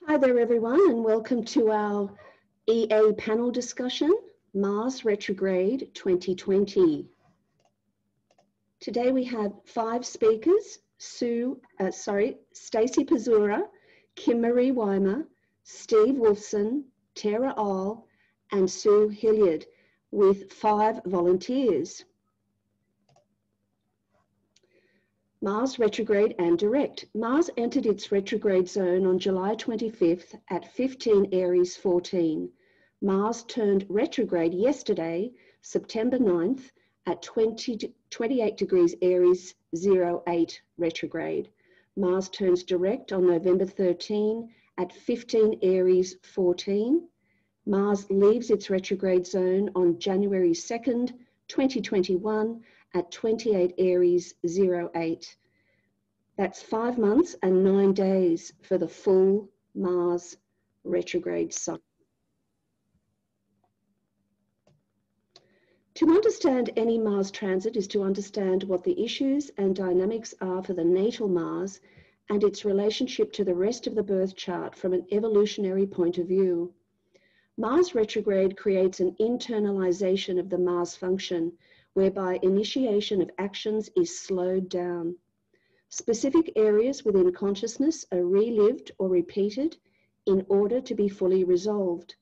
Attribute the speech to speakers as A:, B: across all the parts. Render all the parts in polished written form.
A: Hi there, everyone, and welcome to our EA panel discussion, Mars Retrograde 2020. Today we have 5 speakers, Stacie Pazura, Kim-Marie Weimer, Steve Wolfson, Tara Ahl, and Sue Hilliard, with 5 volunteers. Mars retrograde and direct. Mars entered its retrograde zone on July 25th at 15 Aries 14. Mars turned retrograde yesterday, September 9th, at 28 degrees Aries 08 retrograde. Mars turns direct on November 13 at 15 Aries 14. Mars leaves its retrograde zone on January 2nd, 2021 at 28 Aries 08. That's 5 months and 9 days for the full Mars retrograde cycle. To understand any Mars transit is to understand what the issues and dynamics are for the natal Mars and its relationship to the rest of the birth chart from an evolutionary point of view. Mars retrograde creates an internalization of the Mars function, whereby initiation of actions is slowed down. Specific areas within consciousness are relived or repeated in order to be fully resolved.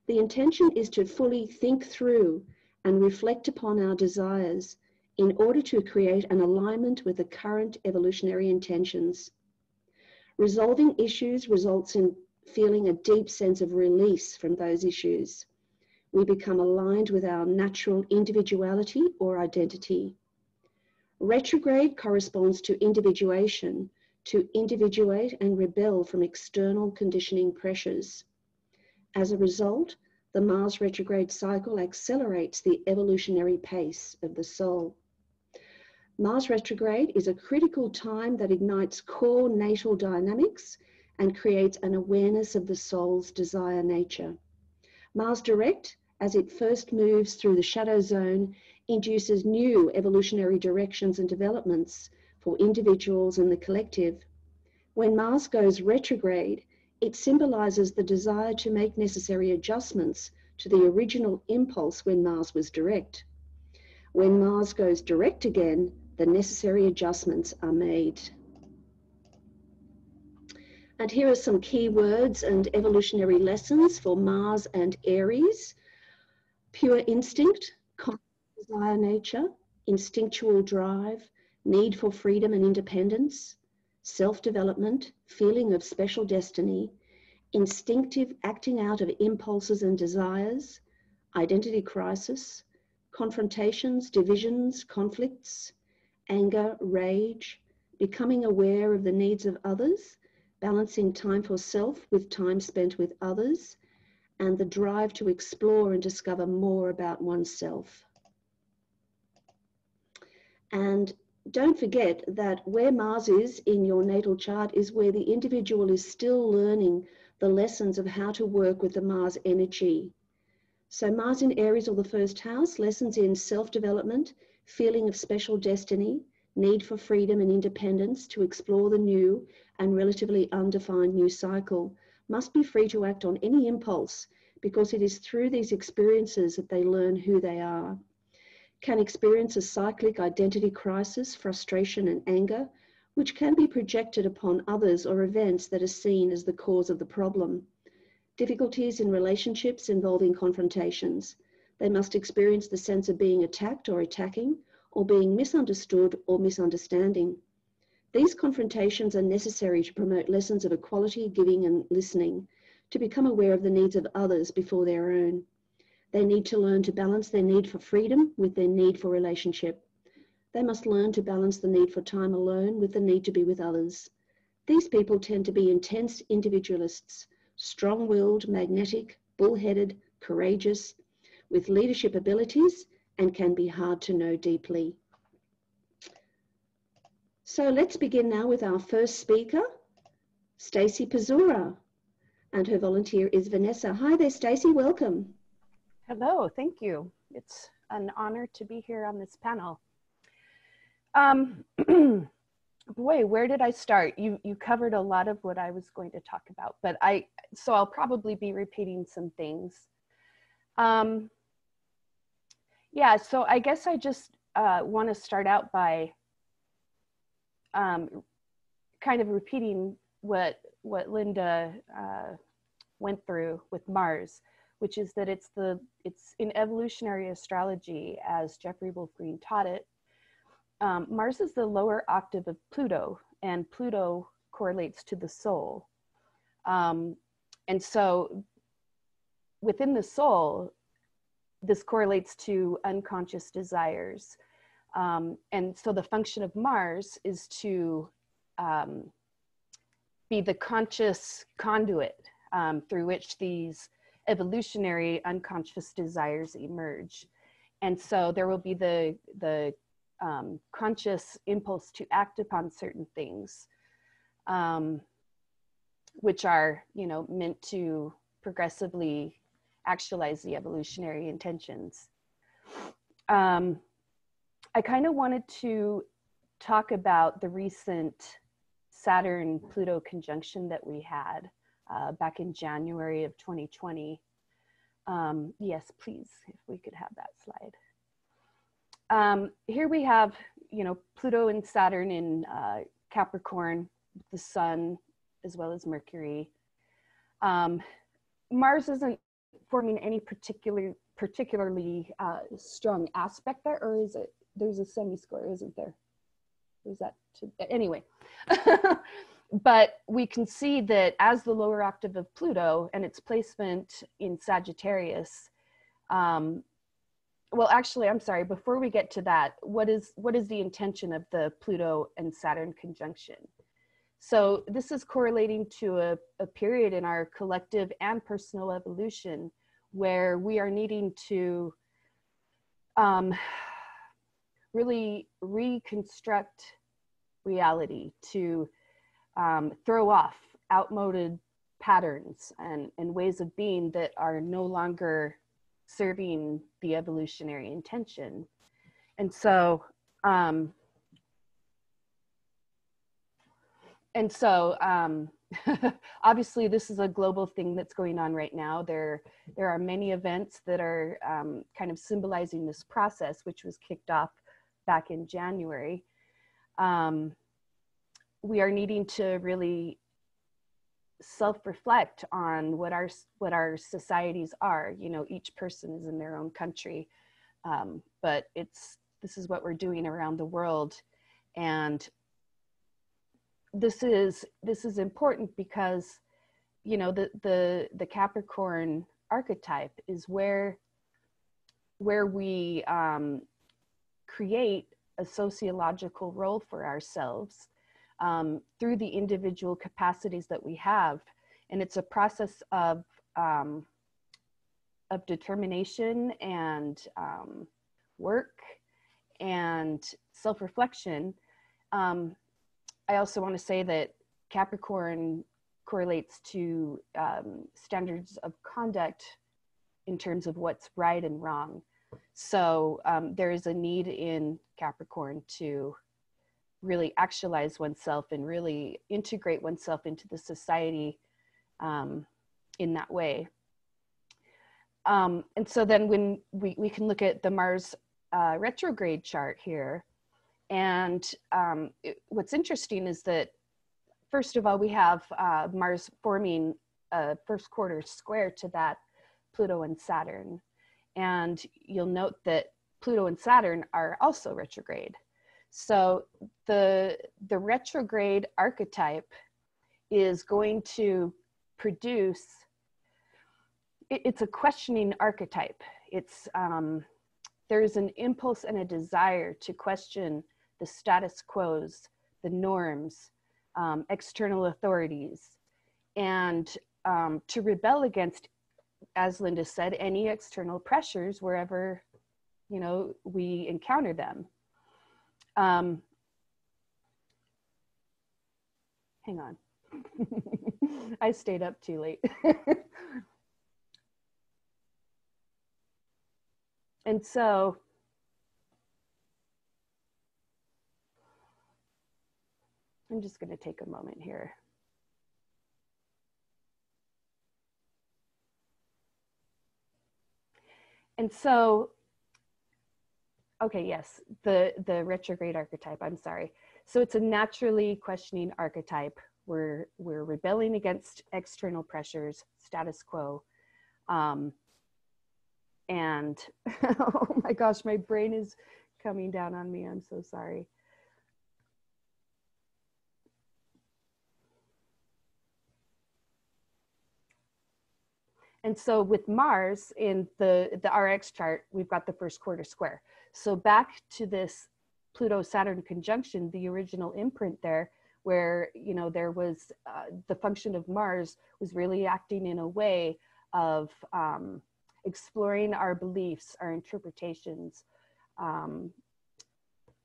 A: The intention is to fully think through and reflect upon our desires in order to create an alignment with the current evolutionary intentions. Resolving issues results in feeling a deep sense of release from those issues. We become aligned with our natural individuality or identity. Retrograde corresponds to individuation, to individuate and rebel from external conditioning pressures. As a result, the Mars retrograde cycle accelerates the evolutionary pace of the soul. Mars retrograde is a critical time that ignites core natal dynamics and creates an awareness of the soul's desire nature. Mars direct, as it first moves through the shadow zone, induces new evolutionary directions and developments for individuals and the collective. When Mars goes retrograde, it symbolizes the desire to make necessary adjustments to the original impulse when Mars was direct. When Mars goes direct again, the necessary adjustments are made. And here are some key words and evolutionary lessons for Mars and Aries. Pure instinct, desire nature, instinctual drive, need for freedom and independence, self-development, feeling of special destiny, instinctive acting out of impulses and desires, identity crisis, confrontations, divisions, conflicts, anger, rage, becoming aware of the needs of others, balancing time for self with time spent with others, and the drive to explore and discover more about oneself. And don't forget that where Mars is in your natal chart is where the individual is still learning the lessons of how to work with the Mars energy. So Mars in Aries, or the first house, lessons in self-development, feeling of special destiny, need for freedom and independence to explore the new and relatively undefined new cycle, must be free to act on any impulse, because it is through these experiences that they learn who they are. Can experience a cyclic identity crisis, frustration and anger, which can be projected upon others or events that are seen as the cause of the problem. Difficulties in relationships involving confrontations. They must experience the sense of being attacked or attacking, or being misunderstood or misunderstanding. These confrontations are necessary to promote lessons of equality, giving and listening, to become aware of the needs of others before their own. They need to learn to balance their need for freedom with their need for relationship. They must learn to balance the need for time alone with the need to be with others. These people tend to be intense individualists, strong-willed, magnetic, bullheaded, courageous, with leadership abilities, and can be hard to know deeply. So let's begin now with our first speaker, Stacie Pazura, and her volunteer is Vanessa. Hi there, Stacie, welcome.
B: Hello, thank you. It's an honor to be here on this panel. boy, where did I start? You covered a lot of what I was going to talk about, but so I'll probably be repeating some things. Yeah, so I guess I just want to start out by kind of repeating what Linda went through with Mars, which is that it's in evolutionary astrology, as Jeffrey Wolf Green taught it. Mars is the lower octave of Pluto, and Pluto correlates to the soul. And so within the soul, this correlates to unconscious desires. And so the function of Mars is to be the conscious conduit through which these evolutionary unconscious desires emerge. And so there will be the conscious impulse to act upon certain things, which are, meant to progressively actualize the evolutionary intentions. I kind of wanted to talk about the recent Saturn-Pluto conjunction that we had back in January of 2020. Yes, please, if we could have that slide. Here we have, Pluto and Saturn in Capricorn, the Sun, as well as Mercury. Mars isn't forming any particularly strong aspect there, or is it? There's a semi-square, isn't there? Or is that anyway? But we can see that as the lower octave of Pluto and its placement in Sagittarius, well, actually, I'm sorry, before we get to that, what is the intention of the Pluto and Saturn conjunction? So this is correlating to a period in our collective and personal evolution where we are needing to really reconstruct reality, to throw off outmoded patterns and ways of being that are no longer serving the evolutionary intention. And so obviously this is a global thing that's going on right now. There are many events that are kind of symbolizing this process, which was kicked off back in January. We are needing to really self-reflect on what our societies are. Each person is in their own country, but this is what we're doing around the world. And this is important because, the Capricorn archetype is where we create a sociological role for ourselves through the individual capacities that we have. And it's a process of determination and work and self-reflection. I also want to say that Capricorn correlates to standards of conduct in terms of what's right and wrong. So there is a need in Capricorn to really actualize oneself and really integrate oneself into the society in that way. And so then when we can look at the Mars retrograde chart here, and what's interesting is that, first of all, we have Mars forming a first quarter square to that Pluto and Saturn. And you'll note that Pluto and Saturn are also retrograde. So the retrograde archetype is going to produce, it's a questioning archetype. It's, there's an impulse and a desire to question the status quos, the norms, external authorities, and to rebel against, as Linda said, any external pressures wherever, we encounter them. Hang on. I stayed up too late. And so I'm just going to take a moment here. And so, okay, yes, the retrograde archetype, I'm sorry. So it's a naturally questioning archetype. We're rebelling against external pressures, status quo. And oh my gosh, my brain is coming down on me. I'm so sorry. And so with Mars in the RX chart, we've got the first quarter square. So back to this Pluto-Saturn conjunction, the original imprint there, where, you know, there was the function of Mars was really acting in a way of exploring our beliefs, our interpretations, you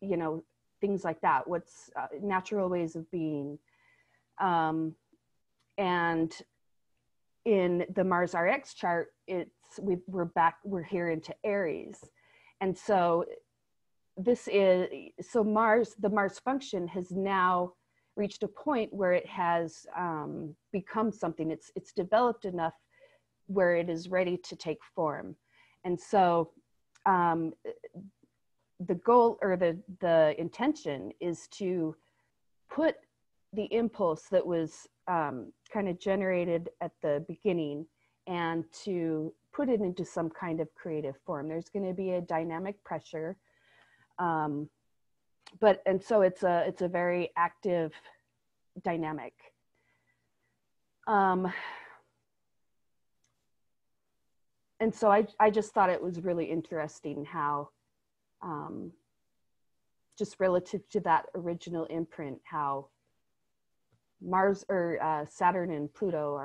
B: know, things like that. What's natural ways of being. And in the Mars RX chart, we're here into Aries. And so this is, so Mars, the Mars function has now reached a point where it has become something, it's developed enough where it is ready to take form. And so the goal or the intention is to put the impulse that was kind of generated at the beginning and to put it into some kind of creative form. There's going to be a dynamic pressure, and so it's a very active dynamic. And so I just thought it was really interesting how, just relative to that original imprint, how Mars or Saturn and Pluto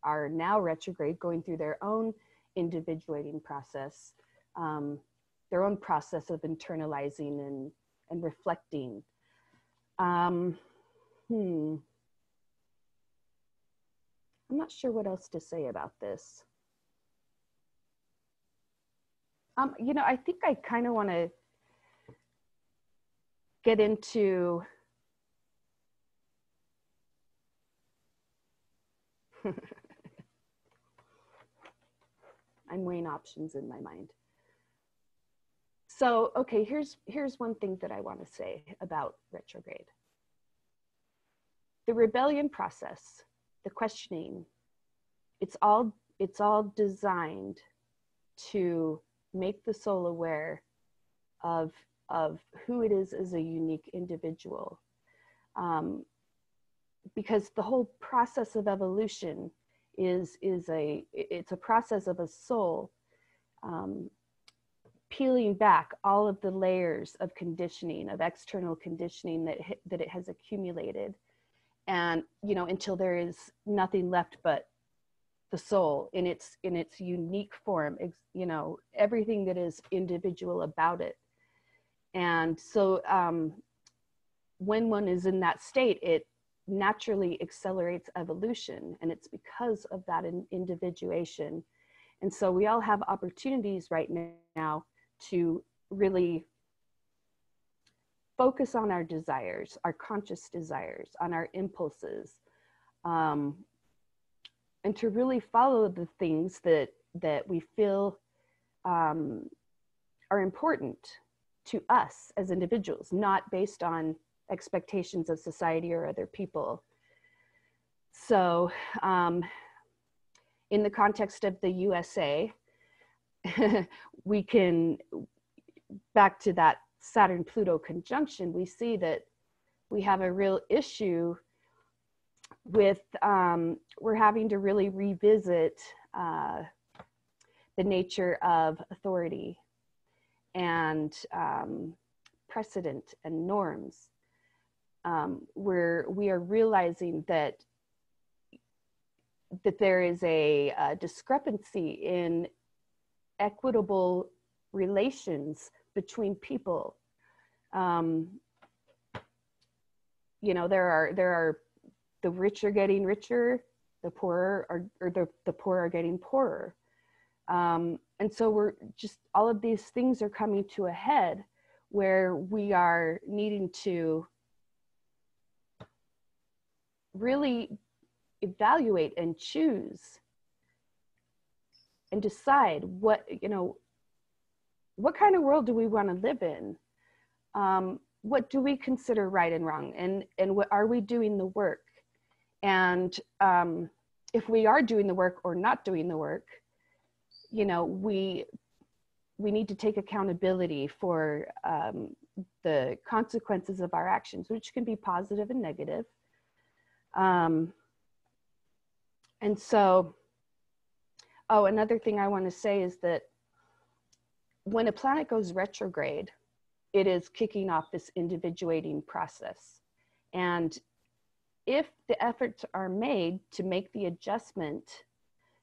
B: are now retrograde, going through their own individuating process, their own process of internalizing and reflecting. I'm not sure what else to say about this. You know, I think I kind of want to get into I'm weighing options in my mind. So, okay, here's one thing that I want to say about retrograde. The rebellion process, the questioning, it's all designed to make the soul aware of who it is as a unique individual. Because the whole process of evolution it's a process of a soul peeling back all of the layers of conditioning, of external conditioning that it has accumulated, and, you know, until there is nothing left but the soul in its unique form, you know, everything that is individual about it. And so when one is in that state, it naturally accelerates evolution, and it's because of that individuation. And so we all have opportunities right now to really focus on our desires, our conscious desires, on our impulses, and to really follow the things that we feel are important to us as individuals, not based on expectations of society or other people. So in the context of the USA, we can, back to that Saturn-Pluto conjunction, we see that we have a real issue with, we're having to really revisit the nature of authority and precedent and norms. We are realizing that there is a discrepancy in equitable relations between people. You know, there are the rich are getting richer, the poorer the poor are getting poorer. And so we're just, all of these things are coming to a head where we are needing to really evaluate and choose and decide what, you know, what kind of world do we want to live in? What do we consider right and wrong? And what, are we doing the work? And if we are doing the work or not doing the work, you know, we need to take accountability for the consequences of our actions, which can be positive and negative. And so, oh, another thing I want to say is that when a planet goes retrograde, it is kicking off this individuating process. And if the efforts are made to make the adjustment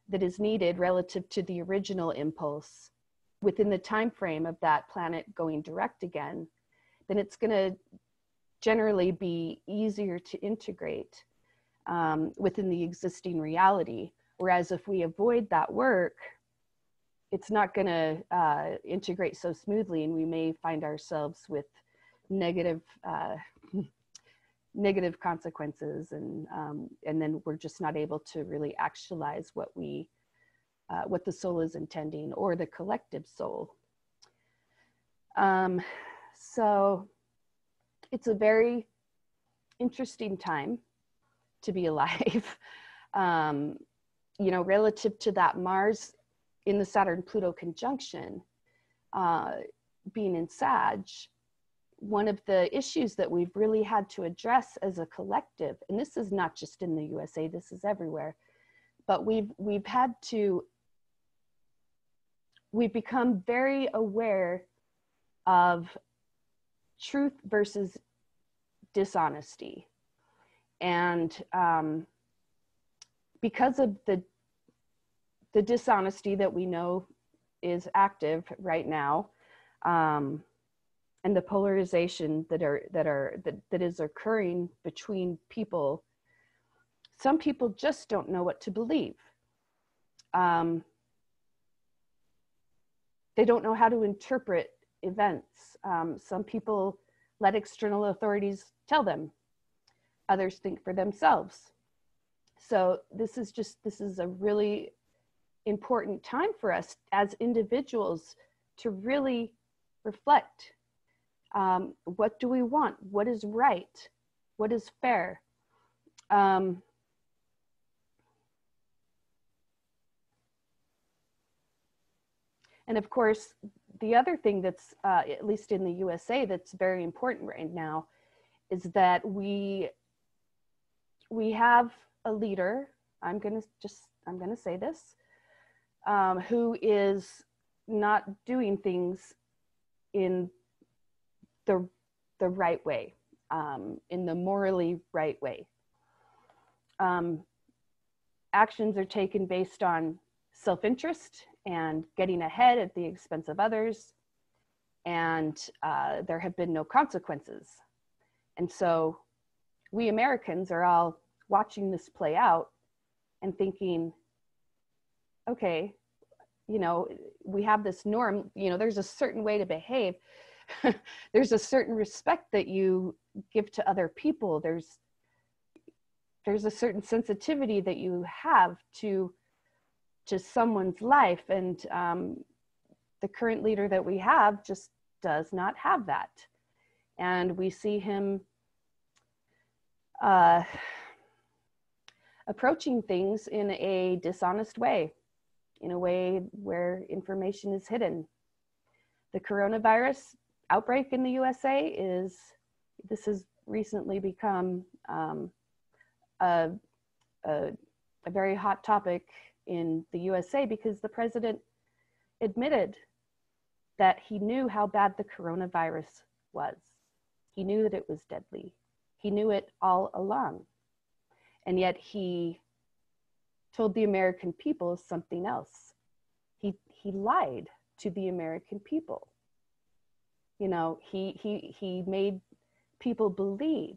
B: that is needed relative to the original impulse within the time frame of that planet going direct again, then it's going to generally be easier to integrate within the existing reality. Whereas if we avoid that work, it's not going to integrate so smoothly, and we may find ourselves with negative consequences, and then we're just not able to really actualize what the soul is intending, or the collective soul. So it's a very interesting time to be alive. You know, relative to that Mars in the Saturn-Pluto conjunction, being in Sag, one of the issues that we've really had to address as a collective, and this is not just in the USA, this is everywhere, but we've become very aware of truth versus dishonesty. And because of the dishonesty that we know is active right now, and the polarization that is occurring between people, some people just don't know what to believe. They don't know how to interpret events. Some people let external authorities tell them. Others think for themselves. So this is a really important time for us as individuals to really reflect. What do we want? What is right? What is fair? And of course, the other thing that's, at least in the USA, that's very important right now is that we have a leader, I'm gonna say this, who is not doing things in the right way, in the morally right way. Actions are taken based on self-interest and getting ahead at the expense of others, and there have been no consequences. And so we Americans are all watching this play out and thinking, okay, you know, we have this norm, you know, there's a certain way to behave. There's a certain respect that you give to other people. There's a certain sensitivity that you have to someone's life. And the current leader that we have just does not have that. And we see him approaching things in a dishonest way, in a way where information is hidden. The coronavirus outbreak in the USA this has recently become a very hot topic in the USA, because the president admitted that he knew how bad the coronavirus was. He knew that it was deadly. He knew it all along. And yet he told the American people something else. He lied to the American people. You know, he made people believe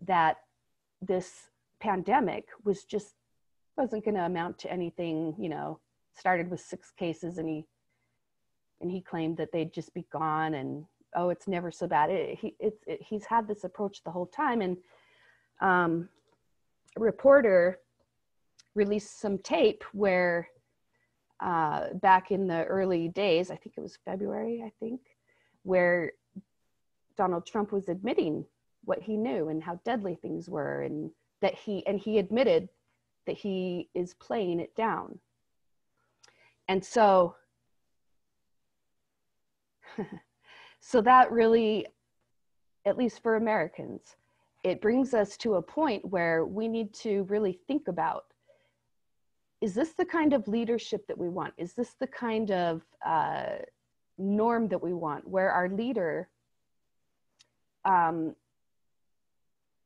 B: that this pandemic wasn't going to amount to anything. You know, started with 6 cases, and he claimed that they'd just be gone, and oh, it's never so bad. He's had this approach the whole time, and reporter released some tape where back in the early days, I think it was February, where Donald Trump was admitting what he knew and how deadly things were, and that he admitted that he is playing it down. And so so that really, at least for Americans, it brings us to a point where we need to really think about, is this the kind of leadership that we want? Is this the kind of norm that we want, where our leader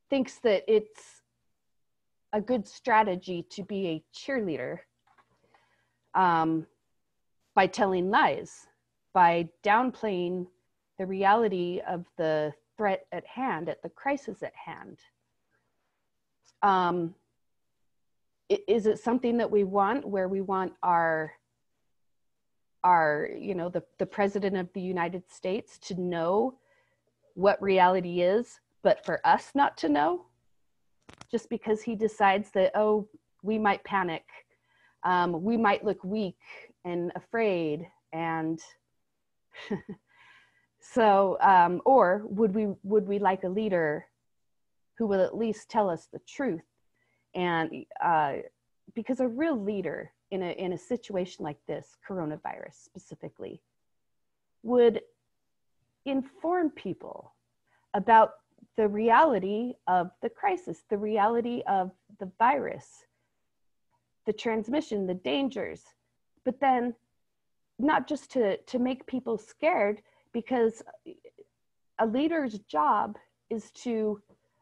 B: thinks that it's a good strategy to be a cheerleader by telling lies, by downplaying the reality of the threat at hand, at the crisis at hand? Is it something that we want, where we want our the President of the United States to know what reality is, but for us not to know, just because he decides that, oh, we might panic, we might look weak and afraid, and so or would we like a leader who will at least tell us the truth? And because a real leader in a situation like this, coronavirus specifically, would inform people about the reality of the crisis, the reality of the virus, the transmission, the dangers, but then not just to make people scared, because a leader's job is to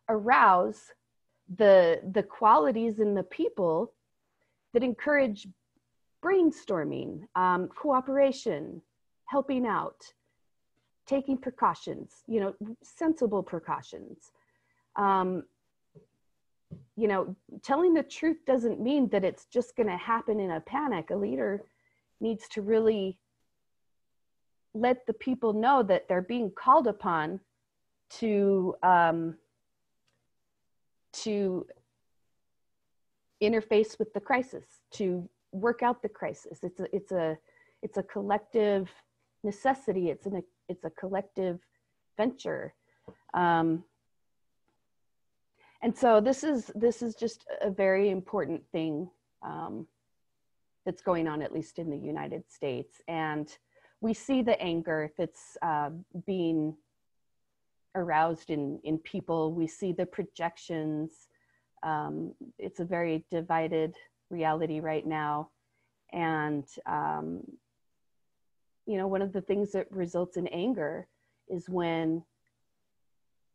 B: arouse the qualities in the people that encourage brainstorming, cooperation, helping out, taking precautions, sensible precautions. Telling the truth doesn't mean that it's just going to happen in a panic. A leader needs to really let the people know that they're being called upon to interface with the crisis, to work out the crisis. It's a collective necessity. It's a collective venture, and so this is just a very important thing that's going on, at least in the United States. And we see the anger that's being aroused in people. We see the projections. It's a very divided reality right now. And, one of the things that results in anger is when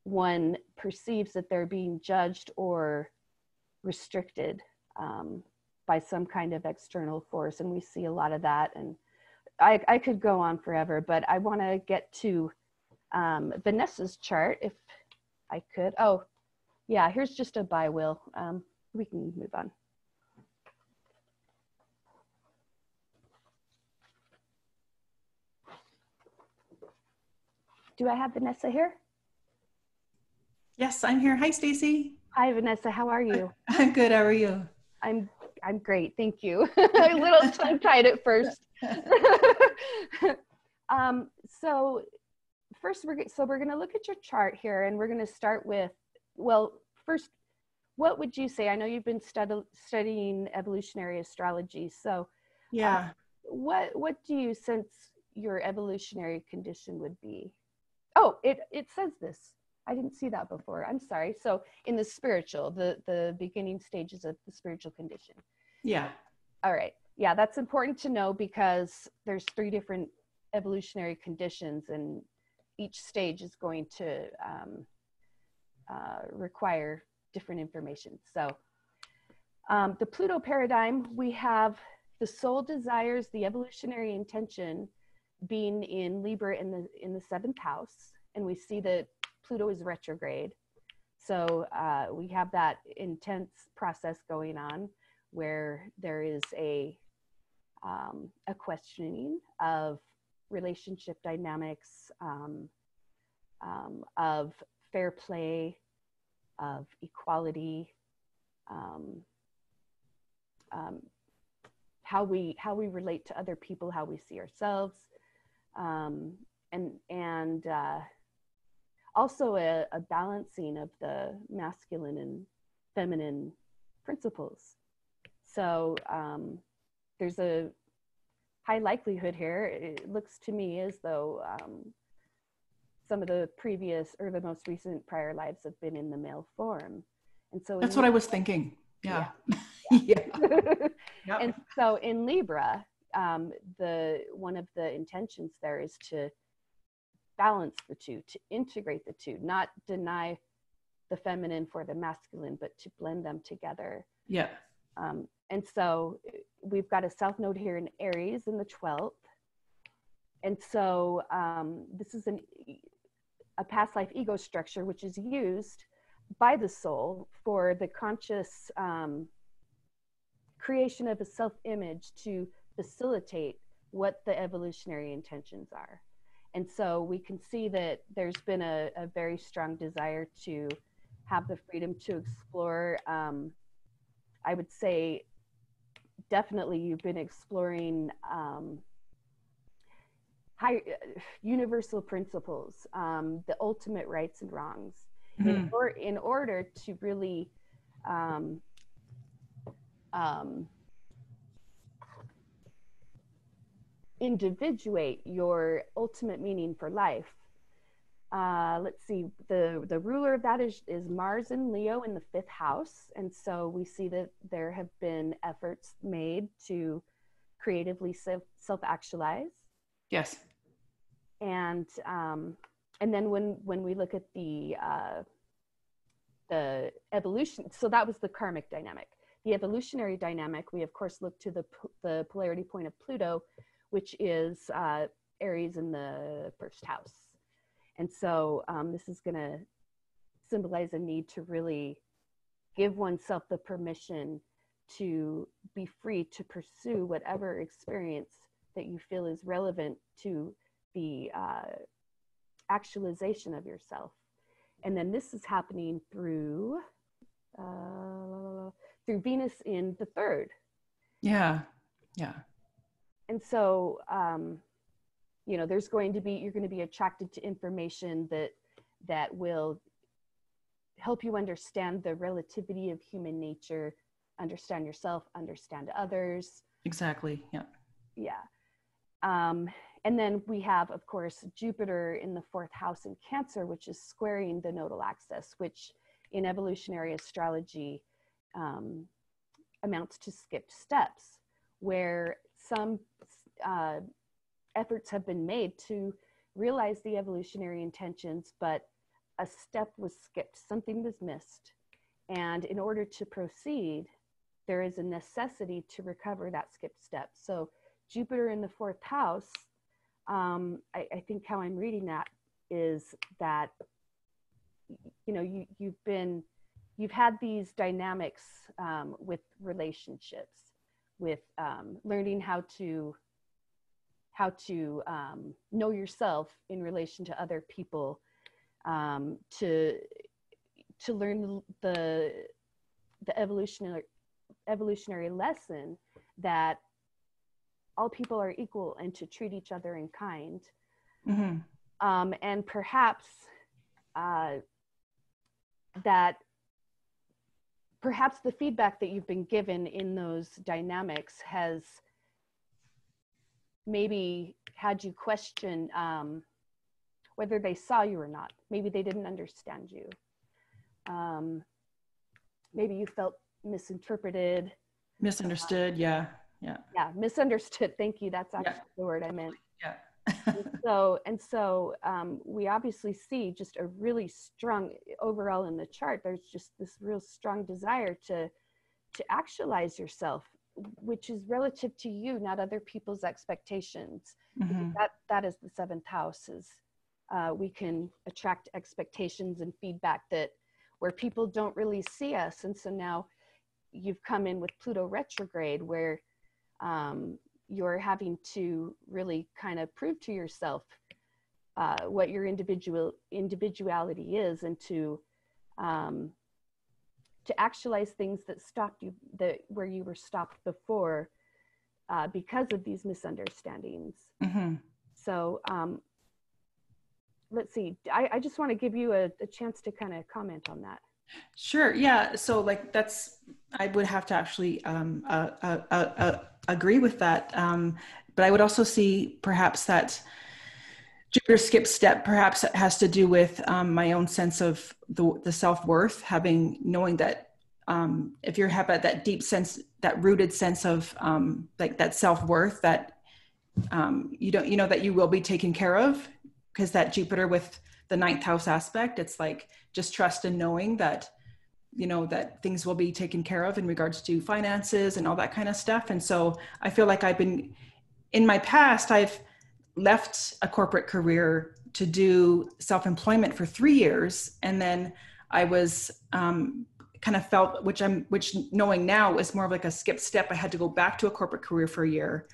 B: one perceives that they're being judged or restricted by some kind of external force. And we see a lot of that. And I could go on forever, but I want to get to Vanessa's chart, if I could. Oh, yeah, here's just a bi-wheel. We can move on. Do I have Vanessa here?
C: Yes, I'm here. Hi, Stacie.
B: Hi, Vanessa. How are you?
C: I'm good. How are you?
B: I'm great. Thank you. A little tongue-tied at first. So first, we're going to look at your chart here, and we're going to start with, well, first, what would you say? I know you've been studying evolutionary astrology. So
C: yeah,
B: what do you sense your evolutionary condition would be? Oh, it says this. I didn't see that before. I'm sorry. So in the spiritual, the beginning stages of the spiritual condition.
C: Yeah.
B: All right. Yeah, that's important to know, because there's 3 different evolutionary conditions, and each stage is going to require different information. So the Pluto paradigm, we have the soul desires, the evolutionary intention being in Libra in the 7th house, and we see that Pluto is retrograde. So we have that intense process going on, where there is a questioning of relationship dynamics, of fair play, of equality, um, how we relate to other people, how we see ourselves, and also a balancing of the masculine and feminine principles. So there's a high likelihood here. It looks to me as though some of the previous or the most recent prior lives have been in the male form. And so
C: that's what I was thinking. Yeah.
B: Yeah.
C: Yep.
B: And so in Libra, one of the intentions there is to balance the two, to integrate the two, not deny the feminine for the masculine, but to blend them together.
C: Yeah.
B: And so we've got a south node here in Aries in the 12th. And so this is a past life ego structure, which is used by the soul for the conscious creation of a self-image to facilitate what the evolutionary intentions are. And so we can see that there's been a very strong desire to have the freedom to explore. I would say definitely you've been exploring high universal principles, the ultimate rights and wrongs, in order to really individuate your ultimate meaning for life. Let's see, the ruler of that is Mars and Leo in the 5th house. And so we see that there have been efforts made to creatively self-actualize.
C: Yes.
B: And then when we look at the evolution, so that was the karmic dynamic. The evolutionary dynamic, we of course look to the polarity point of Pluto, which is Aries in the 1st house. And so this is going to symbolize a need to really give oneself the permission to be free to pursue whatever experience that you feel is relevant to the actualization of yourself. And then this is happening through Venus in the 3rd.
C: Yeah. Yeah.
B: And so, you're going to be attracted to information that will help you understand the relativity of human nature, understand yourself, understand others.
C: Exactly. Yeah.
B: Yeah. And then we have, of course, Jupiter in the 4th house in Cancer, which is squaring the nodal axis, which in evolutionary astrology amounts to skipped steps, where some efforts have been made to realize the evolutionary intentions, but a step was skipped, something was missed. And in order to proceed, there is a necessity to recover that skipped step. So Jupiter in the 4th house, I think how I'm reading that is that, you've had these dynamics with relationships, with learning how to know yourself in relation to other people, to learn the evolutionary lesson that all people are equal and to treat each other in kind. And perhaps the feedback that you've been given in those dynamics has maybe had you question whether they saw you or not. Maybe they didn't understand you. Maybe you felt misinterpreted.
C: Misunderstood. Yeah.
B: Misunderstood. Thank you. That's actually the word I meant.
C: Yeah.
B: and so we obviously see just a really strong overall in the chart. There's just this real strong desire to actualize yourself, which is relative to you, not other people's expectations. That is the 7th house. Is we can attract expectations and feedback where people don't really see us. And so now you've come in with Pluto retrograde, where you're having to really kind of prove to yourself what your individuality is, and to to actualize things that stopped you, where you were stopped before, because of these misunderstandings.
C: Mm-hmm.
B: So let's see. I just want to give you a chance to kind of comment on that.
C: Sure. Yeah. So like I would have to actually agree with that. But I would also see perhaps that Jupiter skip step perhaps has to do with my own sense of the self-worth, knowing that if you have that deep sense, that rooted sense of like that self-worth, that you know that you will be taken care of, because that Jupiter with the 9th house aspect, it's like just trust and knowing that, you know, that things will be taken care of in regards to finances and all that kind of stuff. And so I feel like in my past, I've left a corporate career to do self-employment for 3 years. And then I was kind of felt, which knowing now is more of like a skip step. I had to go back to a corporate career for a year.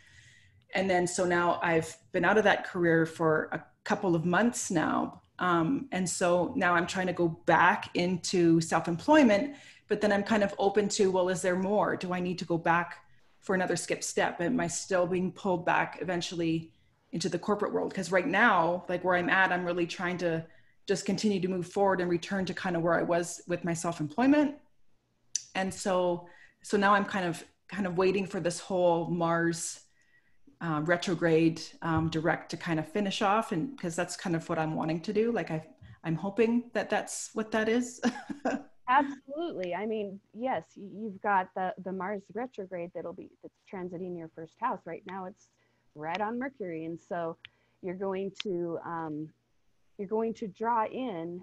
C: And then, so now I've been out of that career for a couple of months now. And so now I'm trying to go back into self-employment, but then I'm kind of open to, well, is there more? Do I need to go back for another skip step? Am I still being pulled back eventually into the corporate world? Because right now, like where I'm at, I'm really trying to just continue to move forward and return to kind of where I was with my self-employment. And so now I'm kind of waiting for this whole Mars retrograde direct to kind of finish off, and because that's kind of what I'm wanting to do. Like I'm hoping that that's what that is.
B: Absolutely. I mean, yes, you've got the Mars retrograde that's transiting your first house right now. It's right on Mercury, and so you're going to draw in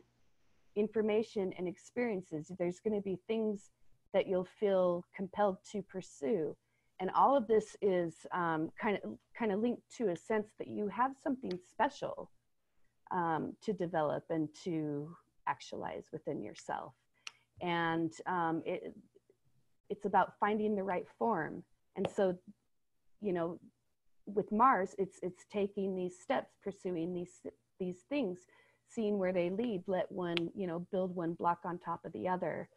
B: information and experiences. There's going to be things that you'll feel compelled to pursue. And all of this is kind of linked to a sense that you have something special to develop and to actualize within yourself. And it's about finding the right form. And so, you know, with Mars, it's taking these steps, pursuing these things, seeing where they lead, let one, you know, build one block on top of the other.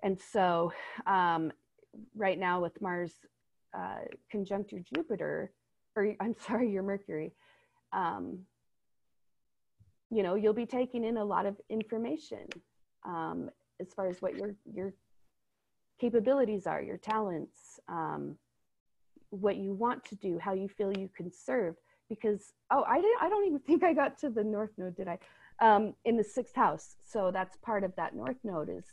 B: And so, right now with Mars conjunct your Jupiter, or I'm sorry, your Mercury, you know, you'll be taking in a lot of information as far as what your capabilities are, your talents, what you want to do, how you feel you can serve. Because, I don't even think I got to the North Node, did I? In the 6th house. So that's part of that North Node is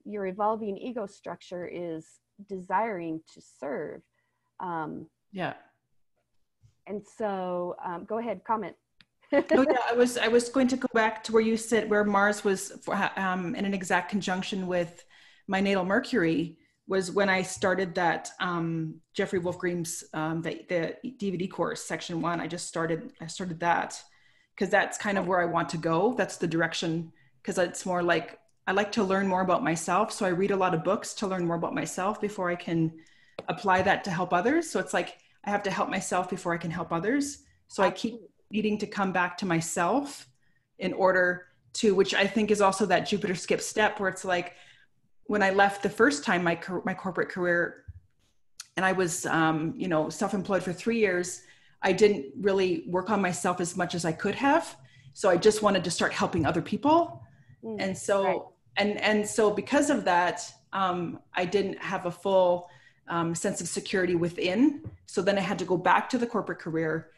B: your evolving ego structure is desiring to serve.
C: Yeah.
B: And so go ahead, comment.
C: No, yeah, I was going to go back to where you said where Mars was in an exact conjunction with my natal Mercury, was when I started that Jeffrey Wolfgream's the DVD course, section 1. I started that because that's kind of where I want to go. That's the direction, because it's more like I like to learn more about myself. So I read a lot of books to learn more about myself before I can apply that to help others. So it's like I have to help myself before I can help others. So I keep needing to come back to myself in order to, which I think is also that Jupiter skip step, where it's like when I left the first time my corporate career, and I was you know, self-employed for 3 years, I didn't really work on myself as much as I could have. So I just wanted to start helping other people. And so, right. and so because of that, I didn't have a full sense of security within. So then I had to go back to the corporate career.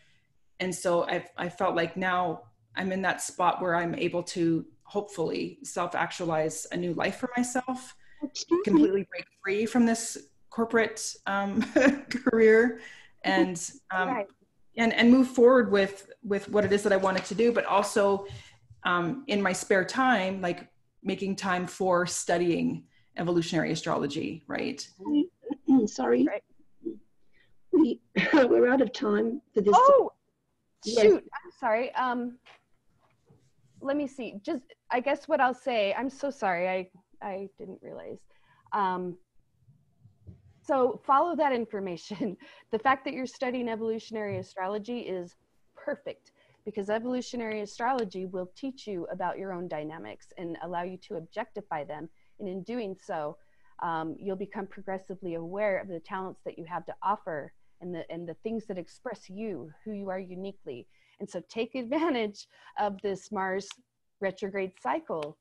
C: And so I felt like now I'm in that spot where I'm able to hopefully self-actualize a new life for myself, completely break free from this corporate career, and
B: right.
C: and move forward with what it is that I wanted to do, but also in my spare time, like making time for studying evolutionary astrology, right?
A: Sorry.
B: Right.
A: We're out of time for this.
B: Oh,
A: yes.
B: shoot. I'm sorry. Let me see. Just, I guess what I'll say, I'm so sorry. I didn't realize. So follow that information. The fact that you're studying evolutionary astrology is perfect, because evolutionary astrology will teach you about your own dynamics and allow you to objectify them And in doing so, you'll become progressively aware of the talents that you have to offer and the things that express you, who you are uniquely. And so take advantage of this Mars retrograde cycle,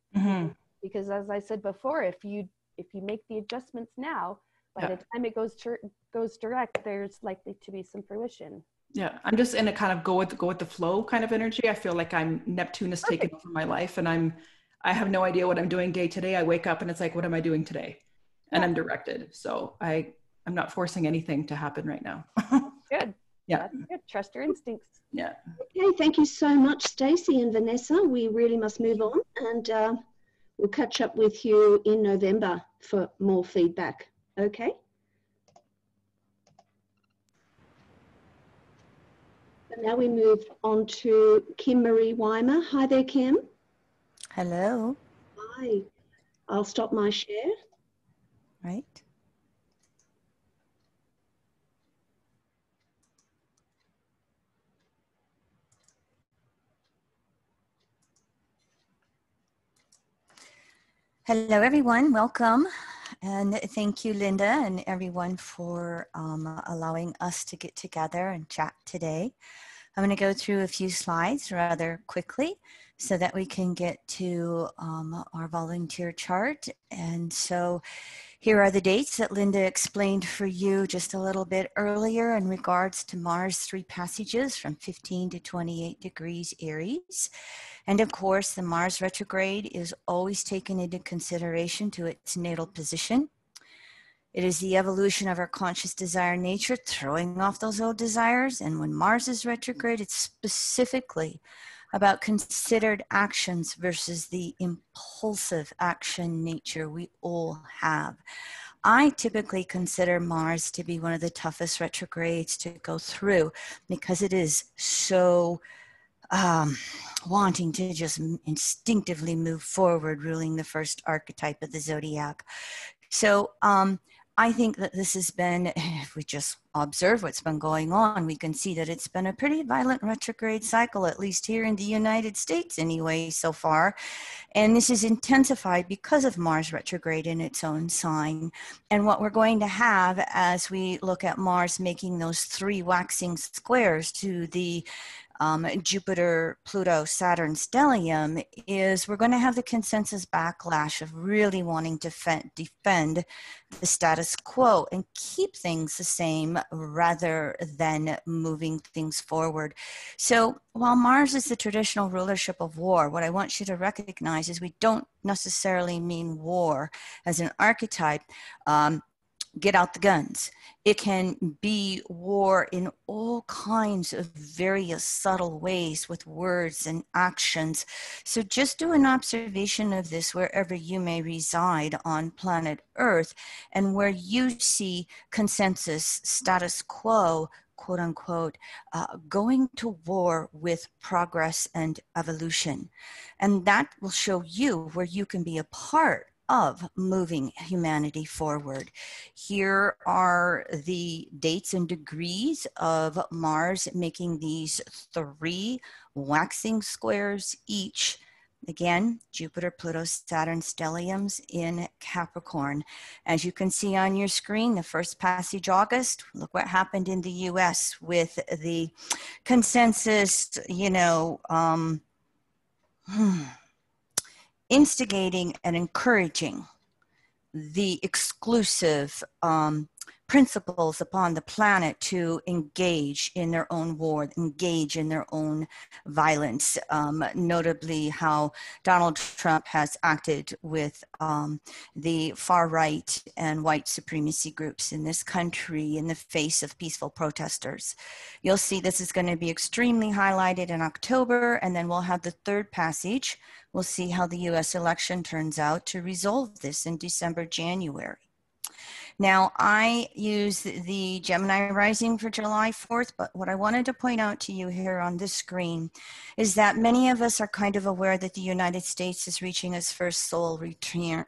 B: because as I said before, if you make the adjustments now, by the time it goes direct, there's likely to be some fruition.
C: Yeah, I'm just in a kind of go with the flow kind of energy. I feel like Neptune has taken over my life, and I have no idea what I'm doing day to day. I wake up and it's like, what am I doing today? And I'm directed. So I'm not forcing anything to happen right now.
B: Good.
C: Yeah.
B: That's good. Trust your instincts.
C: Yeah.
A: Okay, thank you so much, Stacie and Vanessa. We really must move on, and we'll catch up with you in November for more feedback. Okay? So now we move on to Kim Marie Weimer. Hi there, Kim.
D: Hello.
A: Hi. I'll stop my share.
D: Right. Hello, everyone. Welcome. And thank you, Linda, and everyone for allowing us to get together and chat today. I'm going to go through a few slides rather quickly so that we can get to our volunteer chart. And so here are the dates that Linda explained for you just a little bit earlier in regards to Mars 3 passages from 15 to 28 degrees Aries. And of course, the Mars retrograde is always taken into consideration to its natal position. It is the evolution of our conscious desire nature throwing off those old desires. And when Mars is retrograde, it's specifically about considered actions versus the impulsive action nature we all have. I typically consider Mars to be one of the toughest retrogrades to go through because it is so wanting to just instinctively move forward, ruling the first archetype of the zodiac. So I think that this has been, if we just observe what's been going on, we can see that it's been a pretty violent retrograde cycle, at least here in the United States anyway, so far. And this is intensified because of Mars retrograde in its own sign. And what we're going to have as we look at Mars making those 3 waxing squares to the Jupiter, Pluto, Saturn stellium is we're going to have the consensus backlash of really wanting to defend the status quo and keep things the same rather than moving things forward. So while Mars is the traditional rulership of war, what I want you to recognize is we don't necessarily mean war as an archetype. Get out the guns. It can be war in all kinds of various subtle ways with words and actions. So just do an observation of this wherever you may reside on planet Earth and where you see consensus, status quo, quote unquote, going to war with progress and evolution. And that will show you where you can be a part of moving humanity forward. Here are the dates and degrees of Mars making these 3 waxing squares each. Again, Jupiter, Pluto, Saturn stelliums in Capricorn. As you can see on your screen, the first passage August, look what happened in the US with the consensus, instigating and encouraging the exclusive principles upon the planet to engage in their own war, engage in their own violence, notably how Donald Trump has acted with the far right and white supremacy groups in this country in the face of peaceful protesters. You'll see this is going to be extremely highlighted in October, and then we'll have the 3rd passage. We'll see how the US election turns out to resolve this in December, January. Now, I use the Gemini rising for July 4th, but what I wanted to point out to you here on this screen is that many of us are kind of aware that the United States is reaching its first solar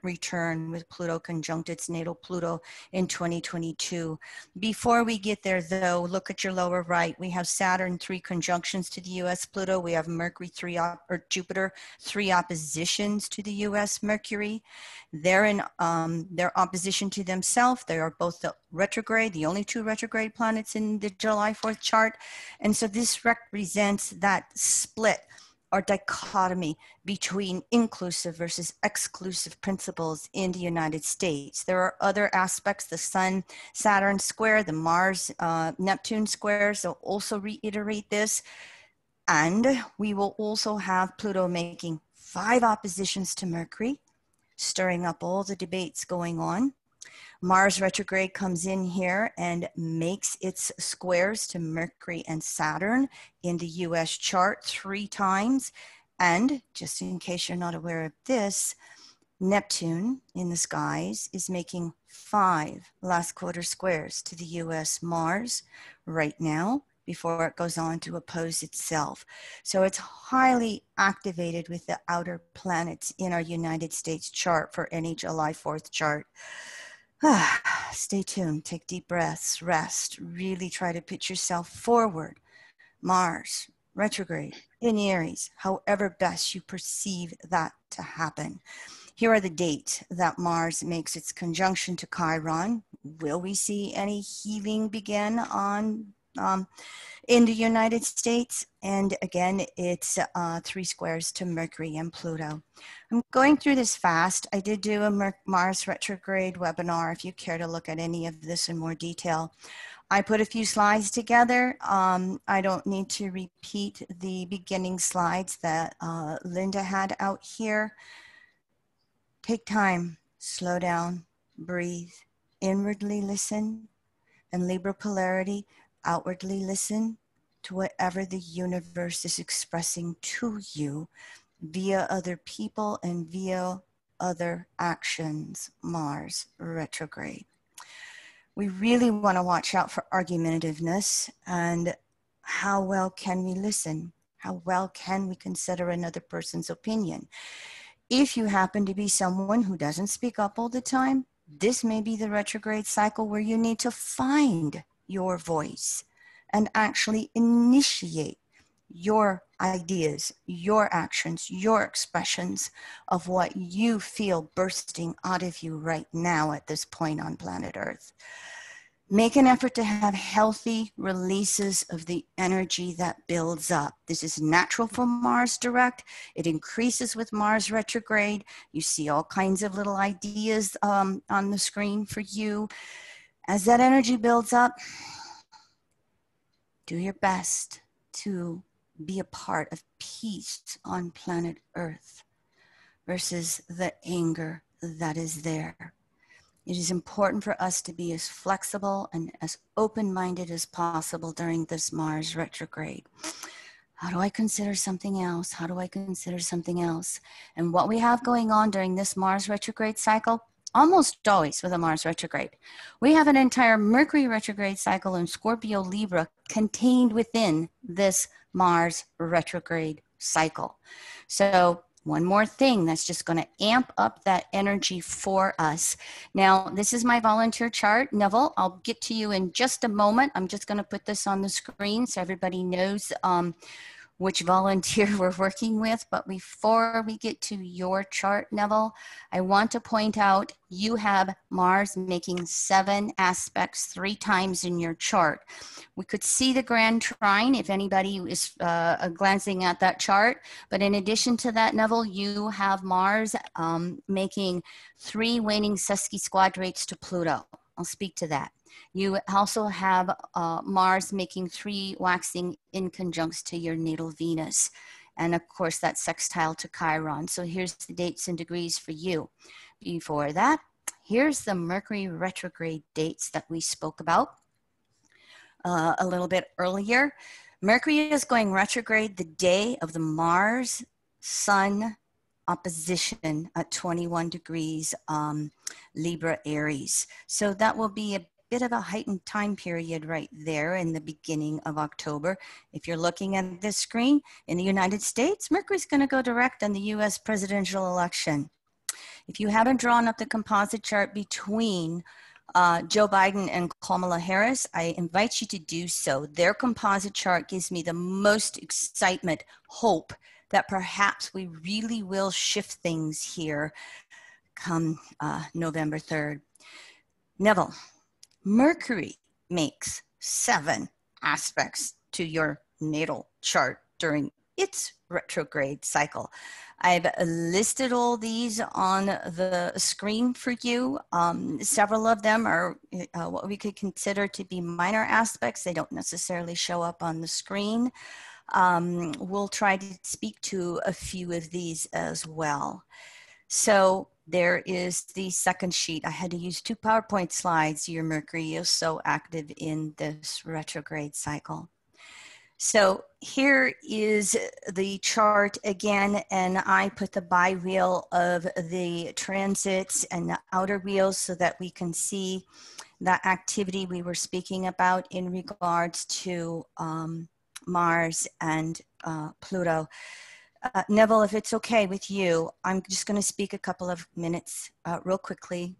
D: return with Pluto conjunct its natal Pluto in 2022. Before we get there, though, look at your lower right. We have Saturn 3 conjunctions to the U.S. Pluto. We have Mercury 3 or Jupiter 3 oppositions to the U.S. Mercury. They're in their opposition to themselves. They are both the retrograde, the only two retrograde planets in the July 4th chart. And so this represents that split or dichotomy between inclusive versus exclusive principles in the United States. There are other aspects, the Sun, Saturn square, the Mars, Neptune squares, will also reiterate this. And we will also have Pluto making 5 oppositions to Mercury, stirring up all the debates going on. Mars retrograde comes in here and makes its squares to Mercury and Saturn in the US chart 3 times. And just in case you're not aware of this, Neptune in the skies is making 5 last quarter squares to the US Mars right now, before it goes on to oppose itself. So it's highly activated with the outer planets in our United States chart for any July 4th chart. Stay tuned, take deep breaths, rest, really try to put yourself forward. Mars, retrograde, in Aries, however best you perceive that to happen. Here are the dates that Mars makes its conjunction to Chiron. Will we see any healing begin on in the United States? And again, it's 3 squares to Mercury and Pluto. I'm going through this fast. I did do a Mars retrograde webinar if you care to look at any of this in more detail. I put a few slides together. I don't need to repeat the beginning slides that Linda had out here. Take time, slow down, breathe, inwardly listen, and Libra polarity, outwardly listen to whatever the universe is expressing to you via other people and via other actions. Mars retrograde. We really want to watch out for argumentativeness and how well can we listen? How well can we consider another person's opinion? If you happen to be someone who doesn't speak up all the time, this may be the retrograde cycle where you need to find your voice and actually initiate your ideas, your actions, your expressions of what you feel bursting out of you right now at this point on planet Earth. Make an effort to have healthy releases of the energy that builds up. This is natural for Mars direct. It increases with Mars retrograde. You see all kinds of little ideas on the screen for you. As that energy builds up, do your best to be a part of peace on planet Earth versus the anger that is there. It is important for us to be as flexible and as open-minded as possible during this Mars retrograde. How do I consider something else? How do I consider something else? And what we have going on during this Mars retrograde cycle, almost always with a Mars retrograde, we have an entire Mercury retrograde cycle in Scorpio Libra contained within this Mars retrograde cycle. So one more thing that's just going to amp up that energy for us. Now, this is my volunteer chart. Neville, I'll get to you in just a moment. I'm just going to put this on the screen so everybody knows which volunteer we're working with. But before we get to your chart, Neville, I want to point out you have Mars making 7 aspects 3 times in your chart. We could see the grand trine if anybody is glancing at that chart. But in addition to that, Neville, you have Mars making 3 waning sesquisquadrates to Pluto. I'll speak to that. You also have Mars making 3 waxing inconjuncts to your natal Venus. And of course, that sextile to Chiron. So here's the dates and degrees for you. Before that, here's the Mercury retrograde dates that we spoke about a little bit earlier. Mercury is going retrograde the day of the Mars, Sun, opposition at 21 degrees Libra Aries. So that will be a bit of a heightened time period right there in the beginning of October. If you're looking at this screen in the United States, Mercury's going to go direct on the US presidential election. If you haven't drawn up the composite chart between Joe Biden and Kamala Harris, I invite you to do so. Their composite chart gives me the most excitement, hope that perhaps we really will shift things here come November 3rd. Neville, Mercury makes 7 aspects to your natal chart during its retrograde cycle. I've listed all these on the screen for you. Several of them are what we could consider to be minor aspects. They don't necessarily show up on the screen. We'll try to speak to a few of these as well. So there is the second sheet. I had to use 2 PowerPoint slides. Your Mercury is so active in this retrograde cycle. So here is the chart again, and I put the bi-wheel of the transits and the outer wheels so that we can see that activity we were speaking about in regards to Mars and Pluto. Neville, if it's okay with you, I'm just going to speak a couple of minutes real quickly,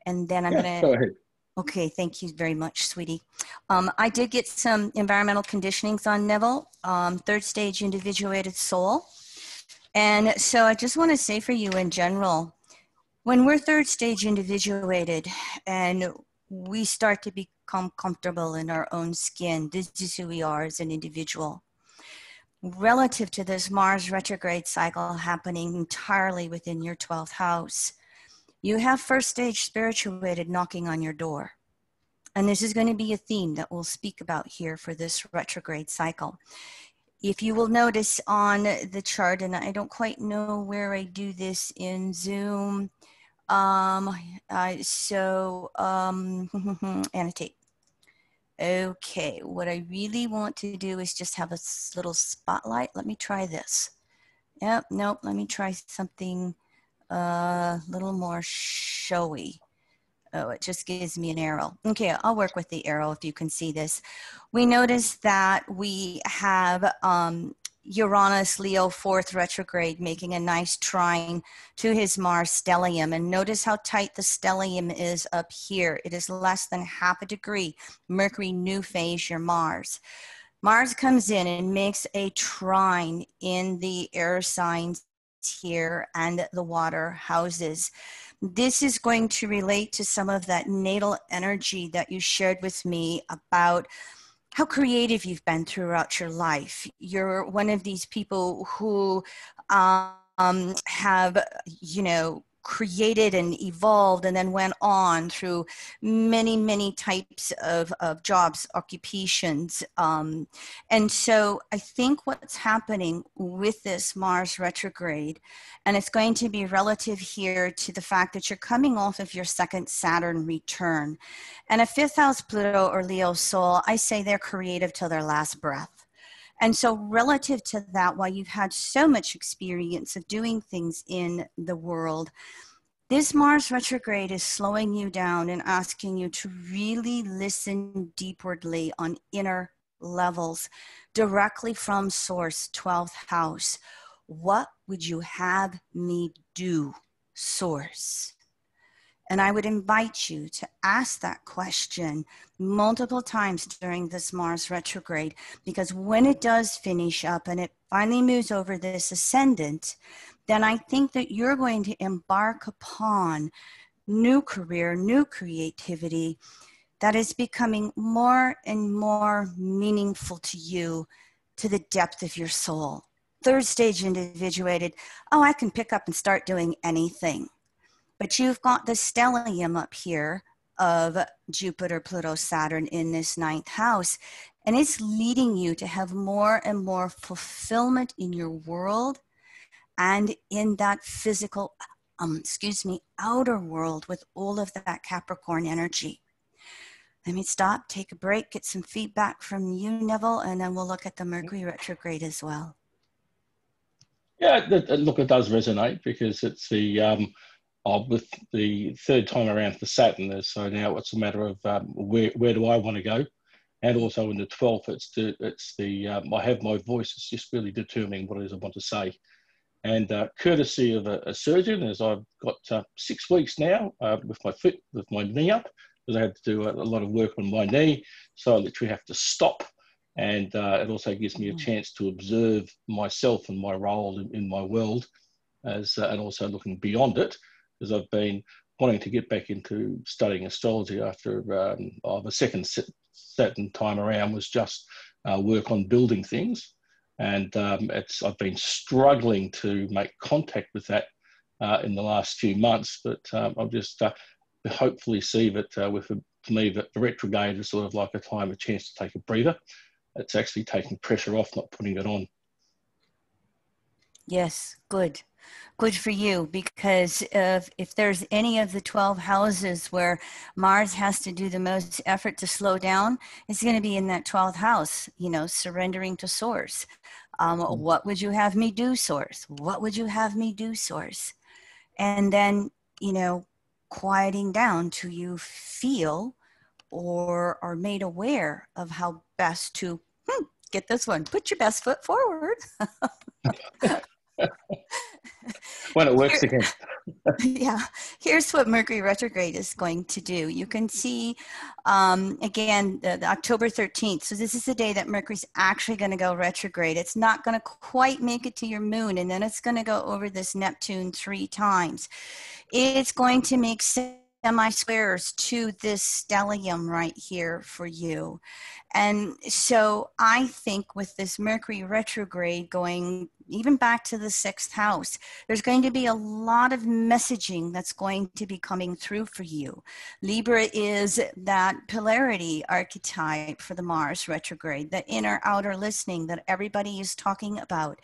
D: and then I'm going to...
E: Go ahead.
D: Okay, thank you very much, sweetie. I did get some environmental conditionings on Neville, 3rd stage individuated soul. And so I just want to say for you in general, when we're 3rd stage individuated and we start to become comfortable in our own skin, this is who we are as an individual. Relative to this Mars retrograde cycle happening entirely within your 12th house, you have 1st stage spirituated knocking on your door. And this is going to be a theme that we'll speak about here for this retrograde cycle. If you will notice on the chart, and I don't quite know where I do this in Zoom, annotate. Okay, what I really want to do is just have a little spotlight. Let me try this. Yep, nope, let me try something a little more showy. Oh, it just gives me an arrow. Okay, I'll work with the arrow if you can see this. We notice that we have Uranus, Leo, 4th retrograde, making a nice trine to his Mars stellium. And notice how tight the stellium is up here. It is less than ½ a degree. Mercury new phase your Mars. Mars comes in and makes a trine in the air signs here and the water houses. This is going to relate to some of that natal energy that you shared with me about how creative you've been throughout your life. You're one of these people who have, created and evolved and then went on through many, many types of jobs, occupations. And so I think what's happening with this Mars retrograde, and it's going to be relative here to the fact that you're coming off of your 2nd Saturn return. And a 5th house Pluto or Leo soul, I say they're creative till their last breath. And so relative to that, while you've had so much experience of doing things in the world, this Mars retrograde is slowing you down and asking you to really listen deeply on inner levels, directly from source, 12th house. What would you have me do, source? And I would invite you to ask that question multiple times during this Mars retrograde, because when it does finish up and it finally moves over this ascendant, then I think that you're going to embark upon new career, new creativity that is becoming more and more meaningful to you, to the depth of your soul. 3rd stage individuated, oh, I can pick up and start doing anything. But you've got the stellium up here of Jupiter, Pluto, Saturn in this 9th house, and it's leading you to have more and more fulfillment in your world and in that physical, outer world with all of that Capricorn energy. Let me stop, take a break, get some feedback from you, Neville, and then we'll look at the Mercury retrograde as well.
E: Yeah, look, it does resonate because it's the with the third time around for Saturn. So now it's a matter of where do I want to go, and also in the 12th, it's the I have my voice. It's just really determining what it is I want to say. And courtesy of a surgeon, as I've got 6 weeks now with my knee up, because I had to do a lot of work on my knee, so I literally have to stop. And it also gives me a chance to observe myself and my role in my world, and also looking beyond it, because I've been wanting to get back into studying astrology after the second Saturn time around was just work on building things. And I've been struggling to make contact with that in the last few months, but I'll just hopefully see that to me, that the retrograde is sort of like a chance to take a breather. It's actually taking pressure off, not putting it on.
D: Yes, good. Good for you, because if there's any of the 12 houses where Mars has to do the most effort to slow down, it's going to be in that 12th house, surrendering to source. What would you have me do, source? What would you have me do, source? And then, quieting down till you feel or are made aware of how best to get this one. Put your best foot forward.
E: When it works again.
D: Yeah, here's what Mercury retrograde is going to do. You can see, again, the October 13th. So this is the day that Mercury's actually going to go retrograde. It's not going to quite make it to your moon, and then it's going to go over this Neptune 3 times. It's going to make semi-squares to this stellium right here for you. And so I think with this Mercury retrograde going even back to the 6th house, there's going to be a lot of messaging that's going to be coming through for you. Libra is that polarity archetype for the Mars retrograde, the inner outer listening that everybody is talking about,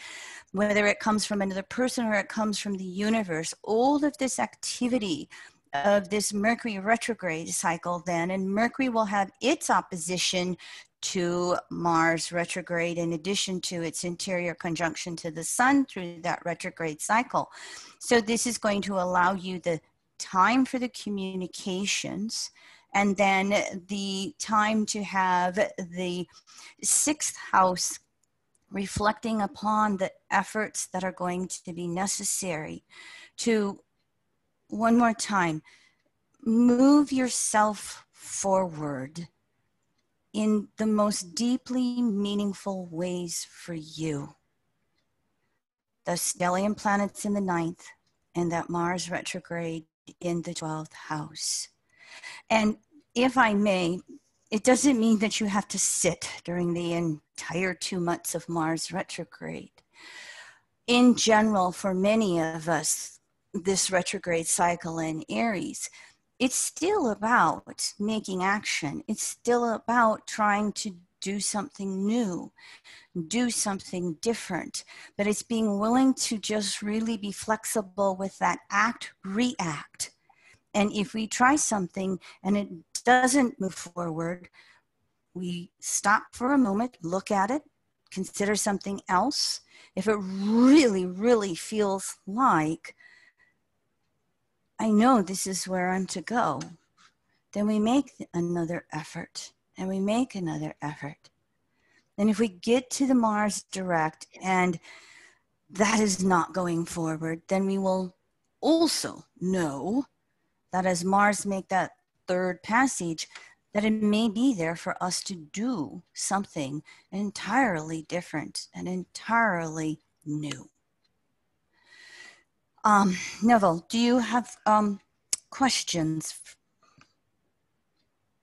D: whether it comes from another person or it comes from the universe. All of this activity of this Mercury retrograde cycle then, and Mercury will have its opposition to Mars retrograde in addition to its interior conjunction to the Sun through that retrograde cycle. So this is going to allow you the time for the communications, and then the time to have the 6th house reflecting upon the efforts that are going to be necessary to, one more time, move yourself forward in the most deeply meaningful ways for you. The stellium planets in the 9th and that Mars retrograde in the 12th house. And if I may, it doesn't mean that you have to sit during the entire 2 months of Mars retrograde. In general, for many of us, this retrograde cycle in Aries, it's still about making action. It's still about trying to do something new, do something different, but it's being willing to just really be flexible with that act, react. And if we try something and it doesn't move forward, we stop for a moment, look at it, consider something else. If it really, really feels like, I know this is where I'm to go, then we make another effort, and we make another effort. And if we get to the Mars direct and that is not going forward, then we will also know that as Mars make that 3rd passage, that it may be there for us to do something entirely different and entirely new. Neville, do you have questions?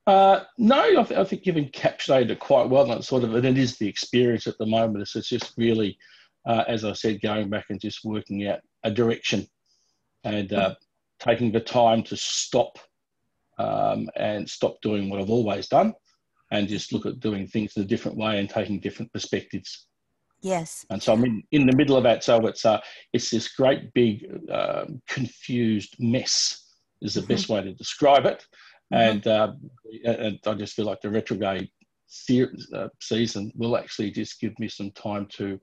E: No, I think you've encapsulated it quite well. And it is the experience at the moment. It's just really, as I said, going back and just working out a direction and taking the time to stop and stop doing what I've always done and just look at doing things in a different way and taking different perspectives.
D: Yes.
E: And so I'm in the middle of that. So it's this great big confused mess is the best way to describe it. And I just feel like the retrograde season will actually just give me some time to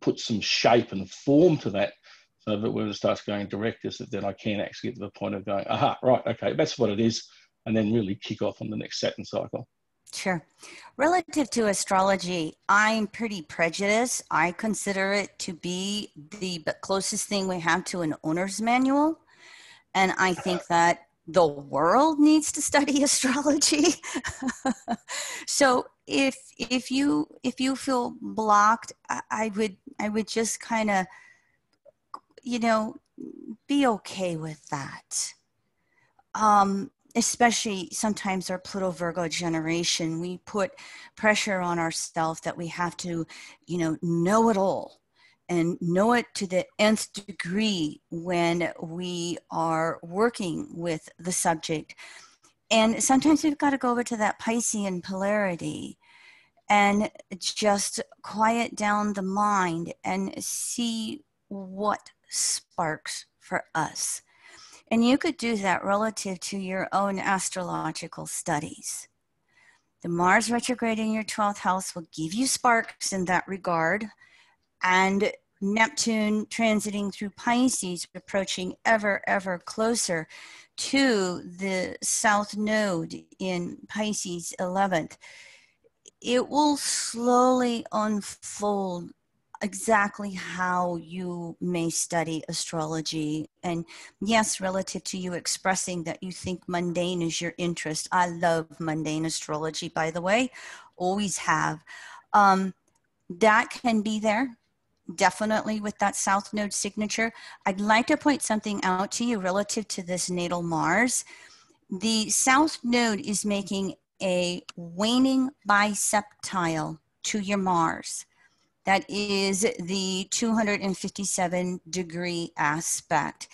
E: put some shape and form to that, so that when it starts going direct, is that then I can actually get to the point of going, aha, right, okay, that's what it is, and then really kick off on the next Saturn cycle.
D: Sure. Relative to astrology, I'm pretty prejudiced. I consider it to be the closest thing we have to an owner's manual. And I think that the world needs to study astrology. So if you feel blocked, I would just kind of, be okay with that. Especially sometimes our Pluto Virgo generation, we put pressure on ourselves that we have to, know it all and know it to the nth degree when we are working with the subject. And sometimes we've got to go over to that Piscean polarity and just quiet down the mind and see what sparks for us. And you could do that relative to your own astrological studies. The Mars retrograde in your 12th house will give you sparks in that regard. And Neptune transiting through Pisces, approaching ever, ever closer to the South Node in Pisces 11th. It will slowly unfold exactly how you may study astrology. And yes, relative to you expressing that you think mundane is your interest. I love mundane astrology, by the way, always have. That can be there, definitely with that South Node signature. I'd like to point something out to you relative to this natal Mars. The South Node is making a waning bisextile to your Mars. That is the 257-degree aspect.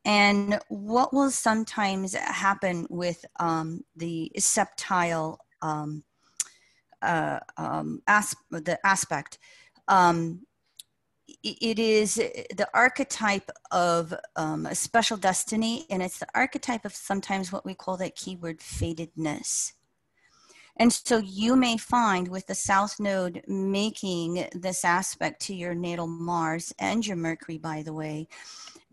D: And what will sometimes happen with the septile the aspect, it is the archetype of a special destiny, and it's the archetype of sometimes what we call that keyword fatedness. And so you may find with the South Node making this aspect to your natal Mars and your Mercury, by the way,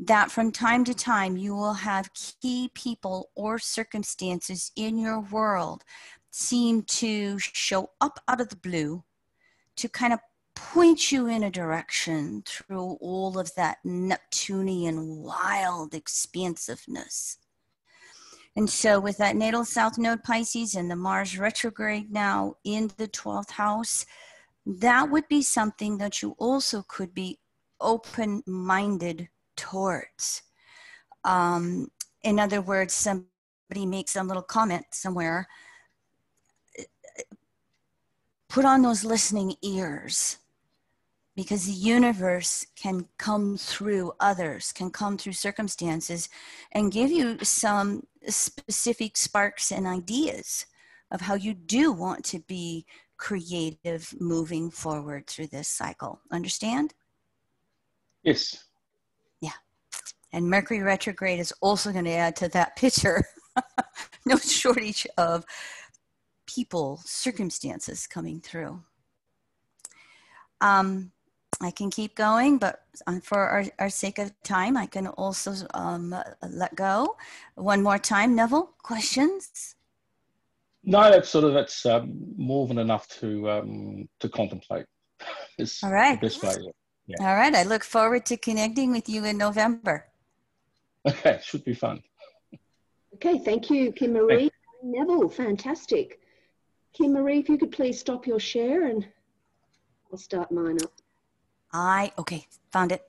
D: that from time to time you will have key people or circumstances in your world seem to show up out of the blue to kind of point you in a direction through all of that Neptunian wild expansiveness. And so with that natal South Node Pisces and the Mars retrograde now in the 12th house, that would be something that you also could be open-minded towards. In other words, somebody makes a little comment somewhere, put on those listening ears, because the universe can come through others, can come through circumstances and give you some specific sparks and ideas of how you do want to be creative moving forward through this cycle. Understand?
E: Yes.
D: Yeah. And Mercury retrograde is also going to add to that picture. No shortage of people, circumstances coming through. I can keep going, but for our sake of time, I can also let go. One more time, Neville, questions?
E: No, that's more than enough to contemplate.
D: All right.
E: The best way. Yeah.
D: All right. I look forward to connecting with you in November.
E: Okay, should be fun.
A: Okay, thank you, Kim Marie. Neville, fantastic. Kim Marie, if you could please stop your share and I'll start mine up.
D: Okay, found it.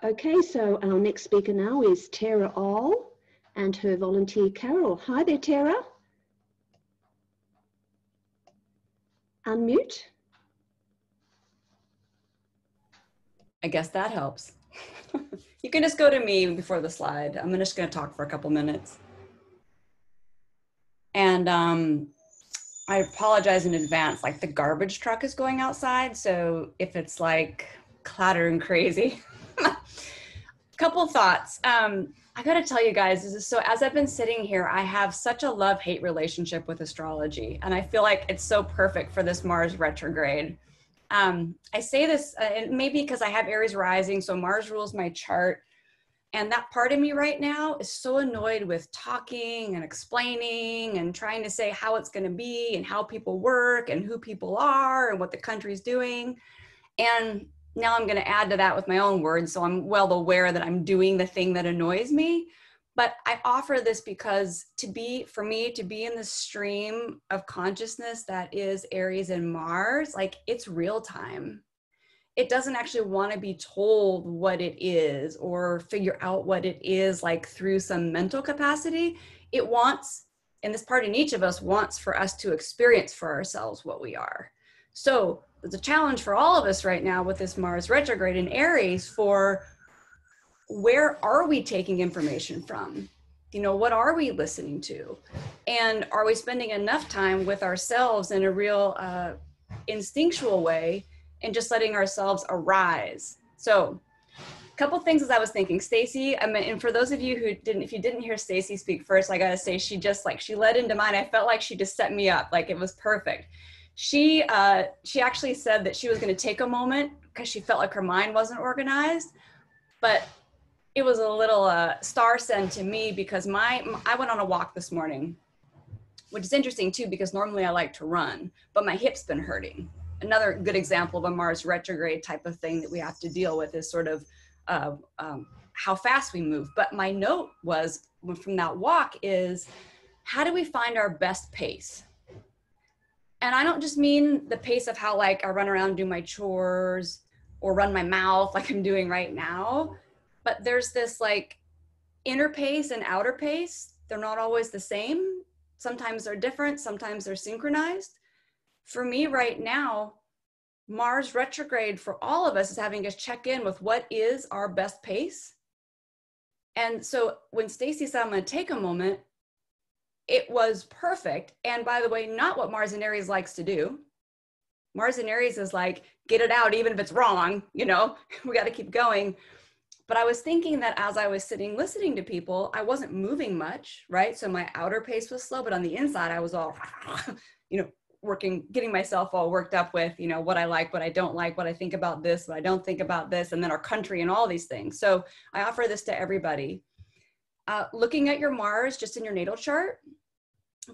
A: Okay, so our next speaker now is Tara All and her volunteer Carol. Hi there, Tara. Unmute.
F: I guess that helps. You can just go to me before the slide. I'm just going to talk for a couple minutes. And I apologize in advance, like the garbage truck is going outside. So if it's like clattering crazy. Couple thoughts. I got to tell you guys, so as I've been sitting here, I have such a love-hate relationship with astrology. And I feel like it's so perfect for this Mars retrograde. I say this, maybe because I have Aries rising, so Mars rules my chart. And that part of me right now is so annoyed with talking and explaining and trying to say how it's going to be and how people work and who people are and what the country's doing. And now I'm going to add to that with my own words. So I'm well aware that I'm doing the thing that annoys me. But I offer this because for me to be in the stream of consciousness that is Aries and Mars, like it's real time. It doesn't actually want to be told what it is or figure out what it is like through some mental capacity. It wants, and this part in each of us wants for us to experience for ourselves what we are. So there's a challenge for all of us right now with this Mars retrograde in Aries for where are we taking information from? You know, what are we listening to? And are we spending enough time with ourselves in a real instinctual way and just letting ourselves arise? So a couple things as I was thinking, Stacie, and for those of you who if you didn't hear Stacie speak first, I got to say, she led into mine. I felt like she just set me up. Like it was perfect. She actually said that she was going to take a moment because she felt like her mind wasn't organized, but it was a little star send to me because I went on a walk this morning, which is interesting too, because normally I like to run, but my hip's been hurting. Another good example of a Mars retrograde type of thing that we have to deal with is sort of how fast we move. But my note was from that walk is, how do we find our best pace? And I don't just mean the pace of how like I run around and do my chores or run my mouth like I'm doing right now, but there's this like inner pace and outer pace. They're not always the same. Sometimes they're different. Sometimes they're synchronized. For me right now, Mars retrograde for all of us is having us check in with what is our best pace. And so when Stacie said, I'm going to take a moment, it was perfect. And by the way, not what Mars in Aries likes to do. Mars in Aries is like, get it out, even if it's wrong, you know, we got to keep going. But I was thinking that as I was sitting, listening to people, I wasn't moving much, right? So my outer pace was slow, but on the inside, I was all, you know, getting myself all worked up with, you know, what I like, what I don't like, what I think about this, what I don't think about this, and then our country and all these things. So I offer this to everybody. Looking at your Mars just in your natal chart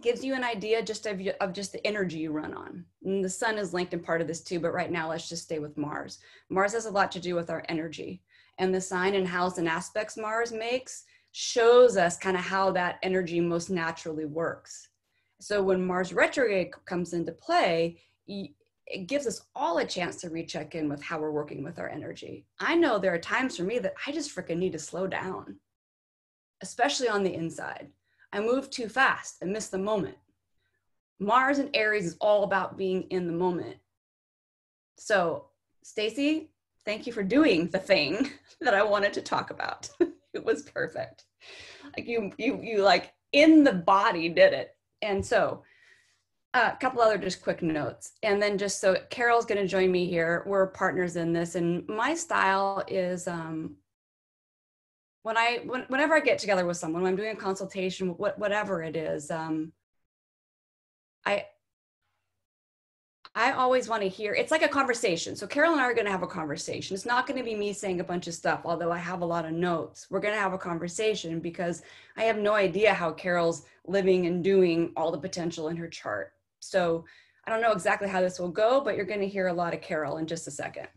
F: gives you an idea just of just the energy you run on. And the sun is linked in part of this too, but right now let's just stay with Mars. Mars has a lot to do with our energy. And the sign and house and aspects Mars makes shows us kind of how that energy most naturally works. So when Mars retrograde comes into play, it gives us all a chance to recheck in with how we're working with our energy. I know there are times for me that I just freaking need to slow down, especially on the inside. I move too fast and miss the moment. Mars and Aries is all about being in the moment. So Stacie, thank you for doing the thing that I wanted to talk about. It was perfect. Like you like in the body did it. And so a couple other just quick notes. And then just so Carol's going to join me here. We're partners in this. And my style is whenever I get together with someone, when I'm doing a consultation, whatever it is, I always want to hear, it's like a conversation. So Carol and I are going to have a conversation. It's not going to be me saying a bunch of stuff, although I have a lot of notes. We're going to have a conversation because I have no idea how Carol's living and doing all the potential in her chart. So I don't know exactly how this will go, but you're going to hear a lot of Carol in just a second.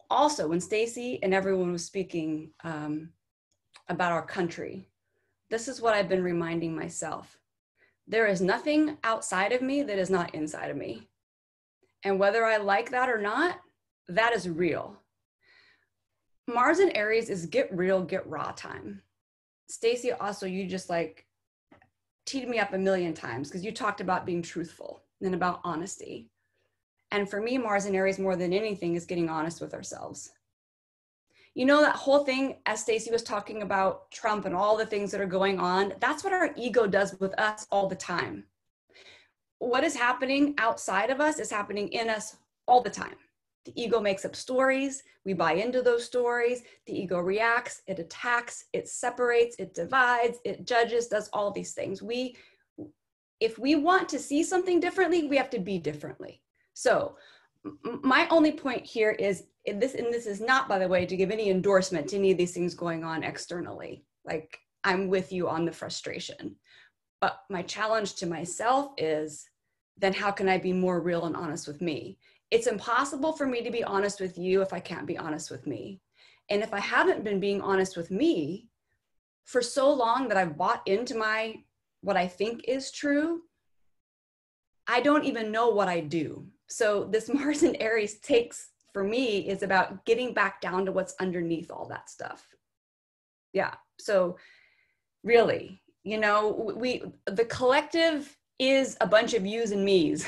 F: Also, when Stacie and everyone was speaking about our country, this is what I've been reminding myself. There is nothing outside of me that is not inside of me. And whether I like that or not, that is real. Mars in Aries is get real, get raw time. Stacie, also, you just like teed me up a million times because you talked about being truthful and about honesty. And for me, Mars in Aries more than anything is getting honest with ourselves. You know, that whole thing, as Stacie was talking about Trump and all the things that are going on, that's what our ego does with us all the time. What is happening outside of us is happening in us all the time. The ego makes up stories. We buy into those stories. The ego reacts, it attacks, it separates, it divides, it judges, does all these things. If we want to see something differently, we have to be differently. So my only point here is, and this is not, by the way, to give any endorsement to any of these things going on externally. Like, I'm with you on the frustration. But my challenge to myself is, then how can I be more real and honest with me? It's impossible for me to be honest with you if I can't be honest with me. And if I haven't been being honest with me for so long that I've bought into what I think is true, I don't even know what I do. So this Mars in Aries for me, is about getting back down to what's underneath all that stuff. Yeah. So really, the collective is a bunch of yous and me's,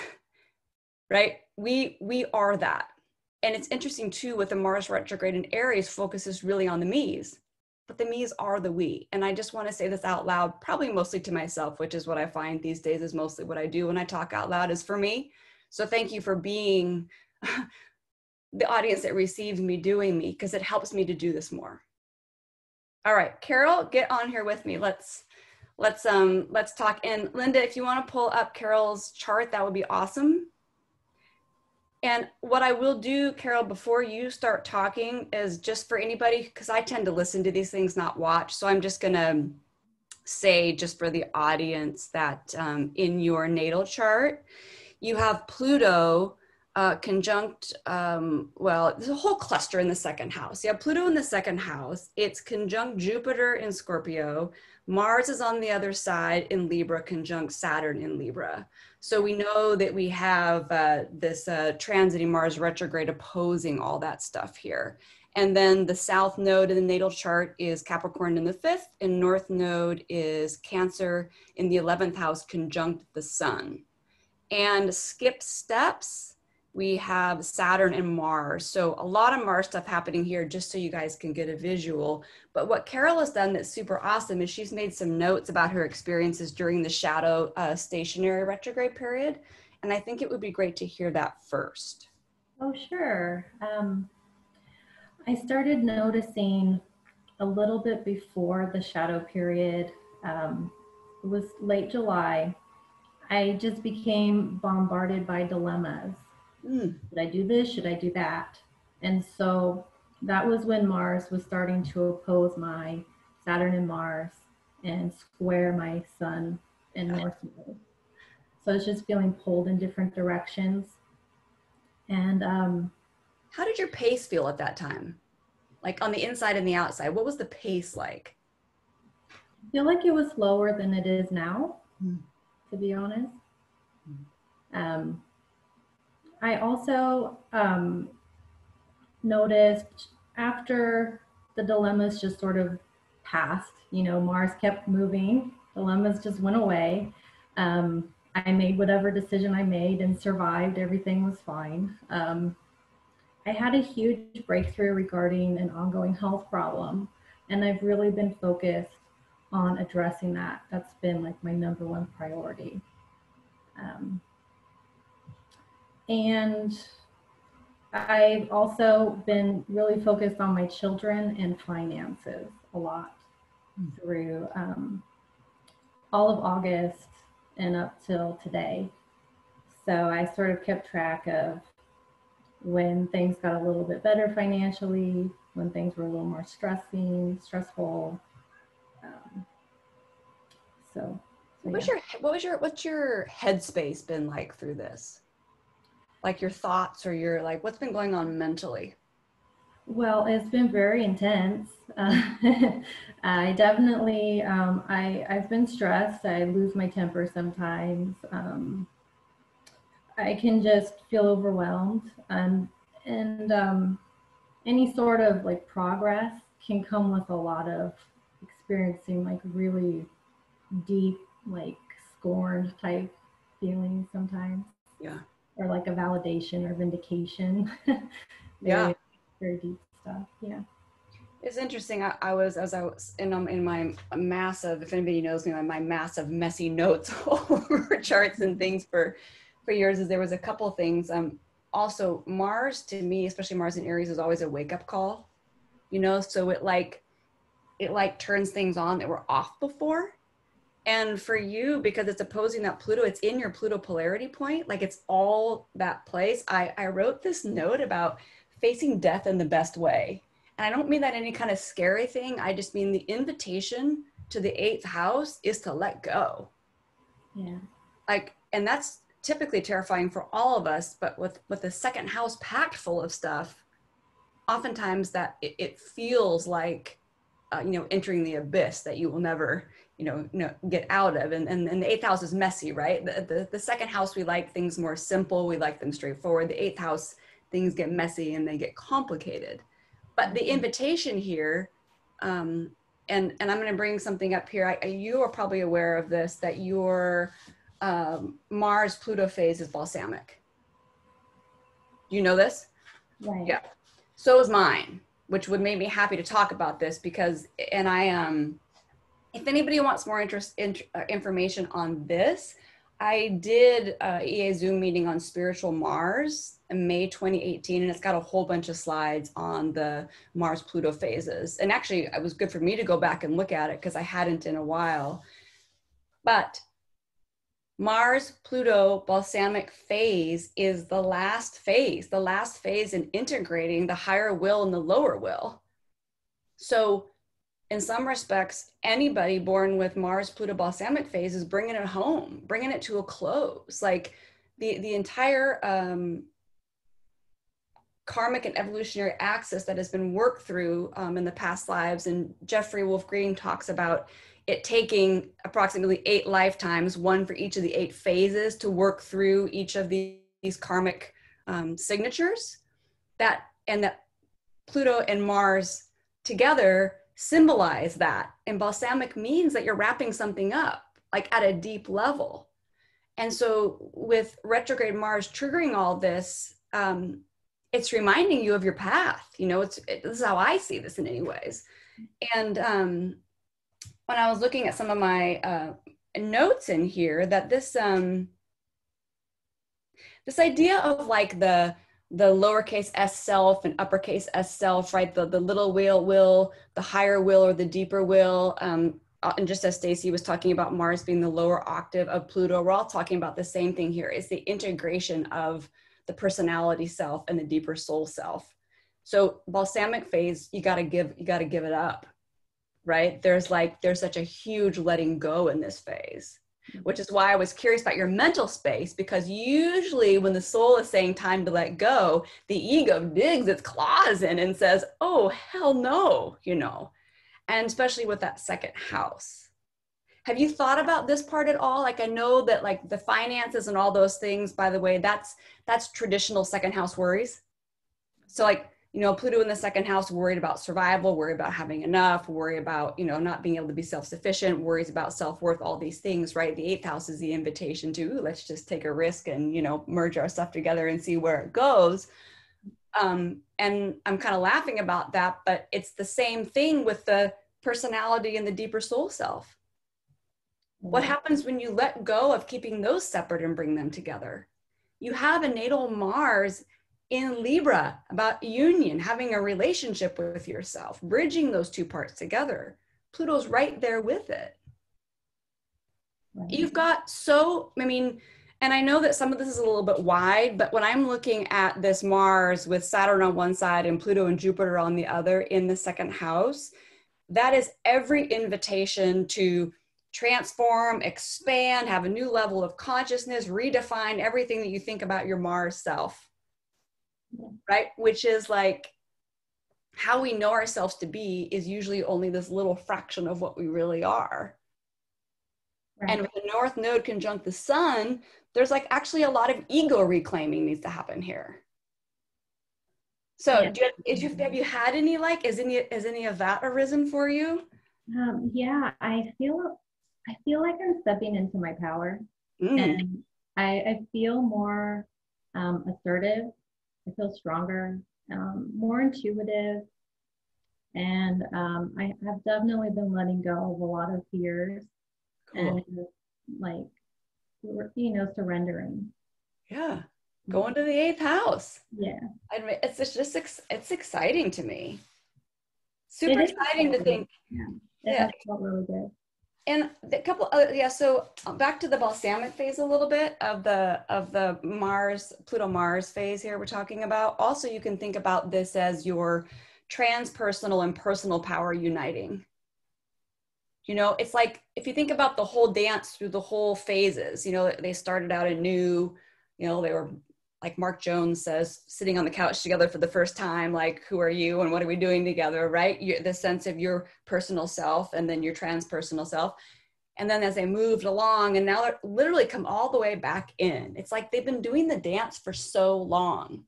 F: right? We are that. And it's interesting too, with the Mars retrograde in Aries, focuses really on the me's, but the me's are the we. And I just want to say this out loud, probably mostly to myself, which is what I find these days is mostly what I do when I talk out loud is for me. So thank you for being the audience that receives me doing me, because it helps me to do this more. All right, Carol, get on here with me. Let's talk. And Linda, if you want to pull up Carol's chart, that would be awesome. And what I will do, Carol, before you start talking, is just for anybody, because I tend to listen to these things, not watch. So I'm just going to say, just for the audience, that in your natal chart, you have Pluto conjunct, well, there's a whole cluster in the second house. You have Pluto in the second house. It's conjunct Jupiter in Scorpio. Mars is on the other side in Libra, conjunct Saturn in Libra. So we know that we have this transiting Mars retrograde opposing all that stuff here. And then the south node in the natal chart is Capricorn in the 5th, and north node is Cancer in the 11th house conjunct the sun. And skip steps, we have Saturn and Mars. So a lot of Mars stuff happening here, just so you guys can get a visual. But what Carol has done that's super awesome is she's made some notes about her experiences during the shadow stationary retrograde period. And I think it would be great to hear that first.
G: Oh, sure. I started noticing a little bit before the shadow period. It was late July. I just became bombarded by dilemmas. Should I do this? Should I do that? And so that was when Mars was starting to oppose my Saturn and Mars and square my Sun and North Node. So I was just feeling pulled in different directions. And
F: how did your pace feel at that time? Like on the inside and the outside, what was the pace like?
G: I feel like it was slower than it is now, to be honest. I also noticed after the dilemmas just sort of passed, Mars kept moving, dilemmas just went away. I made whatever decision I made and survived, everything was fine. I had a huge breakthrough regarding an ongoing health problem, and I've really been focused on addressing that. That's been like my #1 priority. And I've also been really focused on my children and finances a lot through all of August and up till today. So I sort of kept track of when things got a little bit better financially, when things were a little more stressful.
F: What's your headspace been like through this? Like your thoughts or what's been going on mentally?
G: Well, it's been very intense. I definitely, I've been stressed. I lose my temper sometimes. I can just feel overwhelmed. And any sort of progress can come with a lot of experiencing really deep, scorned type feelings sometimes.
F: Yeah.
G: Or a validation or vindication.
F: Yeah.
G: Very deep stuff. Yeah.
F: It's interesting. I was in my massive, if anybody knows me, my massive messy notes all over charts and things for years, is there was a couple things. also Mars, to me, especially Mars in Aries, is always a wake-up call, you know, so it like turns things on that were off before. And for you, because it's opposing that Pluto, it's in your Pluto polarity point, like it's all that place. I wrote this note about facing death in the best way. And I don't mean that any kind of scary thing. I just mean the invitation to the 8th house is to let go.
G: Yeah.
F: Like, and that's typically terrifying for all of us, but with the second house packed full of stuff, oftentimes that it feels like, you know, entering the abyss that you will never, you know, get out of. And the 8th house is messy, right? The second house, we like things more simple. We like them straightforward. The 8th house, things get messy and they get complicated. But the invitation here, and I'm going to bring something up here. You are probably aware of this, that your Mars-Pluto phase is balsamic. Do you know this?
G: Right.
F: Yeah. So is mine, which would make me happy to talk about this because, and if anybody wants more information on this, I did a EA Zoom meeting on spiritual Mars in May 2018, and it's got a whole bunch of slides on the Mars-Pluto phases. And actually, it was good for me to go back and look at it because I hadn't in a while. But Mars-Pluto balsamic phase is the last phase in integrating the higher will and the lower will. So in some respects, anybody born with Mars-Pluto balsamic phase is bringing it home, bringing it to a close. Like the entire karmic and evolutionary axis that has been worked through in the past lives. And Jeffrey Wolf Green talks about it taking approximately 8 lifetimes, one for each of the 8 phases, to work through each of these karmic signatures. That Pluto and Mars together symbolize that. And balsamic means that you're wrapping something up, like at a deep level. And so with retrograde Mars triggering all this, it's reminding you of your path. You know, this is how I see this in many ways. And when I was looking at some of my notes in here, that this idea of like the lowercase s self and uppercase s self, right? The little will, the higher will or the deeper will. And just as Stacie was talking about Mars being the lower octave of Pluto, we're all talking about the same thing here. It's the integration of the personality self and the deeper soul self. So balsamic phase, you got to give it up, right? There's such a huge letting go in this phase, which is why I was curious about your mental space, because usually when the soul is saying time to let go, the ego digs its claws in and says, oh, hell no, you know, and especially with that second house. Have you thought about this part at all? Like, I know that like the finances and all those things, by the way, that's traditional second house worries. So like, you know, Pluto in the second house, worried about survival, worried about having enough, worry about, you know, not being able to be self-sufficient, worries about self-worth, all these things, right? The 8th house is the invitation to, ooh, let's just take a risk and, you know, merge our stuff together and see where it goes. And I'm kind of laughing about that, but it's the same thing with the personality and the deeper soul self. What happens when you let go of keeping those separate and bring them together? You have a natal Mars in Libra about union, having a relationship with yourself, bridging those two parts together. Pluto's right there with it. Right. You've got and I know that some of this is a little bit wide, but when I'm looking at this Mars with Saturn on one side and Pluto and Jupiter on the other in the second house, that is every invitation to transform, expand, have a new level of consciousness, redefine everything that you think about your Mars self, right? Which is like how we know ourselves to be is usually only this little fraction of what we really are. Right. And with the North Node conjunct the Sun, there's like actually a lot of ego reclaiming needs to happen here. So yeah. Have you had any, like, has any of that arisen for you?
G: Yeah, I feel like I'm stepping into my power, and I feel more assertive. I feel stronger, more intuitive, and I have definitely been letting go of a lot of fears. Cool. And like, you know, surrendering.
F: Yeah. going to the 8th house.
G: Yeah.
F: I mean, it's exciting to me. Super exciting to think.
G: It has felt really good.
F: And a couple, so back to the balsamic phase a little bit of the Mars, Pluto Mars phase here we're talking about. Also, you can think about this as your transpersonal and personal power uniting. You know, it's like, if you think about the whole dance through the whole phases, you know, they started out anew, you know, they were, like Mark Jones says, sitting on the couch together for the first time, like, who are you and what are we doing together, right? The sense of your personal self and then your transpersonal self. And then as they moved along, and now they're literally come all the way back in. It's like they've been doing the dance for so long.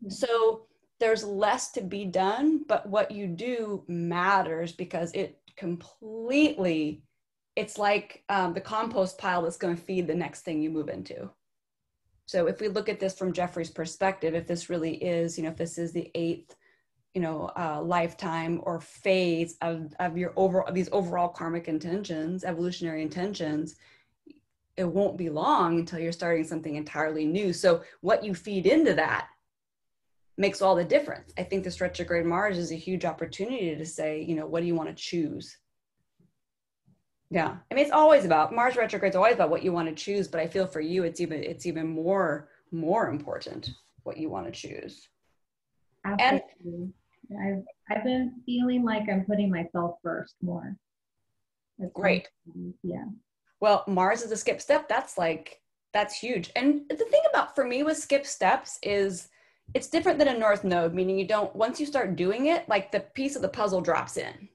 F: So there's less to be done, but what you do matters, because it completely, it's like the compost pile that's going to feed the next thing you move into. So if we look at this from Jeffrey's perspective, if this really is, you know, if this is the 8th, you know, lifetime or phase of your these overall karmic intentions, evolutionary intentions, it won't be long until you're starting something entirely new. So what you feed into that makes all the difference. I think this retrograde Mars is a huge opportunity to say, you know, what do you want to choose? Yeah, I mean, it's always about, Mars retrograde is always about what you want to choose, but I feel for you, it's even more important what you want to choose.
G: Absolutely. And I've been feeling like I'm putting myself first more. That's
F: great.
G: Yeah.
F: Well, Mars is a skip step. That's huge. And the thing about, for me, with skip steps is it's different than a North Node, meaning you don't, once you start doing it, like the piece of the puzzle drops in.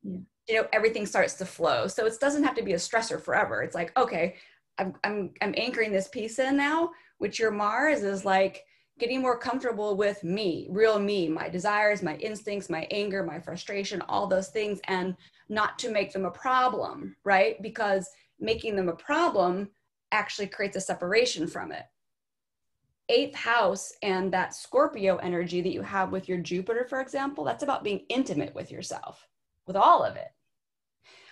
G: Yeah.
F: You know, everything starts to flow. So it doesn't have to be a stressor forever. It's like, okay, I'm anchoring this piece in now, which your Mars is like getting more comfortable with me, real me, my desires, my instincts, my anger, my frustration, all those things, and not to make them a problem, right? Because making them a problem actually creates a separation from it. 8th house and that Scorpio energy that you have with your Jupiter, for example, that's about being intimate with yourself, with all of it.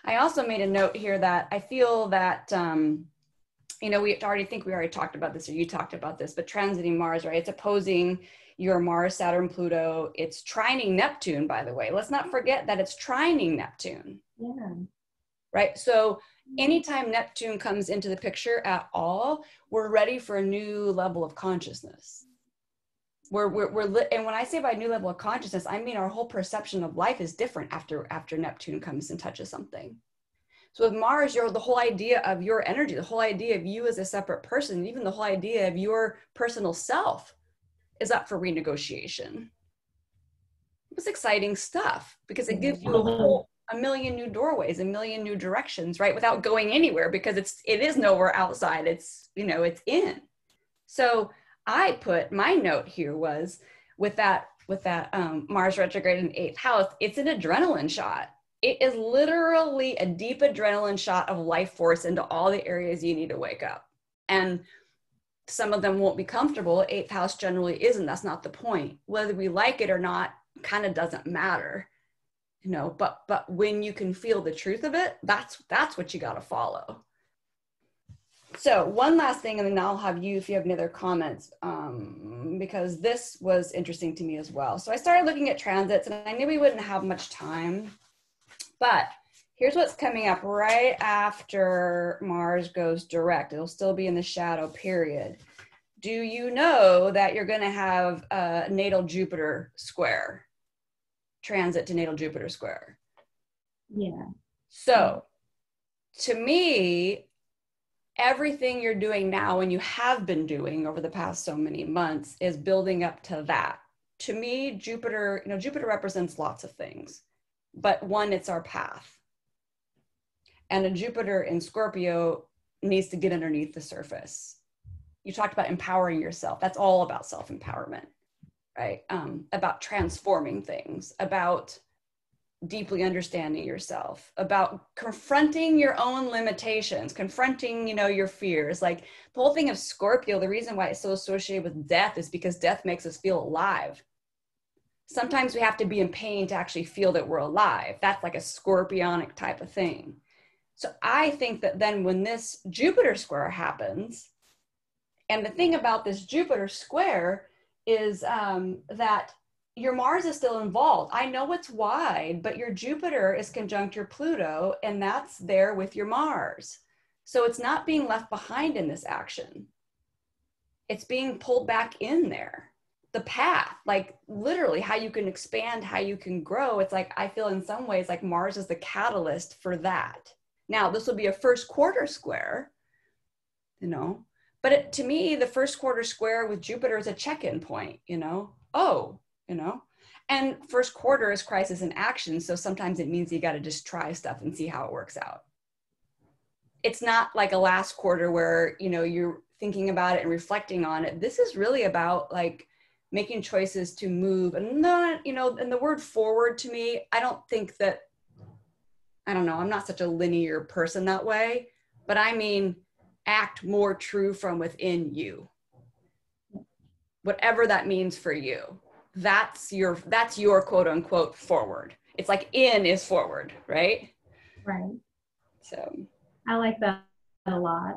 F: I also made a note here that I feel that, you know, we already talked about this, or you talked about this, but transiting Mars, right? It's opposing your Mars, Saturn, Pluto. It's trining Neptune, by the way. Let's not forget that it's trining Neptune.
G: Yeah.
F: Right? So anytime Neptune comes into the picture at all, we're ready for a new level of consciousness. And when I say by new level of consciousness, I mean our whole perception of life is different after Neptune comes and touches something. So with Mars, the whole idea of your energy, the whole idea of you as a separate person, even the whole idea of your personal self is up for renegotiation. It's exciting stuff, because it gives you a million new doorways, a million new directions, right? Without going anywhere, because it is nowhere outside. It's, you know, it's in. So I put my note here was with that Mars retrograde in the 8th house, it's an adrenaline shot. It is literally a deep adrenaline shot of life force into all the areas you need to wake up. And some of them won't be comfortable. 8th house generally isn't. That's not the point. Whether we like it or not kind of doesn't matter, you know, but when you can feel the truth of it, that's what you got to follow. So one last thing, and then I'll have you, if you have any other comments, because this was interesting to me as well. So I started looking at transits, and I knew we wouldn't have much time, but here's what's coming up right after Mars goes direct. It'll still be in the shadow period. Do you know that you're going to have a natal Jupiter square, transit to natal Jupiter square?
G: Yeah.
F: So to me, everything you're doing now and you have been doing over the past so many months is building up to that. To me, Jupiter, you know, Jupiter represents lots of things, but one, it's our path. And a Jupiter in Scorpio needs to get underneath the surface. You talked about empowering yourself. That's all about self-empowerment, right? About transforming things, about deeply understanding yourself, about confronting your own limitations, confronting, you know, your fears. Like the whole thing of Scorpio, the reason why it's so associated with death is because death makes us feel alive. Sometimes we have to be in pain to actually feel that we're alive. That's like a scorpionic type of thing. So I think that then when this Jupiter square happens, And the thing about this Jupiter square is that your Mars is still involved. I know it's wide, but your Jupiter is conjunct your Pluto, and that's there with your Mars. So it's not being left behind in this action. It's being pulled back in there. The path, like literally how you can expand, how you can grow. It's like, I feel in some ways like Mars is the catalyst for that. Now, this will be a first quarter square, you know, but to me, the first quarter square with Jupiter is a check-in point, you know, and first quarter is crisis in action. So sometimes it means you got to just try stuff and see how it works out. It's not like a last quarter where, you know, you're thinking about it and reflecting on it. This is really about like making choices to move. And not, you know, and the word forward to me, I don't think that, I don't know, I'm not such a linear person that way, but I mean, act more true from within you. Whatever that means for you. That's your quote unquote forward. It's like in is forward, right?
G: Right.
F: So
G: I like that a lot.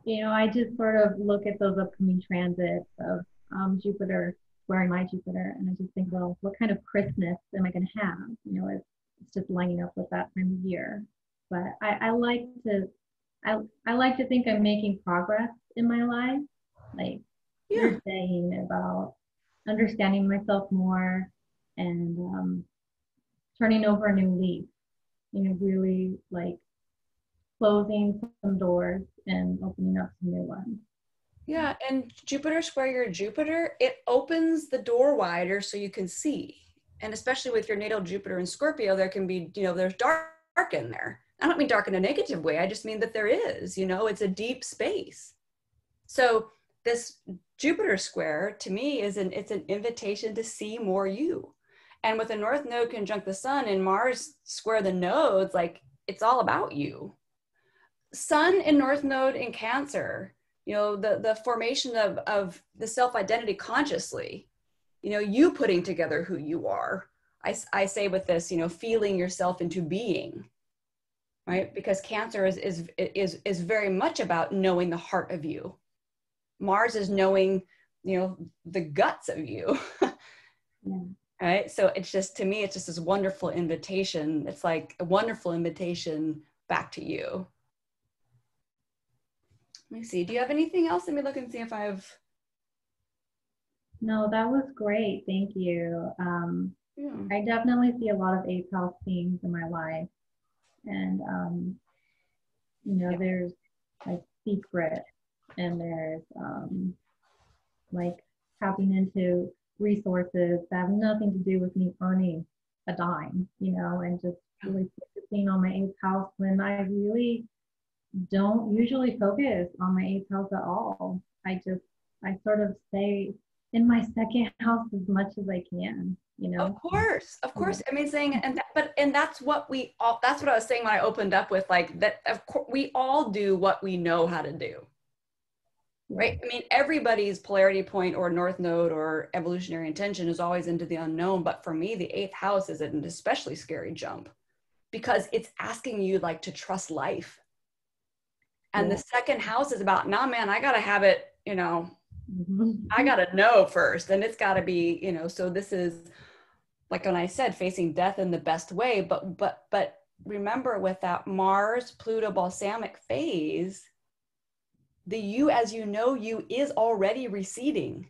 G: You know, I just sort of look at those upcoming transits of Jupiter squaring my Jupiter, and I just think, well, what kind of crispness am I going to have? You know, it's just lining up with that time of year. But I like to think I'm making progress in my life. Like you're saying about understanding myself more and turning over a new leaf, you know, really like closing some doors and opening up some new ones.
F: yeah, and Jupiter square your Jupiter, it opens the door wider so you can see. And especially with your natal Jupiter in Scorpio, there can be, you know, there's dark in there. I don't mean dark in a negative way. I just mean that there is, you know, it's a deep space. So this Jupiter square to me it's an invitation to see more you. And with the North Node conjunct the Sun and Mars square the nodes, like it's all about you. Sun and North Node in Cancer, you know, the formation of the self-identity consciously, you know, you putting together who you are. I say with this, you know, feeling yourself into being, right? Because Cancer is very much about knowing the heart of you. Mars is knowing, you know, the guts of you.
G: Yeah.
F: Right. So it's just, to me, it's just this wonderful invitation. It's like a wonderful invitation back to you. Let me see. Do you have anything else? Let me look and see if I've.
G: No, that was great. Thank you. I definitely see a lot of 8th house themes in my life. And, you know, there's like secret and there's like tapping into resources that have nothing to do with me earning a dime, you know, and just really focusing on my 8th house when I really don't usually focus on my 8th house at all. I sort of stay in my 2nd house as much as I can, you know.
F: Of course. I mean, saying, and that's what that's what I was saying when I opened up with, like, that of course we all do what we know how to do. Right? I mean, everybody's polarity point or North Node or evolutionary intention is always into the unknown. But for me, the 8th house is an especially scary jump because it's asking you like to trust life. And the 2nd house is about, nah, man, I got to have it, you know, I got to know first. And it's got to be, you know, so this is like when I said facing death in the best way. But remember, with that Mars, Pluto balsamic phase, the you as you know you is already receding.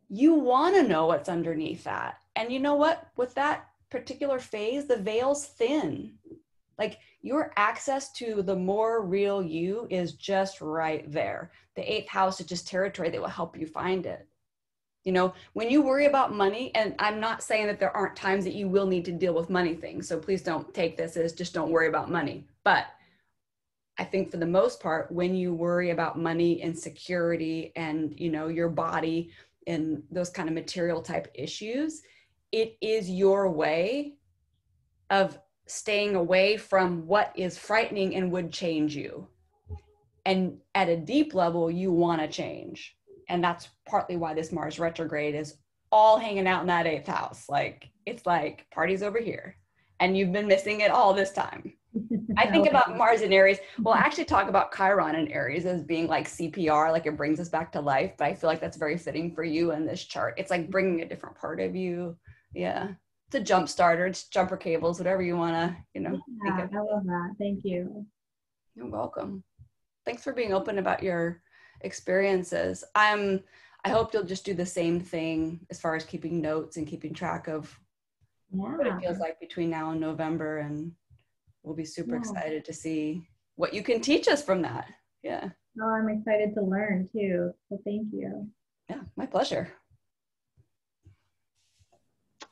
F: You want to know what's underneath that. And you know what? With that particular phase, the veil's thin. Like your access to the more real you is just right there. The 8th house is just territory that will help you find it. You know, when you worry about money, and I'm not saying that there aren't times that you will need to deal with money things. So please don't take this as just don't worry about money. But I think for the most part, when you worry about money and security and, you know, your body and those kind of material type issues, it is your way of staying away from what is frightening and would change you. And at a deep level, you want to change. And that's partly why this Mars retrograde is all hanging out in that 8th house. Like, it's like party's over here and you've been missing it all this time. I think about Mars in Aries. Well, I actually talk about Chiron in Aries as being like CPR, like it brings us back to life. But I feel like that's very fitting for you in this chart. It's like bringing a different part of you. Yeah. It's a jump starter. It's jumper cables, whatever you want to,
G: Yeah, I love that. Thank you.
F: You're welcome. Thanks for being open about your experiences. I hope you'll just do the same thing as far as keeping notes and keeping track of what it feels like between now and November, and we'll be super excited to see what you can teach us from that. Yeah.
G: Oh, I'm excited to learn too. So thank you.
F: Yeah, my pleasure.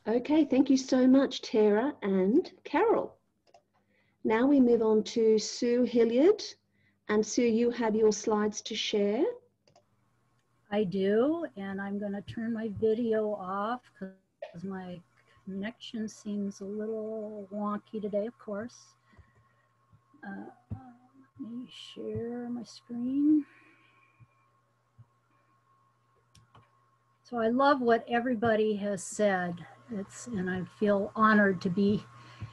A: Okay, thank you so much, Tara and Carol. Now we move on to Sue Hilliard. And Sue, you have your slides to share.
H: I do, and I'm going to turn my video off because my connection seems a little wonky today, of course. Let me share my screen. So I love what everybody has said. And I feel honored to be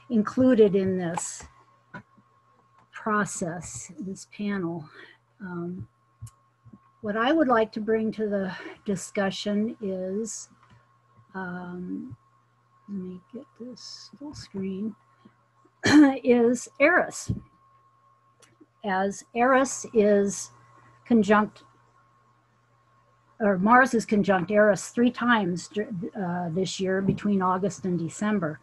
H: included in this process, this panel. What I would like to bring to the discussion is, let me get this full screen, is Eris. As Eris is conjunct, or Mars is conjunct Eris 3 times this year between August and December,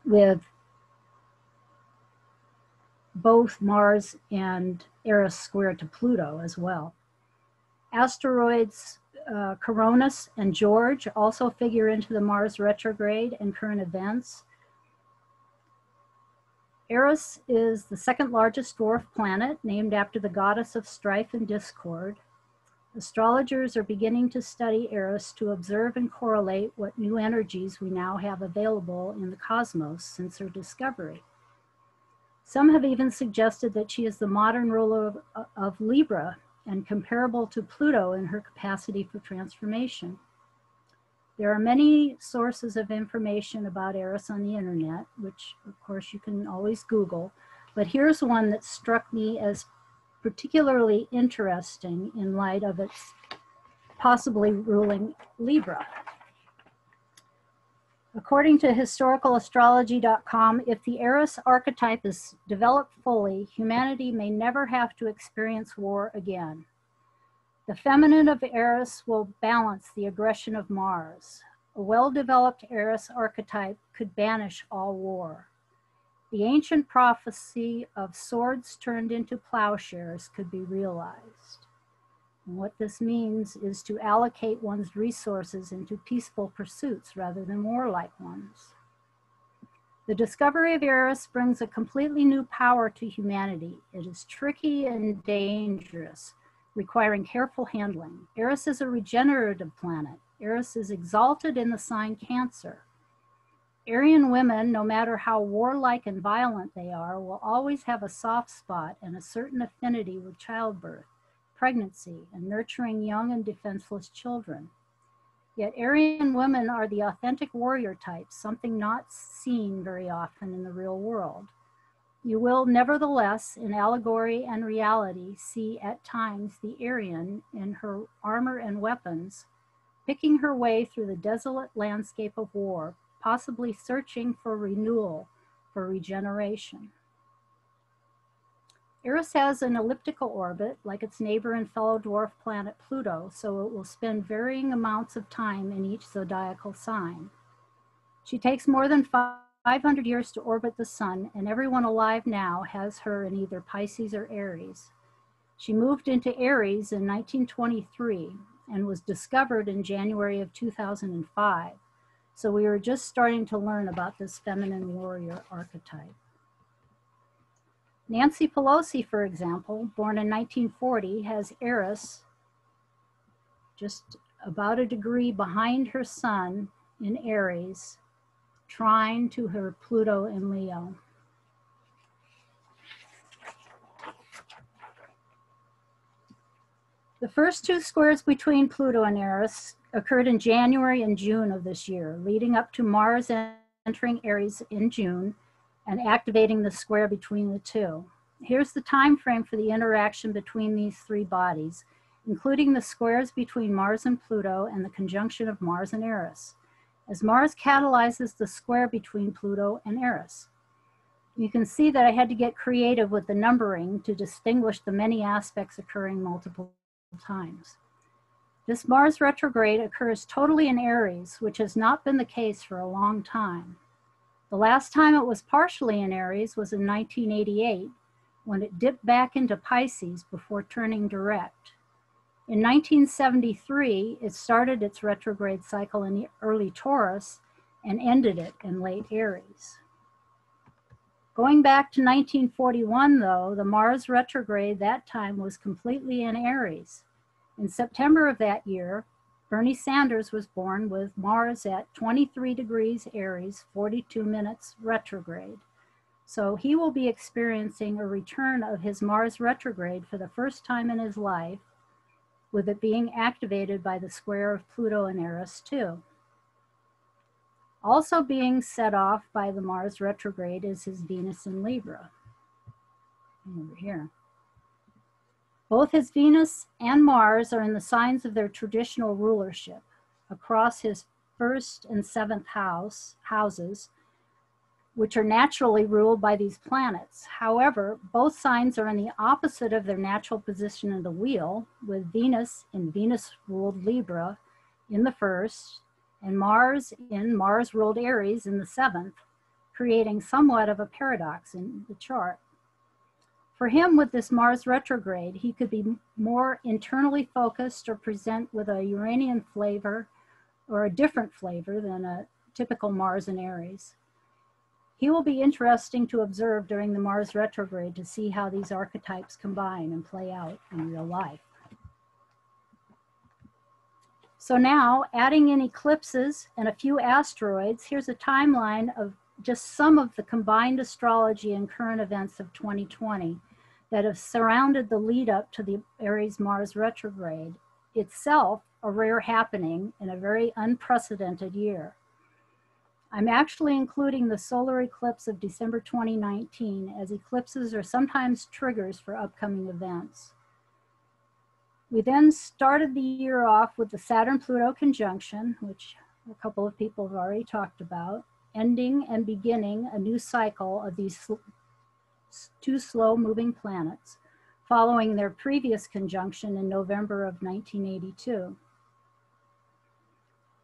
H: with both Mars and Eris square to Pluto as well. Asteroids Coronis and George also figure into the Mars retrograde and current events. Eris is the 2nd largest dwarf planet, named after the goddess of strife and discord. Astrologers are beginning to study Eris to observe and correlate what new energies we now have available in the cosmos since her discovery. Some have even suggested that she is the modern ruler of Libra and comparable to Pluto in her capacity for transformation. There are many sources of information about Eris on the internet, which of course you can always Google, but here's one that struck me as particularly interesting in light of its possibly ruling Libra. According to historicalastrology.com, if the Eris archetype is developed fully, humanity may never have to experience war again. The feminine of Eris will balance the aggression of Mars. A well-developed Eris archetype could banish all war. The ancient prophecy of swords turned into plowshares could be realized. And what this means is to allocate one's resources into peaceful pursuits rather than warlike ones. The discovery of Eris brings a completely new power to humanity. It is tricky and dangerous, requiring careful handling. Eris is a regenerative planet. Eris is exalted in the sign Cancer. Aryan women, no matter how warlike and violent they are, will always have a soft spot and a certain affinity with childbirth, pregnancy, and nurturing young and defenseless children. Yet Aryan women are the authentic warrior type, something not seen very often in the real world. You will nevertheless, in allegory and reality, see at times the Aryan in her armor and weapons, picking her way through the desolate landscape of war, possibly searching for renewal, for regeneration. Eris has an elliptical orbit, like its neighbor and fellow dwarf planet Pluto, so it will spend varying amounts of time in each zodiacal sign. She takes more than 500 years to orbit the sun, and everyone alive now has her in either Pisces or Aries. She moved into Aries in 1923 and was discovered in January of 2005. So we were just starting to learn about this feminine warrior archetype. Nancy Pelosi, for example, born in 1940, has Eris just about a degree behind her sun in Aries, trine to her Pluto in Leo. The first 2 squares between Pluto and Eris occurred in January and June of this year, leading up to Mars entering Aries in June and activating the square between the two. Here's the time frame for the interaction between these three bodies, including the squares between Mars and Pluto and the conjunction of Mars and Eris, as Mars catalyzes the square between Pluto and Eris. You can see that I had to get creative with the numbering to distinguish the many aspects occurring multiple times. This Mars retrograde occurs totally in Aries, which has not been the case for a long time. The last time it was partially in Aries was in 1988, when it dipped back into Pisces before turning direct. In 1973, it started its retrograde cycle in the early Taurus and ended it in late Aries. Going back to 1941, though, the Mars retrograde that time was completely in Aries. In September of that year, Bernie Sanders was born with Mars at 23 degrees Aries, 42 minutes retrograde. So he will be experiencing a return of his Mars retrograde for the first time in his life, with it being activated by the square of Pluto and Eris too. Also being set off by the Mars retrograde is his Venus in Libra, over here. Both his Venus and Mars are in the signs of their traditional rulership across his first and seventh houses, which are naturally ruled by these planets. However, both signs are in the opposite of their natural position in the wheel, with Venus in Venus-ruled Libra in the first, and Mars in Mars-ruled Aries in the seventh, creating somewhat of a paradox in the chart. For him, with this Mars retrograde, he could be more internally focused or present with a Uranian flavor or a different flavor than a typical Mars in Aries. He will be interesting to observe during the Mars retrograde to see how these archetypes combine and play out in real life. So now, adding in eclipses and a few asteroids, here's a timeline of just some of the combined astrology and current events of 2020 that have surrounded the lead up to the Aries Mars retrograde, itself a rare happening in a very unprecedented year. I'm actually including the solar eclipse of December 2019, as eclipses are sometimes triggers for upcoming events. We then started the year off with the Saturn-Pluto conjunction, which a couple of people have already talked about, ending and beginning a new cycle of these two slow-moving planets, following their previous conjunction in November of 1982.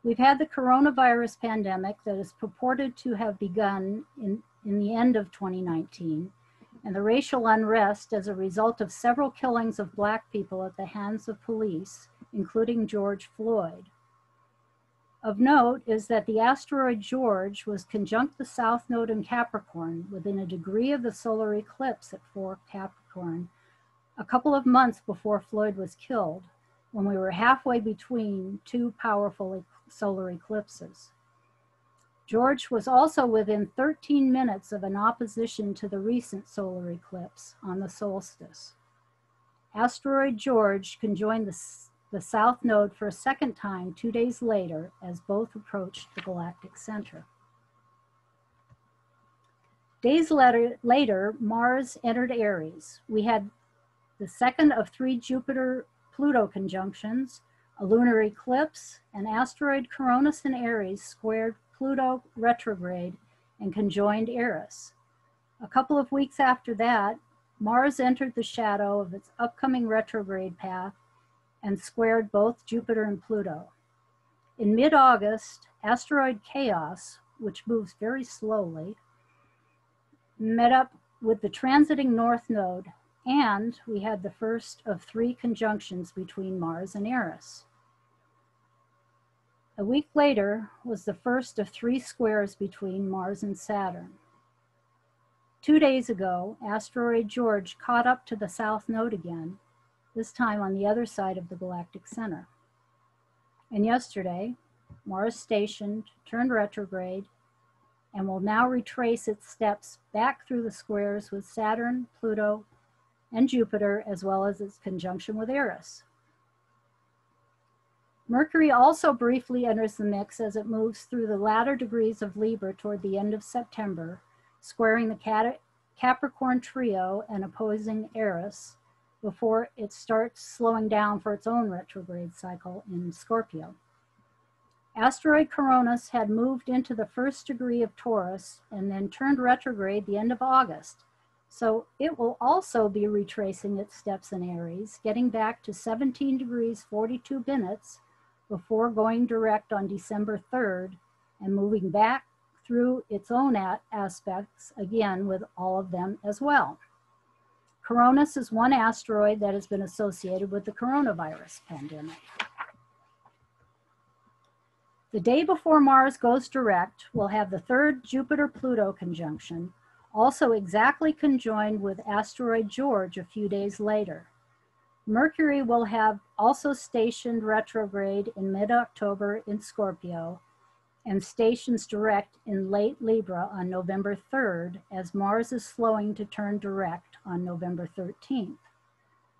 H: We've had the coronavirus pandemic that is purported to have begun in the end of 2019, and the racial unrest as a result of several killings of Black people at the hands of police, including George Floyd. Of note is that the asteroid George was conjunct the South Node in Capricorn within a degree of the solar eclipse at 4 Capricorn, a couple of months before Floyd was killed, when we were halfway between two powerful solar eclipses. George was also within 13 minutes of an opposition to the recent solar eclipse on the solstice. Asteroid George conjoined the South Node for a second time 2 days later as both approached the galactic center. Days later, Mars entered Aries. We had the second of 3 Jupiter-Pluto conjunctions, a lunar eclipse, and asteroid Coronis in Aries squared Pluto retrograde and conjoined Eris. A couple of weeks after that, Mars entered the shadow of its upcoming retrograde path and squared both Jupiter and Pluto. In mid-August, asteroid Chaos, which moves very slowly, met up with the transiting North Node, and we had the first of 3 conjunctions between Mars and Eris. A week later was the first of 3 squares between Mars and Saturn. 2 days ago, asteroid George caught up to the South Node again, this time on the other side of the galactic center. And yesterday, Mars stationed, turned retrograde, and will now retrace its steps back through the squares with Saturn, Pluto, and Jupiter, as well as its conjunction with Eris. Mercury also briefly enters the mix as it moves through the latter degrees of Libra toward the end of September, squaring the Capricorn trio and opposing Eris before it starts slowing down for its own retrograde cycle in Scorpio. Asteroid Coronis had moved into the 1st degree of Taurus and then turned retrograde the end of August. So it will also be retracing its steps in Aries, getting back to 17 degrees 42 minutes before going direct on December 3rd and moving back through its own aspects, again with all of them as well. Coronis is one asteroid that has been associated with the coronavirus pandemic. The day before Mars goes direct, we'll have the 3rd Jupiter-Pluto conjunction, also exactly conjoined with asteroid George a few days later. Mercury will have also stationed retrograde in mid-October in Scorpio and stations direct in late Libra on November 3rd as Mars is slowing to turn direct on November 13th.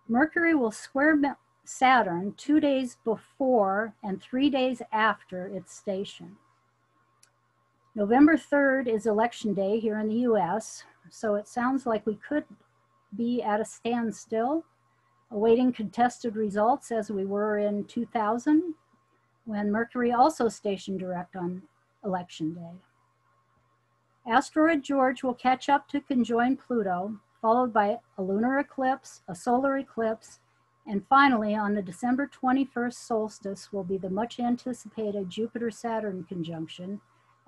H: Mercury will square Saturn 2 days before and 3 days after its station. November 3rd is election day here in the US, so it sounds like we could be at a standstill, awaiting contested results as we were in 2000, when Mercury also stationed direct on election day. Asteroid George will catch up to conjoin Pluto, followed by a lunar eclipse, a solar eclipse, and finally on the December 21st solstice will be the much anticipated Jupiter-Saturn conjunction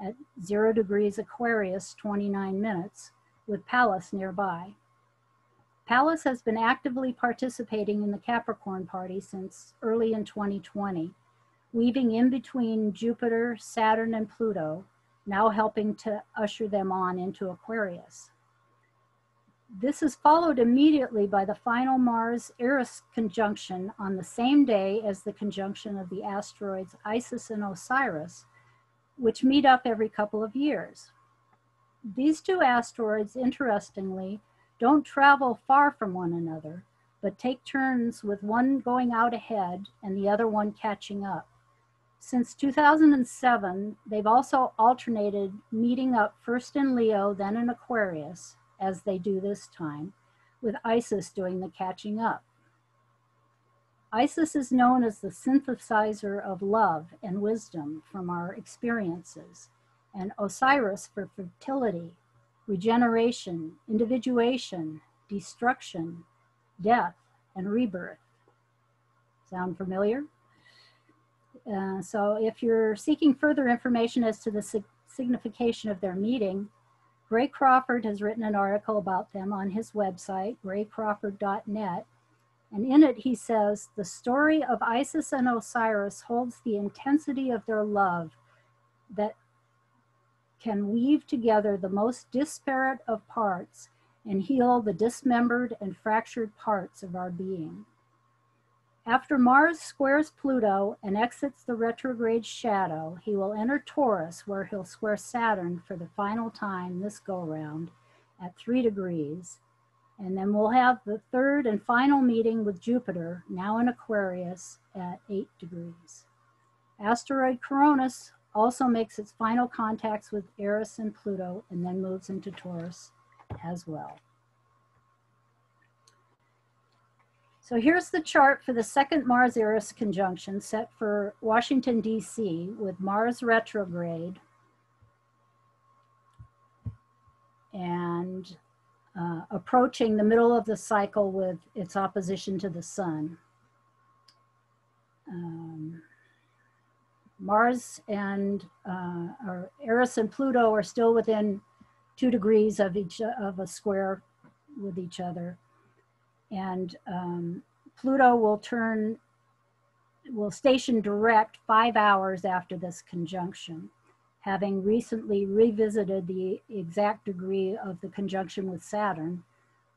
H: at 0 degrees Aquarius, 29 minutes, with Pallas nearby. Pallas has been actively participating in the Capricorn party since early in 2020, weaving in between Jupiter, Saturn, and Pluto, now helping to usher them on into Aquarius. This is followed immediately by the final Mars-Eris conjunction on the same day as the conjunction of the asteroids Isis and Osiris, which meet up every couple of years. These two asteroids, interestingly, don't travel far from one another, but take turns with one going out ahead and the other one catching up. Since 2007, they've also alternated meeting up first in Leo, then in Aquarius, as they do this time, with Isis doing the catching up. Isis is known as the synthesizer of love and wisdom from our experiences, and Osiris for fertility, regeneration, individuation, destruction, death, and rebirth. Sound familiar? So if you're seeking further information as to the signification of their meeting, Gray Crawford has written an article about them on his website, graycrawford.net, and in it he says, the story of Isis and Osiris holds the intensity of their love that can weave together the most disparate of parts and heal the dismembered and fractured parts of our being. After Mars squares Pluto and exits the retrograde shadow, he will enter Taurus, where he'll square Saturn for the final time this go-round at 3 degrees. And then we'll have the 3rd and final meeting with Jupiter, now in Aquarius, at 8 degrees. Asteroid Coronis also makes its final contacts with Eris and Pluto and then moves into Taurus as well. So here's the chart for the 2nd Mars-Eris conjunction set for Washington, D.C. with Mars retrograde and approaching the middle of the cycle with its opposition to the sun. Mars and or Eris and Pluto are still within 2 degrees of a square with each other. And Pluto will station direct 5 hours after this conjunction, having recently revisited the exact degree of the conjunction with Saturn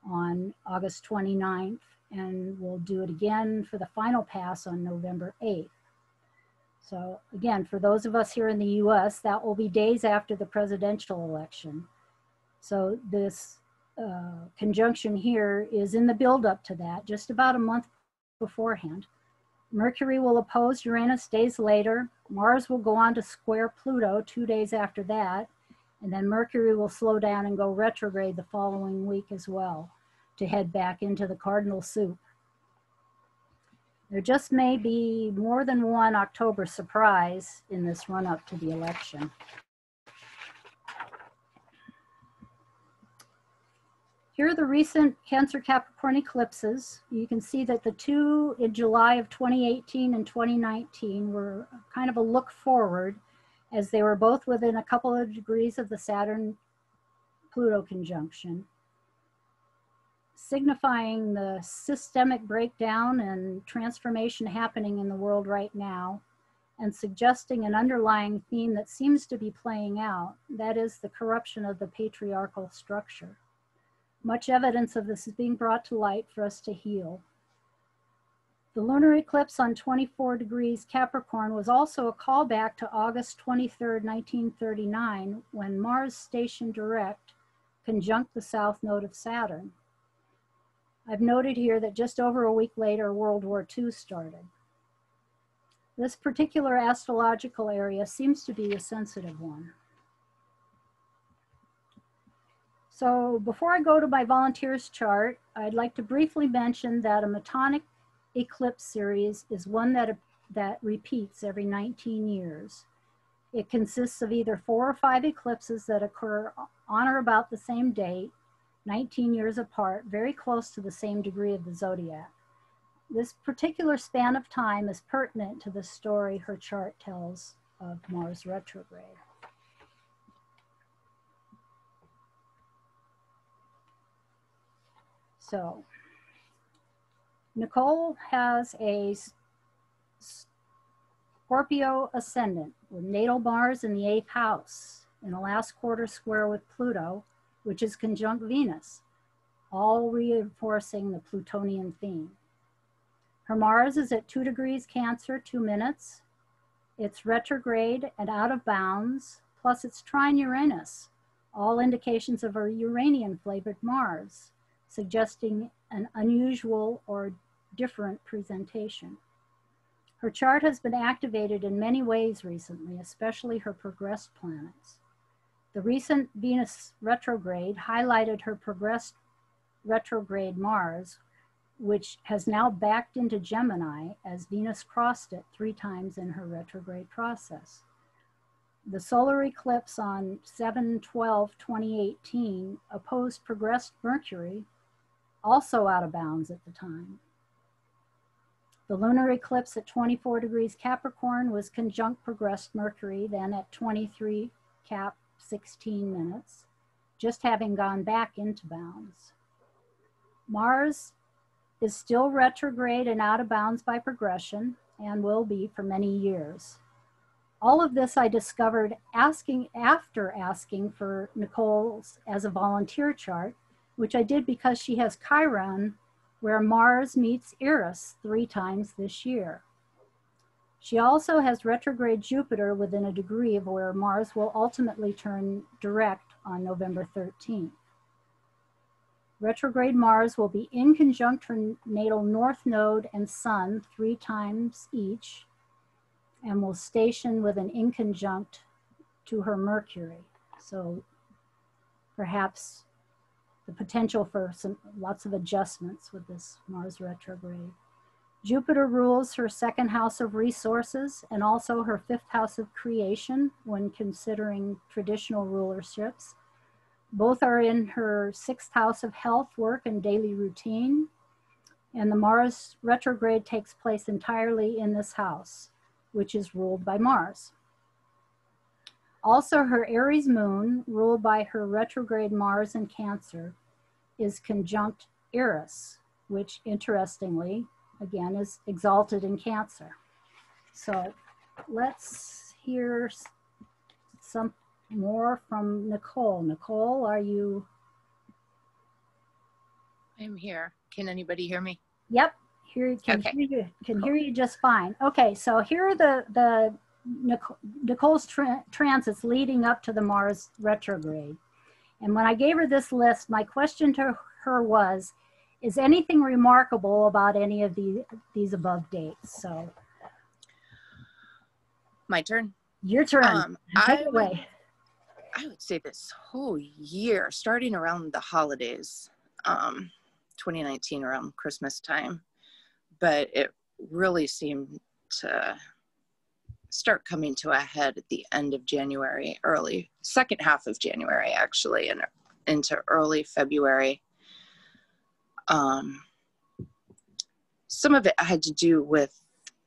H: on August 29th, and will do it again for the final pass on November 8th. So again, for those of us here in the US, that will be days after the presidential election. So this conjunction here is in the build-up to that, just about a month beforehand. Mercury will oppose Uranus days later. Mars will go on to square Pluto 2 days after that. And then Mercury will slow down and go retrograde the following week as well to head back into the cardinal soup. There just may be more than one October surprise in this run-up to the election. Here are the recent Cancer Capricorn eclipses. You can see that the two in July of 2018 and 2019 were kind of a look forward, as they were both within a couple of degrees of the Saturn-Pluto conjunction, signifying the systemic breakdown and transformation happening in the world right now, and suggesting an underlying theme that seems to be playing out, that is the corruption of the patriarchal structure. Much evidence of this is being brought to light for us to heal. The lunar eclipse on 24 degrees Capricorn was also a callback to August 23rd, 1939, when Mars stationed direct conjunct the south node of Saturn. I've noted here that just over a week later, World War II started. This particular astrological area seems to be a sensitive one. So before I go to my volunteers chart, I'd like to briefly mention that a Metonic eclipse series is one that repeats every 19 years. It consists of either 4 or 5 eclipses that occur on or about the same date, 19 years apart, very close to the same degree of the zodiac. This particular span of time is pertinent to the story her chart tells of Mars retrograde. So, Nicole has a Scorpio ascendant with natal Mars in the 8th house in the last quarter square with Pluto, which is conjunct Venus, all reinforcing the Plutonian theme. Her Mars is at 2 degrees Cancer, 2 minutes. It's retrograde and out of bounds, plus it's trine Uranus, all indications of a Uranian-flavored Mars, suggesting an unusual or different presentation. Her chart has been activated in many ways recently, especially her progressed planets. The recent Venus retrograde highlighted her progressed retrograde Mars, which has now backed into Gemini as Venus crossed it 3 times in her retrograde process. The solar eclipse on 7/12/2018 opposed progressed Mercury, also out of bounds at the time. The lunar eclipse at 24 degrees Capricorn was conjunct progressed Mercury, then at 23 Cap 16 minutes, just having gone back into bounds. Mars is still retrograde and out of bounds by progression, and will be for many years. All of this I discovered after asking for Nicole's as a volunteer chart, which I did because she has Chiron, where Mars meets Eris 3 times this year. She also has retrograde Jupiter within a degree of where Mars will ultimately turn direct on November 13th. Retrograde Mars will be in conjunct her natal North Node and Sun 3 times each, and will station with an inconjunct to her Mercury. So perhaps the potential for lots of adjustments with this Mars retrograde. Jupiter rules her 2nd house of resources and also her 5th house of creation when considering traditional rulerships. Both are in her 6th house of health, work, and daily routine. And the Mars retrograde takes place entirely in this house, which is ruled by Mars. Also, her Aries moon, ruled by her retrograde Mars in Cancer, is conjunct Eris, which interestingly, again, is exalted in Cancer. So let's hear some more from Nicole. Nicole, are you?
I: I'm here. Can anybody hear me?
H: Yep, hear you just fine. Okay, so here are Nicole's transits leading up to the Mars retrograde. And when I gave her this list, my question to her was, is anything remarkable about any of these above dates? So,
I: my turn.
H: Your turn. Take it away.
I: I would say this whole year, starting around the holidays, 2019 around Christmas time, but it really seemed to start coming to a head at the end of January, early second half of January, actually, and into early February. Some of it had to do with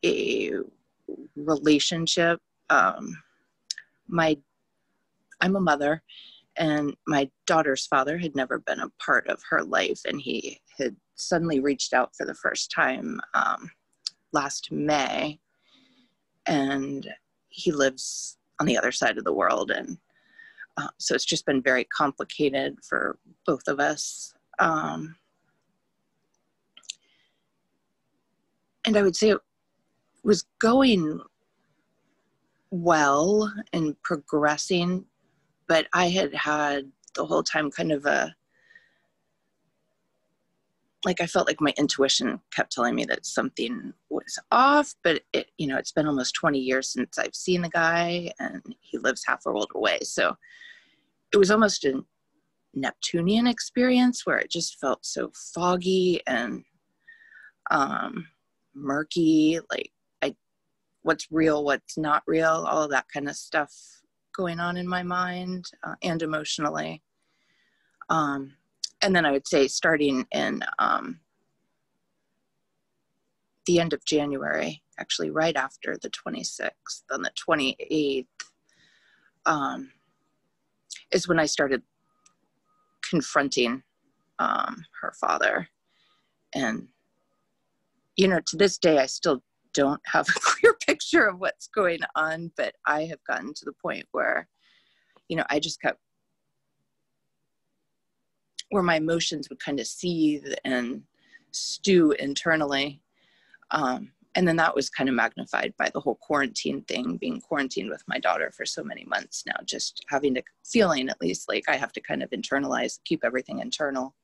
I: a relationship. I'm a mother, and my daughter's father had never been a part of her life, and he had suddenly reached out for the first time last May, and he lives on the other side of the world, and so it's just been very complicated for both of us. And I would say it was going well and progressing, but I had the whole time kind of I felt like my intuition kept telling me that something was off, but it's been almost 20 years since I've seen the guy, and he lives half a world away. So it was almost a Neptunian experience where it just felt so foggy and murky, like what's real, what's not real, all of that kind of stuff going on in my mind and emotionally. And then I would say starting in the end of January, actually right after the 26th, on the 28th, is when I started confronting her father. And, to this day, I still don't have a clear picture of what's going on, but I have gotten to the point where, I just kept, where my emotions would kind of seethe and stew internally. And then that was kind of magnified by the whole quarantine thing, being quarantined with my daughter for so many months now, just feeling at least like I have to kind of internalize, keep everything internal.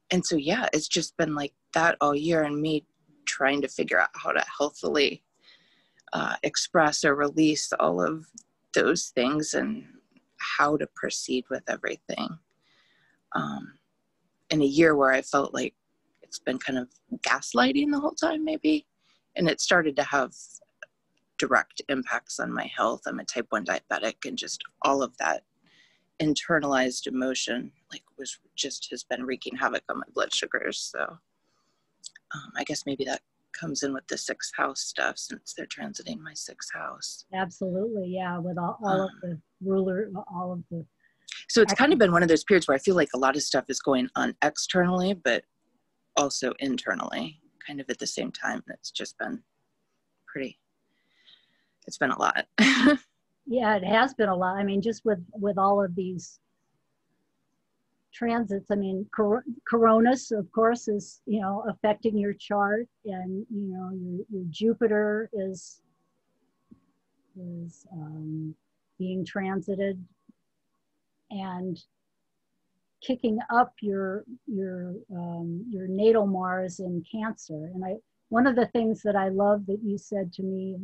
I: And so, yeah, it's just been like that all year, and me trying to figure out how to healthily express or release all of those things and how to proceed with everything. In a year where I felt like it's been kind of gaslighting the whole time, maybe. And it started to have direct impacts on my health. I'm a type 1 diabetic, and just all of that internalized emotion has been wreaking havoc on my blood sugars. So I guess maybe that comes in with the 6th house stuff, since they're transiting my 6th house.
H: Absolutely, yeah, with all of the ruler, all of the.
I: So it's kind of been one of those periods where I feel like a lot of stuff is going on externally, but also internally, kind of at the same time. It's just been it's been a lot.
H: Yeah, it has been a lot. I mean, just with all of these transits, I mean, Coronis, of course, is, affecting your chart, and, your Jupiter is being transited and kicking up your natal Mars in Cancer. And one of the things that I love that you said to me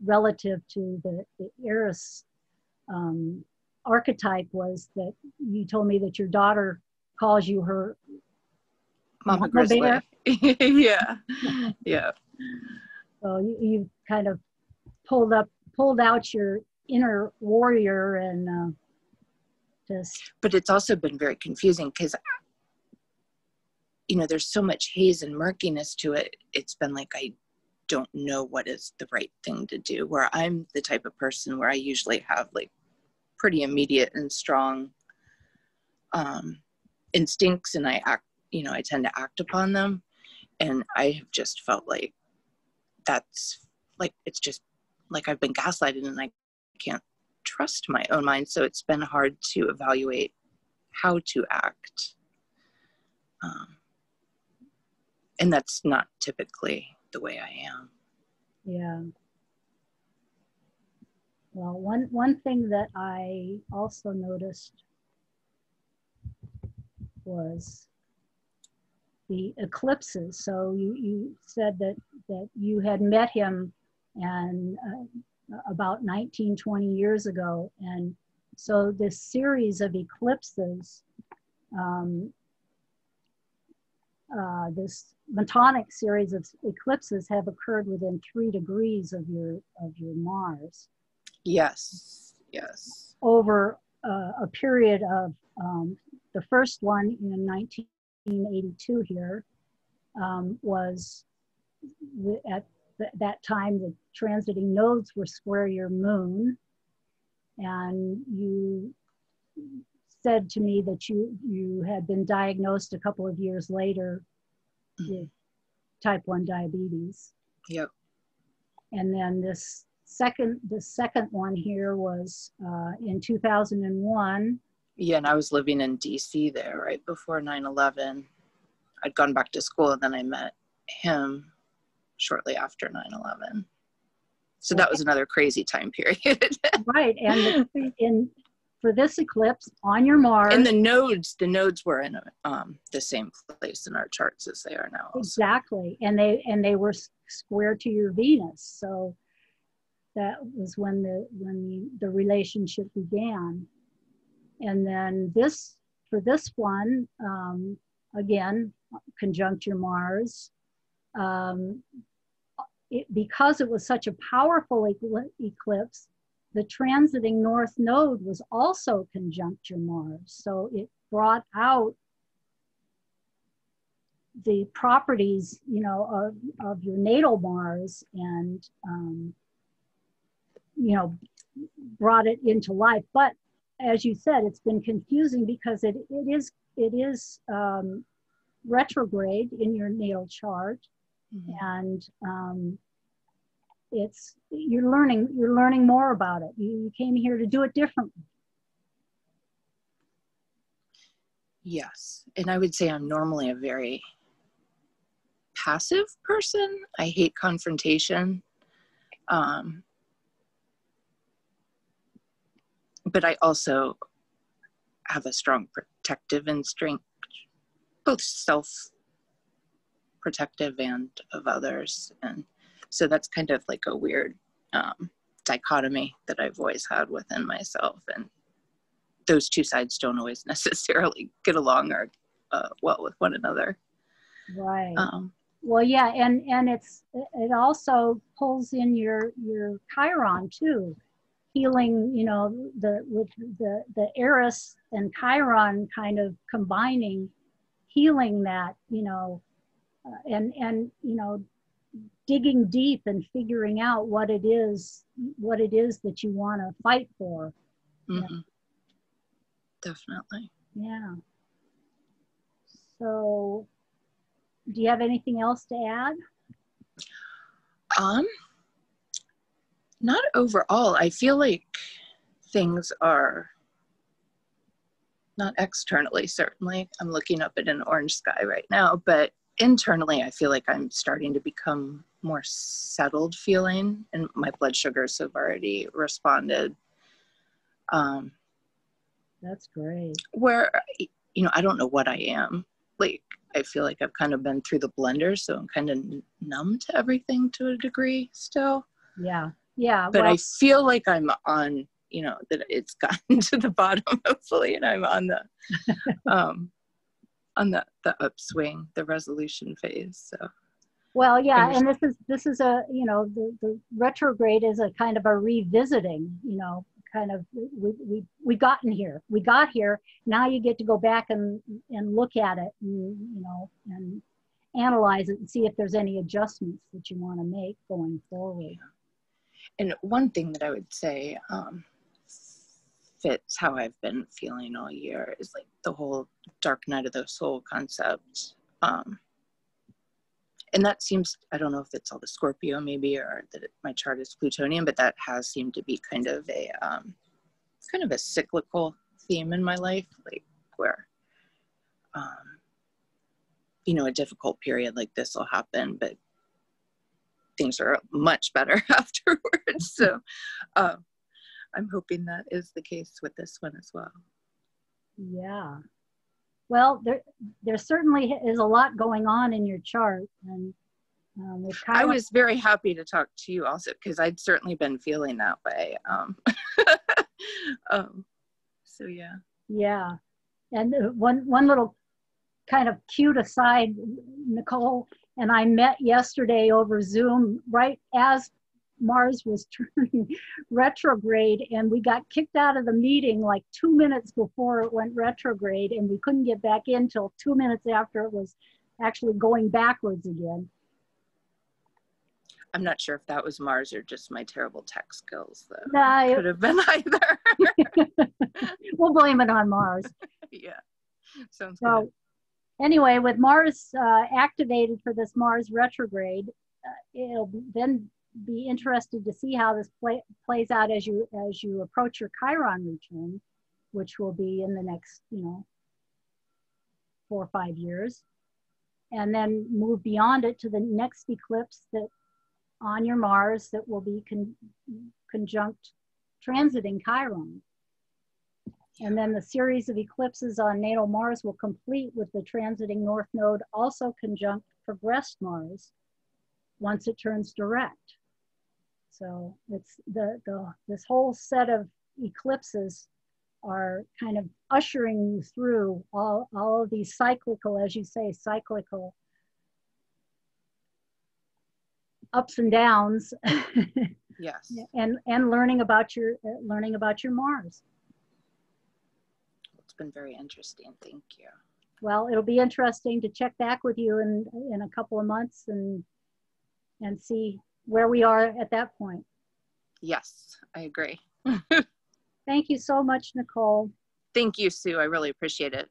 H: relative to the Eris archetype was that you told me that your daughter calls you her
I: Mama Grizzly.
H: Bear.
I: Yeah.
H: So you kind of pulled out your inner warrior and
I: But it's also been very confusing because, there's so much haze and murkiness to it. It's been like I don't know what is the right thing to do, where I'm the type of person where I usually have like pretty immediate and strong instincts, and I tend to act upon them. And I have just felt like that's like, it's just like I've been gaslighted, and I can't trust my own mind. So it's been hard to evaluate how to act. And that's not typically the way I am.
H: Yeah. Well, one thing that I also noticed was the eclipses. So you said that you had met him, and about 19, 20 years ago. And so this series of eclipses, this Metonic series of eclipses have occurred within 3 degrees of your Mars.
I: Yes, yes.
H: Over a period of, the first one in 1982 here was at that time the transiting nodes were square your moon, and you said to me that you had been diagnosed a couple of years later with type 1 diabetes.
I: Yep.
H: And then the second one here was in 2001.
I: Yeah, and I was living in DC there right before 9/11. I'd gone back to school, and then I met him shortly after 9/11. So that was another crazy time period.
H: Right, and for this eclipse on your Mars.
I: And the nodes were in the same place in our charts as they are now. Also.
H: Exactly, and they were square to your Venus. So that was when the relationship began. And then for this one, again, conjunct your Mars. Because it was such a powerful eclipse, the transiting north node was also conjunct your Mars. So it brought out the properties, of your natal Mars, and, brought it into life. But as you said, it's been confusing because it is retrograde in your natal chart. And you're learning more about it. You came here to do it differently.
I: Yes, and I would say I'm normally a very passive person. I hate confrontation, but I also have a strong protective instinct, both self-protective and of others, and so that's kind of like a weird dichotomy that I've always had within myself, and those two sides don't always necessarily get along or well with one another.
H: Right. Well, yeah, and it also pulls in your Chiron too, healing. With the Eris and Chiron kind of combining, healing that. And digging deep and figuring out what it is that you want to fight for.
I: Mm-hmm. Definitely.
H: Yeah. So do you have anything else to add?
I: Not overall. I feel like things are not externally, certainly. I'm looking up at an orange sky right now, but internally, I feel like I'm starting to become more settled feeling, and my blood sugars have already responded.
H: That's great.
I: Where, I don't know what I am. Like, I feel like I've kind of been through the blender, so I'm kind of numb to everything to a degree still.
H: Yeah. Yeah.
I: But I feel like I'm on, that it's gotten to the bottom, hopefully, and I'm on the upswing, the resolution phase. So.
H: Well, yeah, and this is a, the retrograde is a kind of a revisiting, kind of, we got here. Now you get to go back and look at it and, and analyze it and see if there's any adjustments that you want to make going forward.
I: And one thing that I would say fits how I've been feeling all year is like the whole dark night of the soul concept. And that seems, I don't know if it's all the Scorpio maybe, or that my chart is Plutonian, but that has seemed to be kind of a cyclical theme in my life, like where, a difficult period like this will happen, but things are much better afterwards. So I'm hoping that is the case with this one as well.
H: Yeah. Well, there certainly is a lot going on in your chart, and With
I: I
H: Chiron,
I: was very happy to talk to you also, because I'd certainly been feeling that way. So yeah.
H: yeah. And one little kind of cute aside, Nicole and I met yesterday over Zoom right as Mars was turning retrograde, and we got kicked out of the meeting like 2 minutes before it went retrograde, and we couldn't get back in till 2 minutes after it was actually going backwards again.
I: I'm not sure if that was Mars or just my terrible tech skills, though.
H: No,
I: Could have been either.
H: We'll blame it on Mars.
I: Yeah, sounds
H: So,
I: good.
H: anyway, with Mars activated for this Mars retrograde, it'll then be interested to see how this plays out as you approach your Chiron return, which will be in the next 4 or 5 years, and then move beyond it to the next eclipse that on your Mars that will be conjunct transiting Chiron. And then the series of eclipses on natal Mars will complete with the transiting North Node also conjunct progressed Mars once it turns direct. So it's this whole set of eclipses are kind of ushering you through all of these cyclical, as you say, cyclical ups and downs.
I: Yes.
H: and learning about your Mars.
I: It's been very interesting. Thank you.
H: Well, it'll be interesting to check back with you in a couple of months and see where we are at that point.
I: Yes, I agree.
H: Thank you so much, Nicole.
I: Thank you, Sue. I really appreciate it.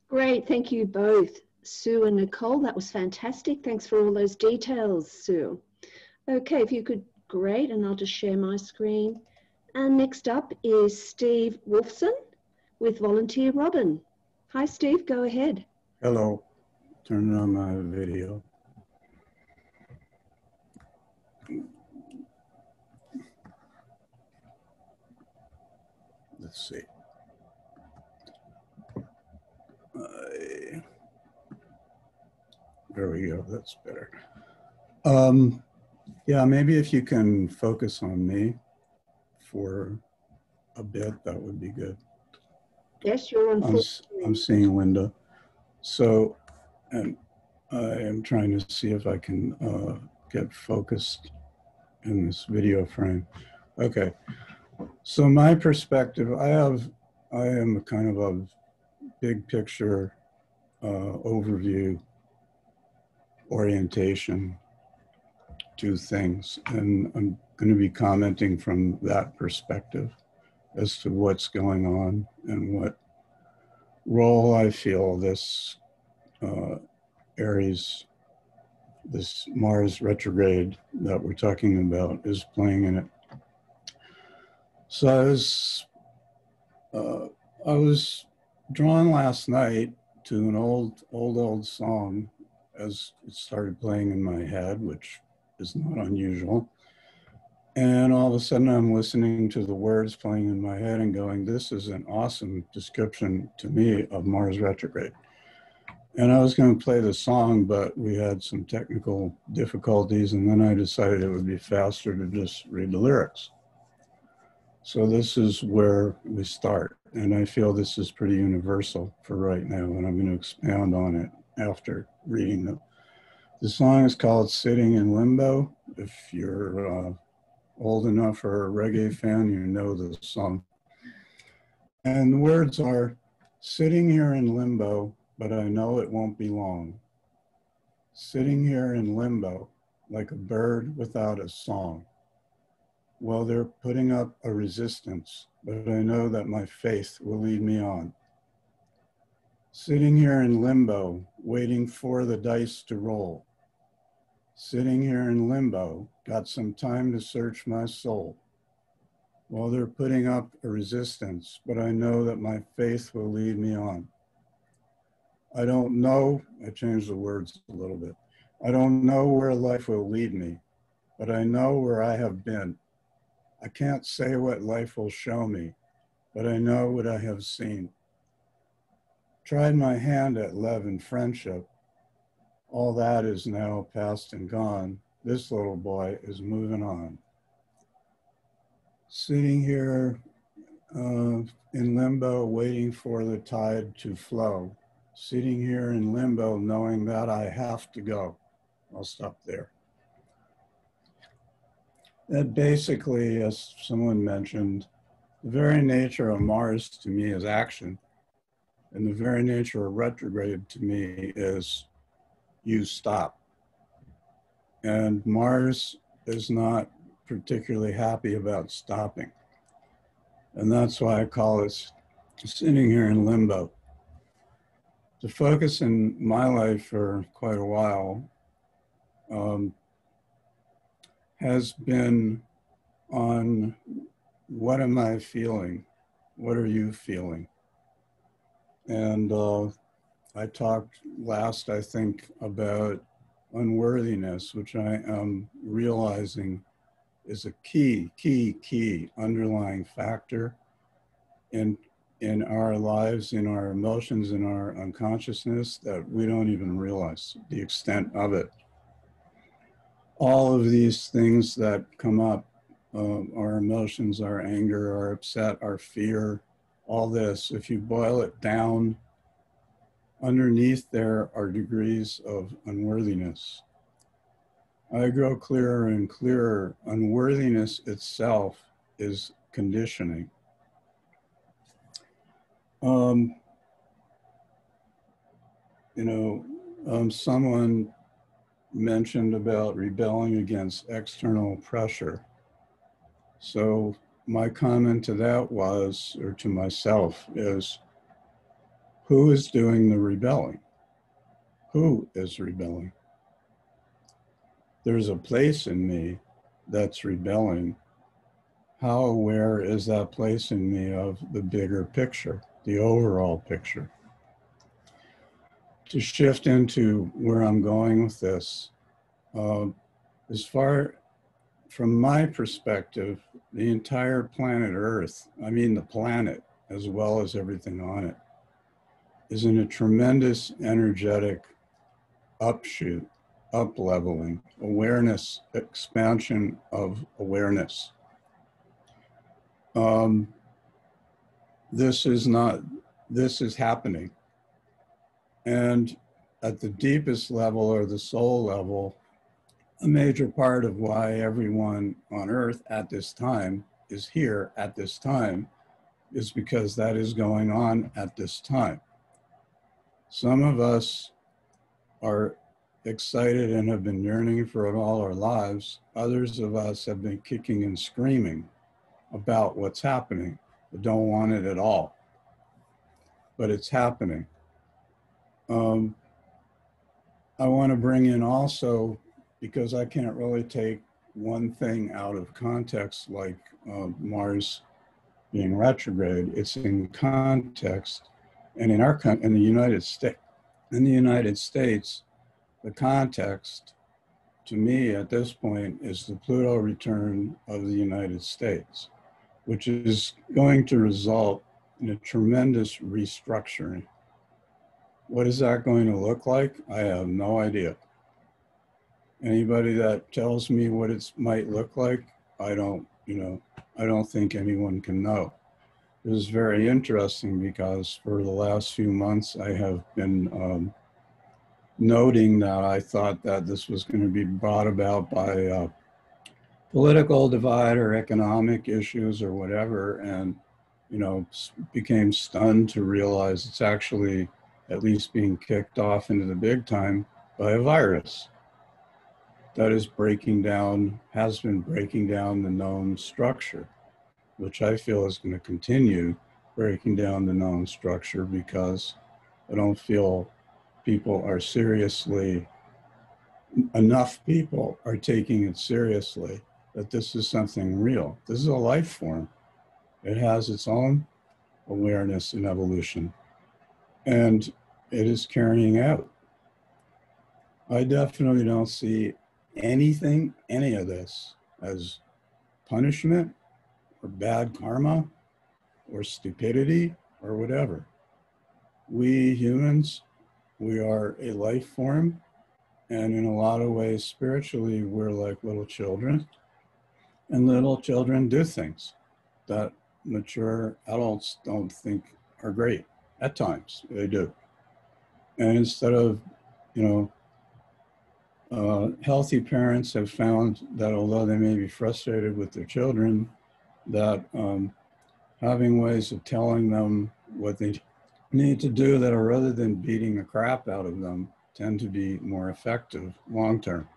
A: Great, thank you both, Sue and Nicole. That was fantastic. Thanks for all those details, Sue. Okay, if you could, great, and I'll just share my screen. And next up is Steve Wolfson with Volunteer Robin. Hi, Steve, go ahead.
J: Hello, turning on my video. Let's see. There we go, that's better. Yeah, maybe if you can focus on me for a bit, that would be good.
A: Yes, you're on full
J: I'm seeing Linda. So, and I am trying to see if I can get focused in this video frame. Okay, so my perspective, I am a kind of a big picture overview orientation to things, and I'm going to be commenting from that perspective as to what's going on and what role I feel this Aries, this Mars retrograde that we're talking about is playing in it. So I was drawn last night to an old song as it started playing in my head, which is not unusual. And all of a sudden I'm listening to the words playing in my head and going, this is an awesome description to me of Mars retrograde. And I was going to play the song, but we had some technical difficulties, and then I decided it would be faster to just read the lyrics. So this is where we start. And I feel this is pretty universal for right now, and I'm going to expound on it after reading it. The song is called Sitting in Limbo. If you're old enough or a reggae fan, you know the song. And the words are, sitting here in limbo, but I know it won't be long. Sitting here in limbo, like a bird without a song. Well, they're putting up a resistance, but I know that my faith will lead me on. Sitting here in limbo, waiting for the dice to roll. Sitting here in limbo, got some time to search my soul. Well, they're putting up a resistance, but I know that my faith will lead me on. I don't know, I changed the words a little bit. I don't know where life will lead me, but I know where I have been. I can't say what life will show me, but I know what I have seen. Tried my hand at love and friendship, all that is now past and gone. This little boy is moving on. Sitting here in limbo, waiting for the tide to flow. Sitting here in limbo, knowing that I have to go. I'll stop there. That basically, as someone mentioned, the very nature of Mars to me is action. And the very nature of retrograde to me is you stop. And Mars is not particularly happy about stopping. And that's why I call it sitting here in limbo. The focus in my life for quite a while has been on what am I feeling? What are you feeling? And I talked last, I think, about unworthiness, which I am realizing is a key underlying factor in our lives, in our emotions, in our unconsciousness that we don't even realize the extent of it. All of these things that come up, our emotions, our anger, our upset, our fear, all this, if you boil it down, underneath there are degrees of unworthiness. I grow clearer and clearer. Unworthiness itself is conditioning. Someone mentioned about rebelling against external pressure. So my comment to that was, or to myself, is who is doing the rebelling? Who is rebelling? There's a place in me that's rebelling. How aware is that place in me of the bigger picture, the overall picture? To shift into where I'm going with this, as far from my perspective, the entire planet Earth, I mean the planet as well as everything on it, is in a tremendous energetic upshoot, up-leveling, awareness, expansion of awareness. This is happening. And at the deepest level, or the soul level, a major part of why everyone on Earth at this time is here at this time is because that is going on at this time. Some of us are excited and have been yearning for it all our lives. Others of us have been kicking and screaming about what's happening, but don't want it at all. But it's happening. I want to bring in also, because I can't really take one thing out of context like Mars being retrograde. It's in context, and in the United States, the context to me at this point is the Pluto return of the United States, which is going to result in a tremendous restructuring. What is that going to look like? I have no idea. Anybody that tells me what it might look like, I don't think anyone can know. It was very interesting because for the last few months, I have been noting that I thought that this was going to be brought about by political divide or economic issues or whatever, and became stunned to realize it's actually at least being kicked off into the big time by a virus that is has been breaking down the known structure, which I feel is going to continue breaking down the known structure because I don't feel enough people are taking it seriously that this is something real. This is a life form. It has its own awareness and evolution, and it is carrying out. I definitely don't see any of this as punishment or bad karma or stupidity or whatever. We humans, we are a life form And in a lot of ways, spiritually, we're like little children. And little children do things that mature adults don't think are great. At times, they do. And instead of, healthy parents have found that although they may be frustrated with their children, that having ways of telling them what they need to do that are, rather than beating the crap out of them, tend to be more effective long term.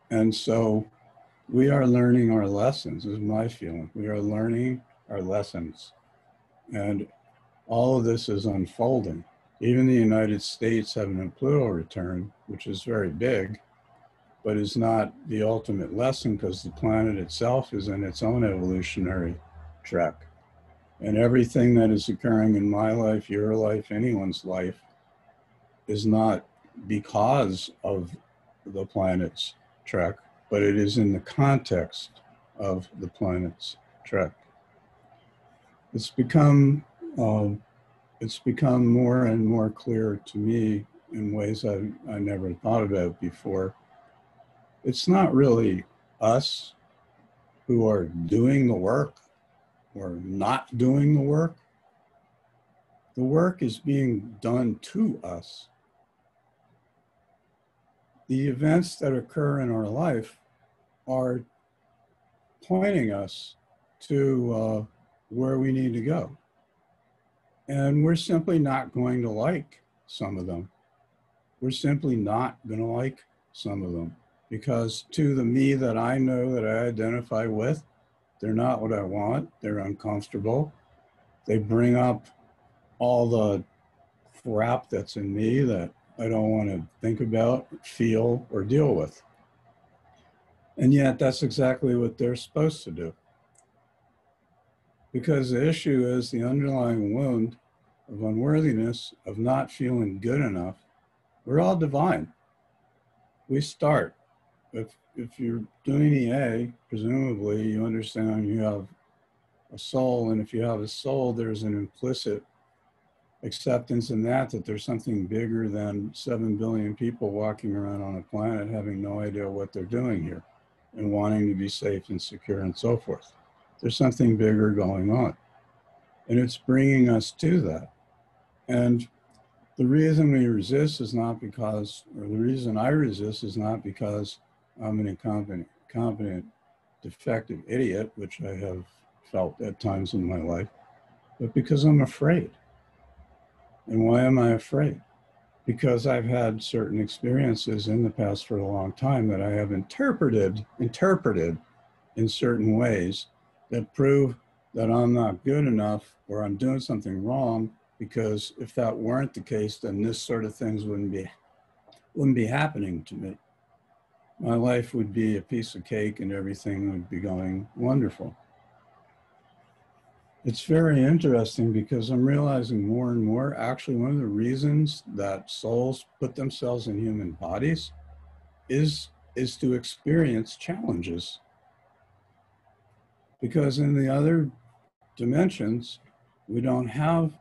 J: And so we are learning our lessons, is my feeling. We are learning our lessons. And all of this is unfolding. Even the United States having a Pluto return, which is very big, but is not the ultimate lesson because the planet itself is in its own evolutionary trek. And everything that is occurring in my life, your life, anyone's life, is not because of the planet's trek, but it is in the context of the planet's trek. It's become more and more clear to me in ways I never thought about before. It's not really us who are doing the work or not doing the work. The work is being done to us. The events that occur in our life are pointing us to where we need to go. And we're simply not going to like some of them. We're simply not going to like some of them because to the me that I know, that I identify with, they're not what I want. They're uncomfortable. They bring up all the crap that's in me that I don't want to think about, feel, or deal with. And yet that's exactly what they're supposed to do. Because the issue is the underlying wound of unworthiness, of not feeling good enough. We're all divine. We start. If you're doing EA, presumably you understand you have a soul, and if you have a soul, there's an implicit acceptance in that there's something bigger than 7 billion people walking around on a planet having no idea what they're doing here and wanting to be safe and secure and so forth. There's something bigger going on. And it's bringing us to that. And the reason we resist is not because, or the reason I resist is not because I'm an incompetent, defective idiot, which I have felt at times in my life, but because I'm afraid. And why am I afraid? Because I've had certain experiences in the past for a long time that I have interpreted in certain ways that prove that I'm not good enough or I'm doing something wrong, because if that weren't the case, then this sort of things wouldn't be happening to me. My life would be a piece of cake and everything would be going wonderful. It's very interesting because I'm realizing more and more, actually one of the reasons that souls put themselves in human bodies is to experience challenges. Because in the other dimensions, we don't have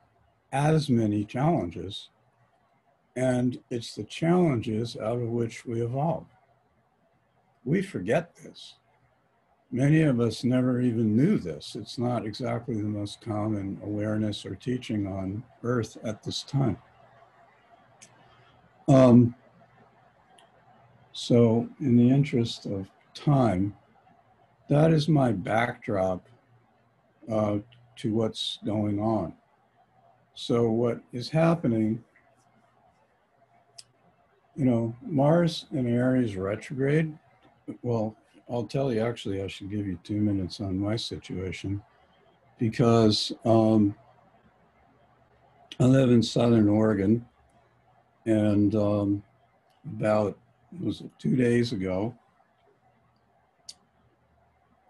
J: as many challenges, and it's the challenges out of which we evolve. We forget this. Many of us never even knew this. It's not exactly the most common awareness or teaching on Earth at this time. So in the interest of time, that is my backdrop to what's going on. So what is happening, Mars in Aries retrograde, well, I'll tell you, actually, I should give you 2 minutes on my situation because I live in Southern Oregon, and about, 2 days ago,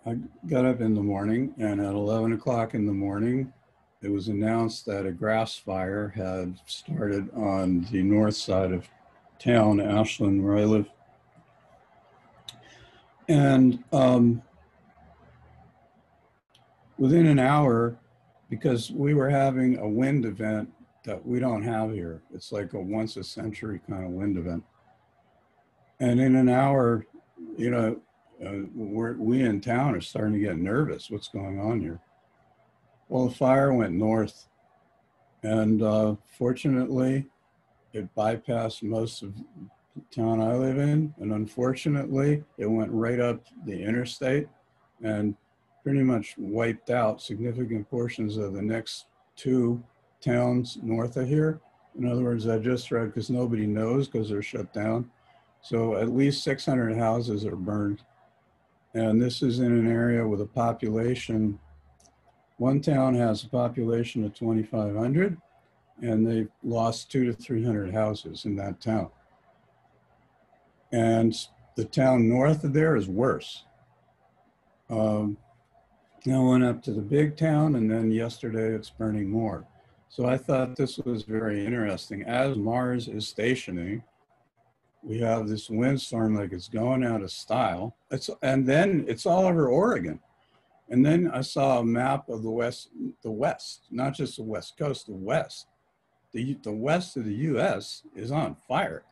J: I got up in the morning, and at 11 o'clock in the morning, it was announced that a grass fire had started on the north side of town, Ashland, where I live. And within an hour, because we were having a wind event that we don't have here, it's like a once a century kind of wind event. And in an hour, you know, we in town are starting to get nervous. What's going on here? Well, the fire went north, and fortunately, it bypassed most of the town I live in, and unfortunately, it went right up the interstate and pretty much wiped out significant portions of the next 2 towns north of here. In other words, I just read, because nobody knows because they're shut down. So at least 600 houses are burned. And this is in an area with a population, one town has a population of 2,500, and they've lost 200 to 300 houses in that town. And the town north of there is worse. Now went up to the big town, and then yesterday it's burning more. So I thought this was very interesting. As Mars is stationing, we have this windstorm like it's going out of style. And then it's all over Oregon. And then I saw a map of the west, not just the West Coast, the West. The west of the US is on fire.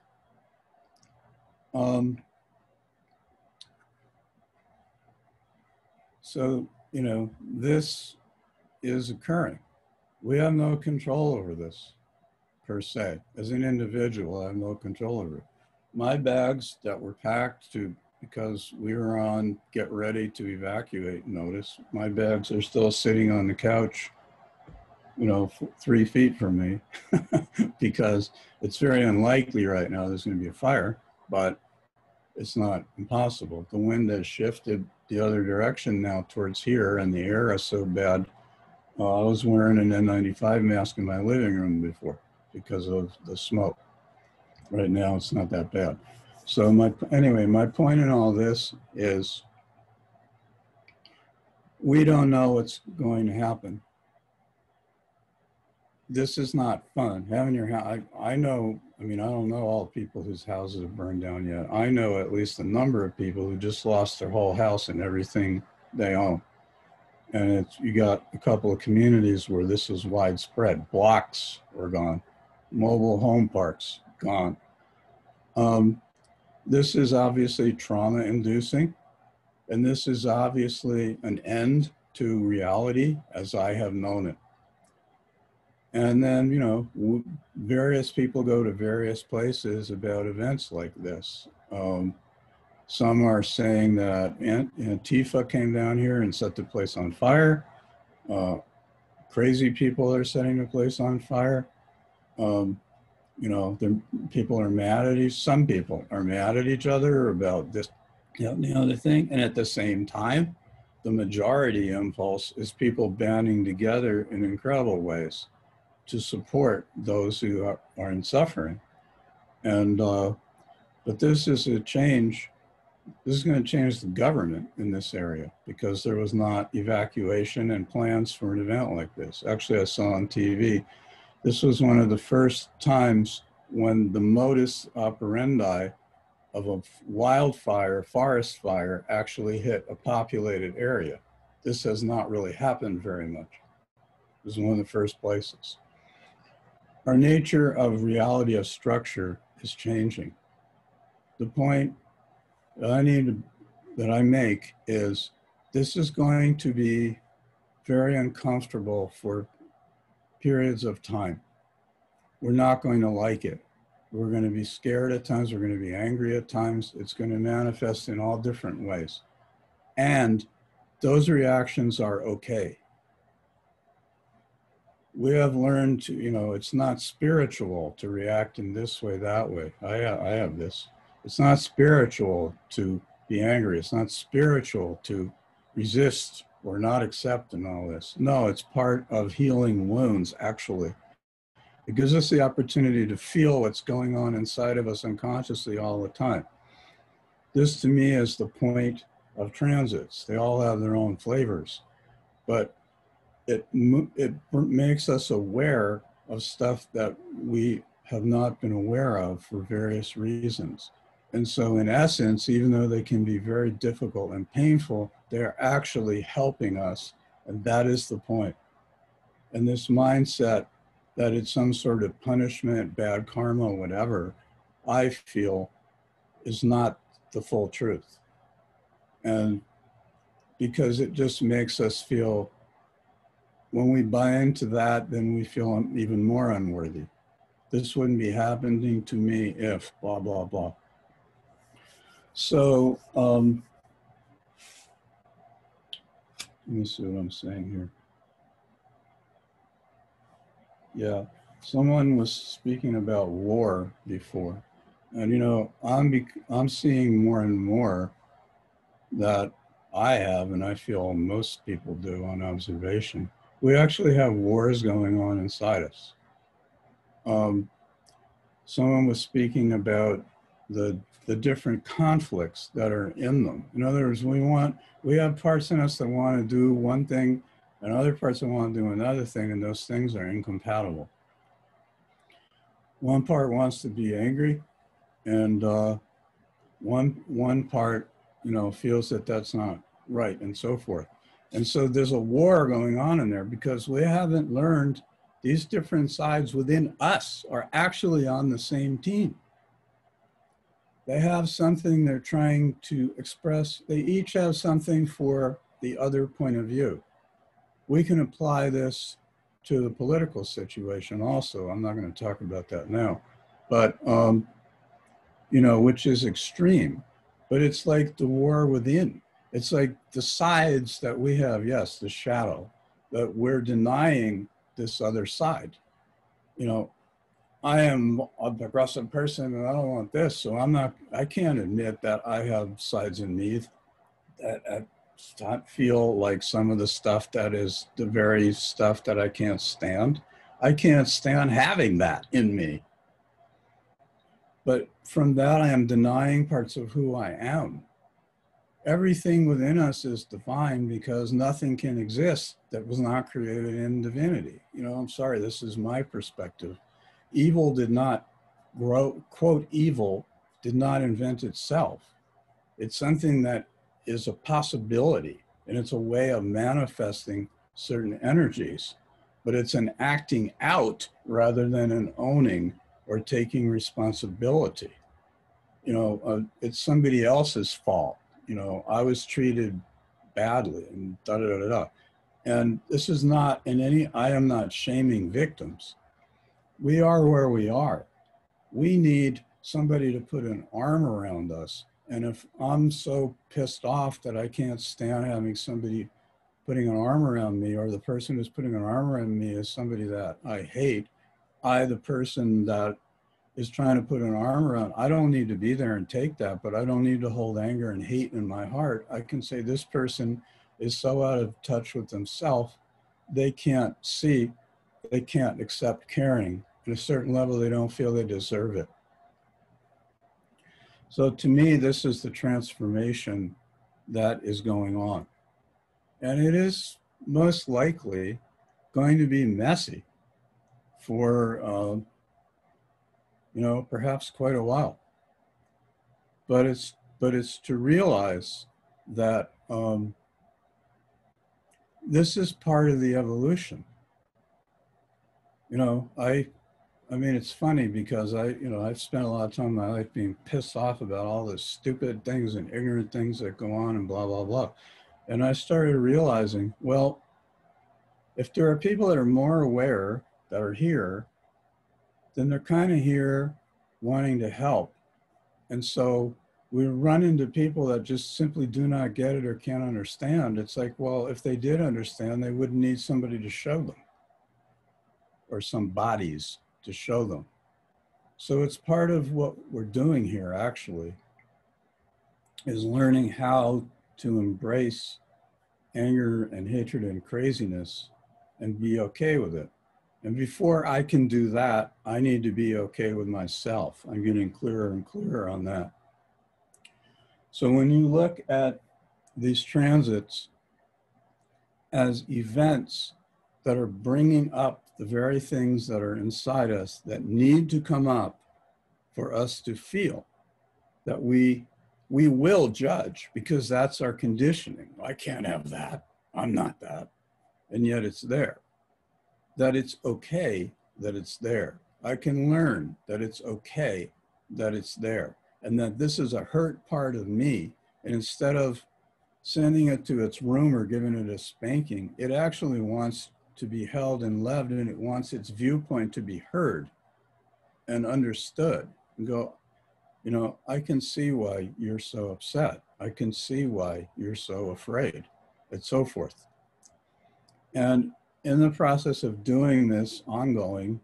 J: So, you know, this is occurring. We have no control over this, per se. As an individual, I have no control over it. My bags that were packed because we were on get ready to evacuate notice, my bags are still sitting on the couch, you know, 3 feet from me, because it's very unlikely right now there's going to be a fire, but it's not impossible. The wind has shifted the other direction now towards here, and the air is so bad. I was wearing an N95 mask in my living room before because of the smoke. Right now, it's not that bad. So anyway, my point in all this is we don't know what's going to happen. This is not fun. Having your house, I know, I mean, I don't know all the people whose houses have burned down yet. I know at least a number of people who just lost their whole house and everything they own. And you got a couple of communities where this is widespread. Blocks were gone. Mobile home parks, gone. This is obviously trauma inducing. And this is obviously an end to reality as I have known it. And then, you know, various people go to various places about events like this. Some are saying that Antifa came down here and set the place on fire. Crazy people are setting the place on fire. You know, people are mad at some people are mad at each other about this, the other thing. And at the same time, the majority impulse is people banding together in incredible ways to support those who are in suffering. And, but this is a change. This is going to change the government in this area because there was not evacuation and plans for an event like this. Actually, I saw on TV, this was one of the first times when the modus operandi of a wildfire, forest fire, actually hit a populated area. This has not really happened very much. It was one of the first places. Our nature of reality of structure is changing. The point that I make is this is going to be very uncomfortable for periods of time. We're not going to like it. We're going to be scared at times. We're going to be angry at times. It's going to manifest in all different ways. And those reactions are okay. We have learned to, you know, it's not spiritual to react in this way, that way. I have this. It's not spiritual to be angry. It's not spiritual to resist or not accept and all this. No, it's part of healing wounds, actually. It gives us the opportunity to feel what's going on inside of us unconsciously all the time. This, to me, is the point of transits. They all have their own flavors, but it makes us aware of stuff that we have not been aware of for various reasons. And so in essence, even though they can be very difficult and painful, they're actually helping us. And that is the point. And this mindset that it's some sort of punishment, bad karma, whatever, I feel is not the full truth. And because it just makes us feel, when we buy into that, then we feel even more unworthy. This wouldn't be happening to me if blah, blah, blah. So, let me see what I'm saying here. Yeah, someone was speaking about war before. And, you know, I'm seeing more and more that I have, and I feel most people do on observation. We actually have wars going on inside us. Someone was speaking about the different conflicts that are in them. In other words, we have parts in us that want to do one thing and other parts that want to do another thing, and those things are incompatible. One part wants to be angry, and one part, you know, feels that that's not right, and so forth. And so there's a war going on in there because we haven't learned these different sides within us are actually on the same team. They have something they're trying to express. They each have something for the other point of view. We can apply this to the political situation also. I'm not going to talk about that now, but, you know, which is extreme, but it's like the war within. It's like the sides that we have, yes, the shadow, that we're denying this other side. You know, I am a progressive person and I don't want this, so I can't admit that I have sides in me that feel like some of the stuff that is the very stuff that I can't stand. I can't stand having that in me. But from that, I am denying parts of who I am. Everything within us is divine because nothing can exist that was not created in divinity. You know, I'm sorry, this is my perspective. Evil did not grow, quote, evil did not invent itself. It's something that is a possibility, and it's a way of manifesting certain energies, but it's an acting out rather than an owning or taking responsibility. You know, it's somebody else's fault. You know, I was treated badly and da da da da. And this is not in any, I am not shaming victims. We are where we are. We need somebody to put an arm around us. And if I'm so pissed off that I can't stand having somebody putting an arm around me, or the person who's putting an arm around me is somebody that I hate, the person that is trying to put an arm around, I don't need to be there and take that, but I don't need to hold anger and hate in my heart. I can say this person is so out of touch with themselves, they can't see, they can't accept caring. At a certain level, they don't feel they deserve it. So to me, this is the transformation that is going on. And it is most likely going to be messy for, you know, perhaps quite a while. But it's to realize that this is part of the evolution. You know, I mean, it's funny because I've spent a lot of time in my life being pissed off about all the stupid things and ignorant things that go on and blah, blah, blah. And I started realizing, well, if there are people that are more aware that are here, then they're kind of here wanting to help. And so we run into people that just simply do not get it or can't understand. It's like, well, if they did understand, they wouldn't need somebody to show them, or some bodies to show them. So it's part of what we're doing here, actually, is learning how to embrace anger and hatred and craziness and be okay with it. And before I can do that, I need to be okay with myself. I'm getting clearer and clearer on that. So when you look at these transits as events that are bringing up the very things that are inside us that need to come up for us to feel that we will judge, because that's our conditioning. I can't have that. I'm not that. And yet it's there. That it's okay that it's there. I can learn that it's okay that it's there. and that this is a hurt part of me. And instead of sending it to its room or giving it a spanking, it actually wants to be held and loved, and it wants its viewpoint to be heard and understood, and go, you know, I can see why you're so upset. I can see why you're so afraid, and so forth. And in the process of doing this ongoing,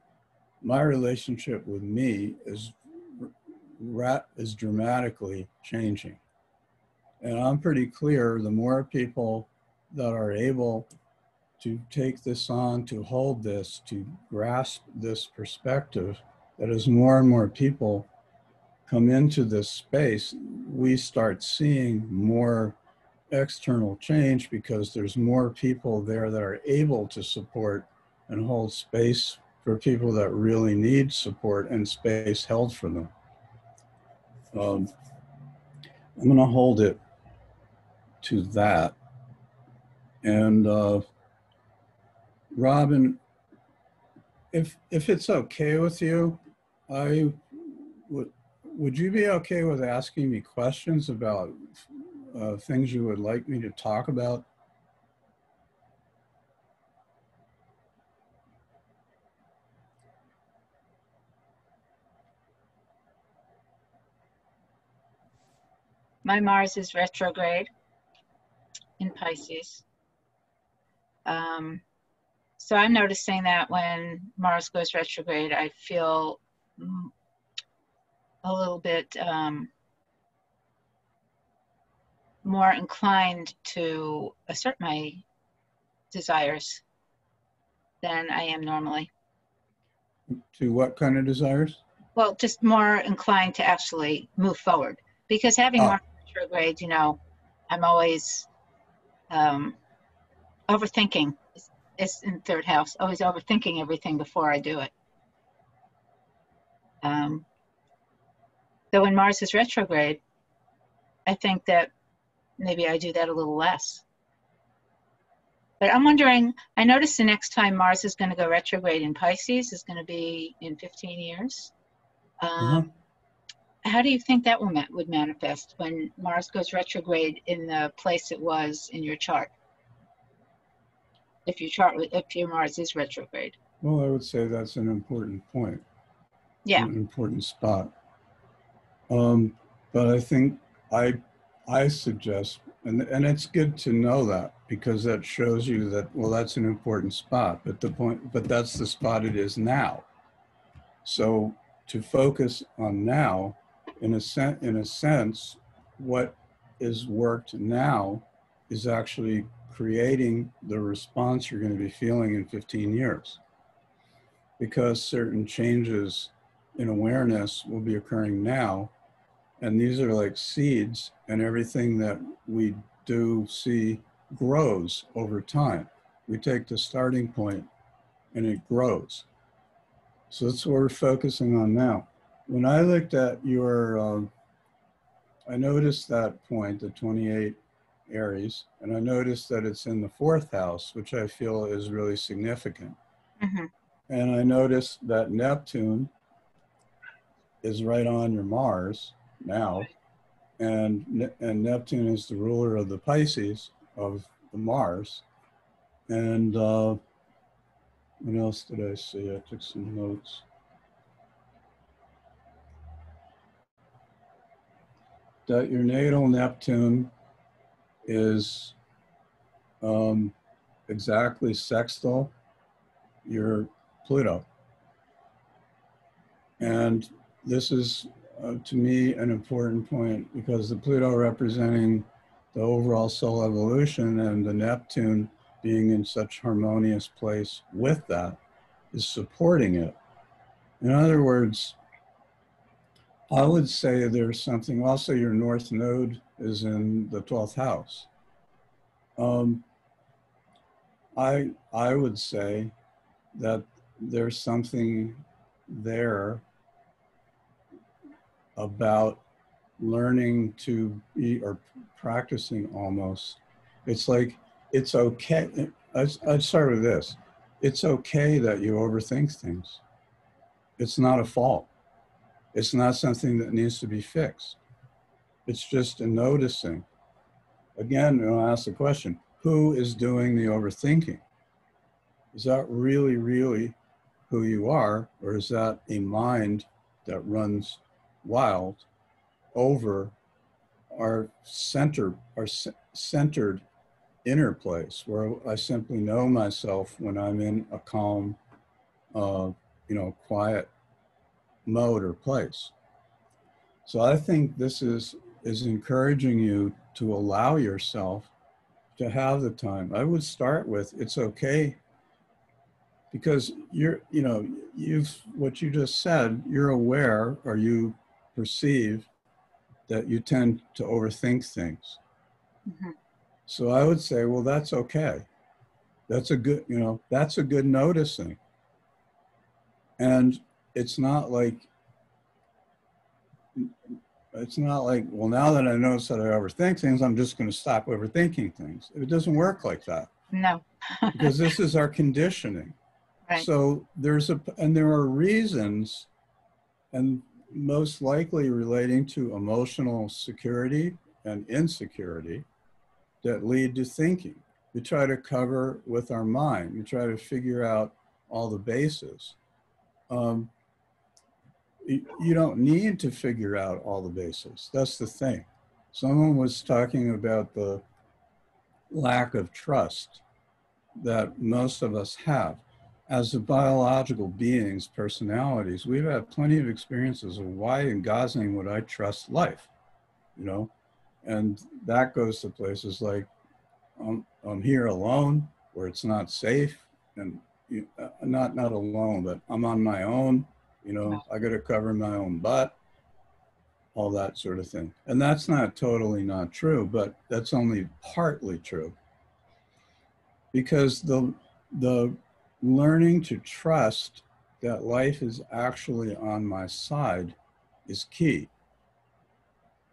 J: my relationship with me is dramatically changing. And I'm pretty clear, the more people that are able to take this on, to hold this, to grasp this perspective, that as more and more people come into this space, we start seeing more external change, because there's more people there that are able to support and hold space for people that really need support and space held for them. I'm going to hold it to that. And Robin, if it's okay with you, would you be okay with asking me questions about things you would like me to talk about?
K: My Mars is retrograde in Pisces. So I'm noticing that when Mars goes retrograde, I feel a little bit more inclined to assert my desires than I am normally.
J: To what kind of desires?
K: Well, just more inclined to actually move forward. Because having Mars retrograde, you know, I'm always overthinking. It's in third house, always overthinking everything before I do it. So when Mars is retrograde, I think that maybe I do that a little less. But I'm wondering, I noticed the next time Mars is going to go retrograde in Pisces is going to be in 15 years. How do you think that would manifest when Mars goes retrograde in the place it was in your chart? If your Mars is retrograde.
J: Well, I would say that's an important point.
K: Yeah.
J: An important spot. But I think I suggest, and it's good to know that, because that shows you that, well, that's an important spot, but that's the spot it is now. So to focus on now, in a sense, what is worked now is actually creating the response you're going to be feeling in 15 years. Because certain changes in awareness will be occurring now, and these are like seeds, and everything that we do see grows over time. We take the starting point and it grows. So that's what we're focusing on now. When I looked at your, I noticed that point, the 28 Aries, and I noticed that it's in the 4th house, which I feel is really significant.
K: Mm-hmm.
J: And I noticed that Neptune is right on your Mars now, and Neptune is the ruler of the Pisces of the Mars. And what else did I see? I took some notes. That your natal Neptune is exactly sextile your Pluto. And this is, to me, an important point, because the Pluto representing the overall soul evolution and the Neptune being in such harmonious place with that is supporting it. In other words, I would say there's something, also your North Node is in the 12th house. I would say that there's something there about learning to be, or practicing almost. It's like, it's okay. I'd start with this. It's okay that you overthink things. It's not a fault. It's not something that needs to be fixed. It's just a noticing. Again, I'll ask the question, who is doing the overthinking? Is that really, really who you are, or is that a mind that runs wild over our centered inner place, where I simply know myself when I'm in a calm, quiet mode or place? So I think this is encouraging you to allow yourself to have the time. I would start with, it's okay, because what you just said, you're aware, or you perceive that you tend to overthink things.
K: Mm-hmm.
J: So I would say, well, that's okay. That's a good, that's a good noticing. And it's not like, well, now that I notice that I overthink things, I'm just going to stop overthinking things. It doesn't work like that.
K: No.
J: Because this is our conditioning.
K: Right.
J: So there are reasons, and most likely relating to emotional security and insecurity, that lead to thinking. We try to cover with our mind. We try to figure out all the bases. You don't need to figure out all the bases. That's the thing. Someone was talking about the lack of trust that most of us have. As the biological beings, personalities, we've had plenty of experiences of why in God's name would I trust life, And that goes to places like, I'm here alone, where it's not safe, and not alone, but I'm on my own, I got to cover my own butt, all that sort of thing. And that's not totally not true, but that's only partly true. Because the learning to trust that life is actually on my side is key.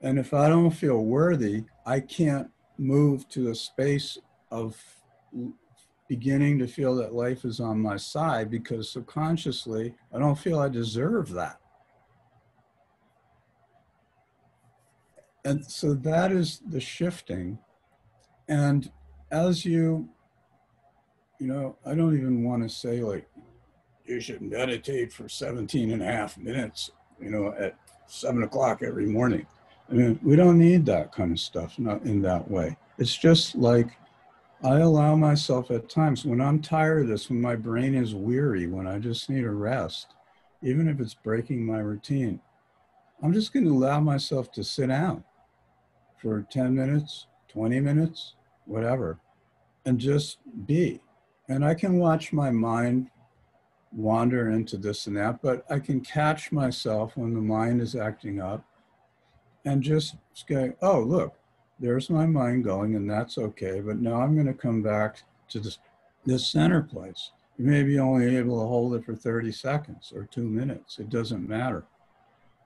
J: And if I don't feel worthy, I can't move to a space of beginning to feel that life is on my side, because subconsciously, I don't feel I deserve that. And so that is the shifting. And as I don't even want to say like, you should meditate for 17 and a half minutes, at 7 o'clock every morning. I mean, we don't need that kind of stuff, not in that way. It's just like, I allow myself at times, when I'm tired of this, when my brain is weary, when I just need a rest, even if it's breaking my routine, I'm just going to allow myself to sit down for 10 minutes, 20 minutes, whatever, and just be. And I can watch my mind wander into this and that, but I can catch myself when the mind is acting up and just go, oh, look, there's my mind going, and that's okay. But now I'm going to come back to this center place. You may be only able to hold it for 30 seconds or 2 minutes. It doesn't matter.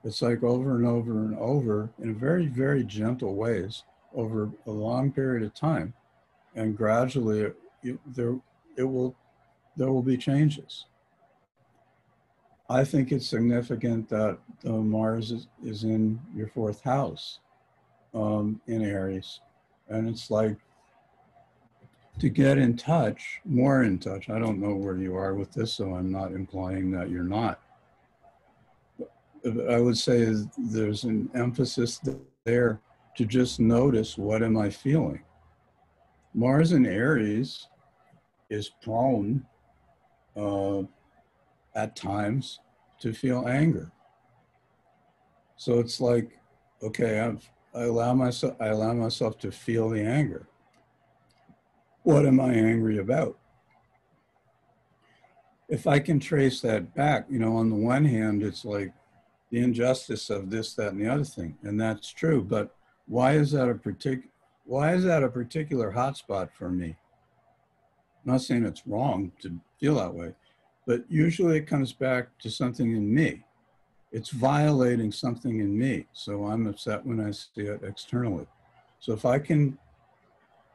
J: It's like over and over and over in very, very gentle ways over a long period of time. And gradually there will be changes. I think it's significant that Mars is in your 4th house in Aries. And it's like, to get in touch, more in touch. I don't know where you are with this, so I'm not implying that you're not. I would say there's an emphasis there to just notice, what am I feeling? Mars in Aries is prone at times to feel anger. So it's like, okay, I allow myself to feel the anger. What am I angry about? If I can trace that back, on the one hand, it's like the injustice of this, that, and the other thing, and that's true. But why is that a particular hotspot for me? I'm not saying it's wrong to feel that way, but usually it comes back to something in me. It's violating something in me. So I'm upset when I see it externally. So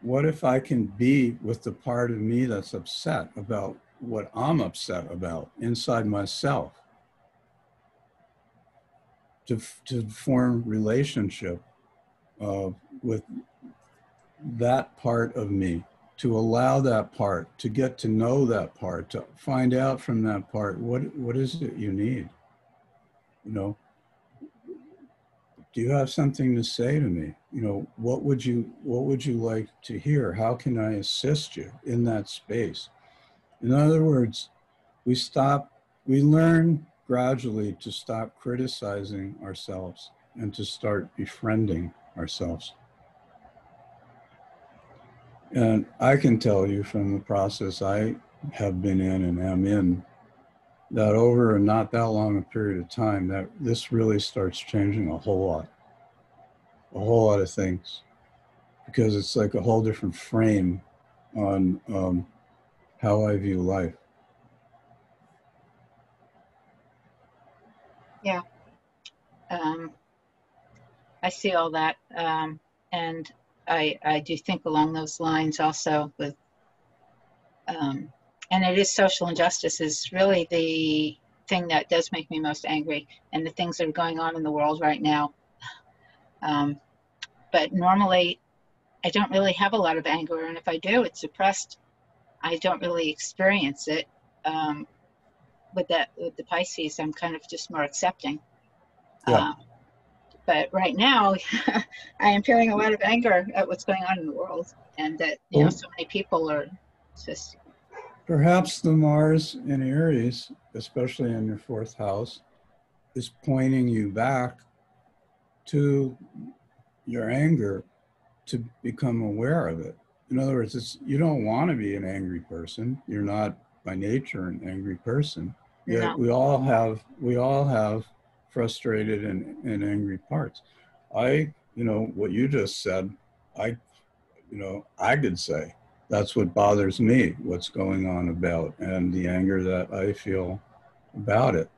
J: what if I can be with the part of me that's upset about what I'm upset about inside myself? to form relationship with that part of me, to allow that part, to get to know that part, to find out from that part, what is it you need? You know, do you have something to say to me? You know, what would you like to hear? How can I assist you in that space? In other words, we learn gradually to stop criticizing ourselves and to start befriending ourselves. And I can tell you from the process I have been in and am in, that over not that long a period of time, that this really starts changing a whole lot of things, because it's like a whole different frame on how I view life.
K: Yeah. I see all that. And I do think along those lines also with, and it is social injustice is really the thing that does make me most angry, and the things that are going on in the world right now. But normally I don't really have a lot of anger, and if I do, it's suppressed. I don't really experience it. With the Pisces, I'm kind of just more accepting.
J: Yeah.
K: But right now, I am feeling a lot of anger at what's going on in the world, and that so many people are just.
J: Perhaps the Mars in Aries, especially in your fourth house, is pointing you back to your anger to become aware of it. In other words, you don't want to be an angry person. You're not by nature an angry person. Yet we all have frustrated and angry parts. What you just said, I could say that's what bothers me, what's going on about, and the anger that I feel about it.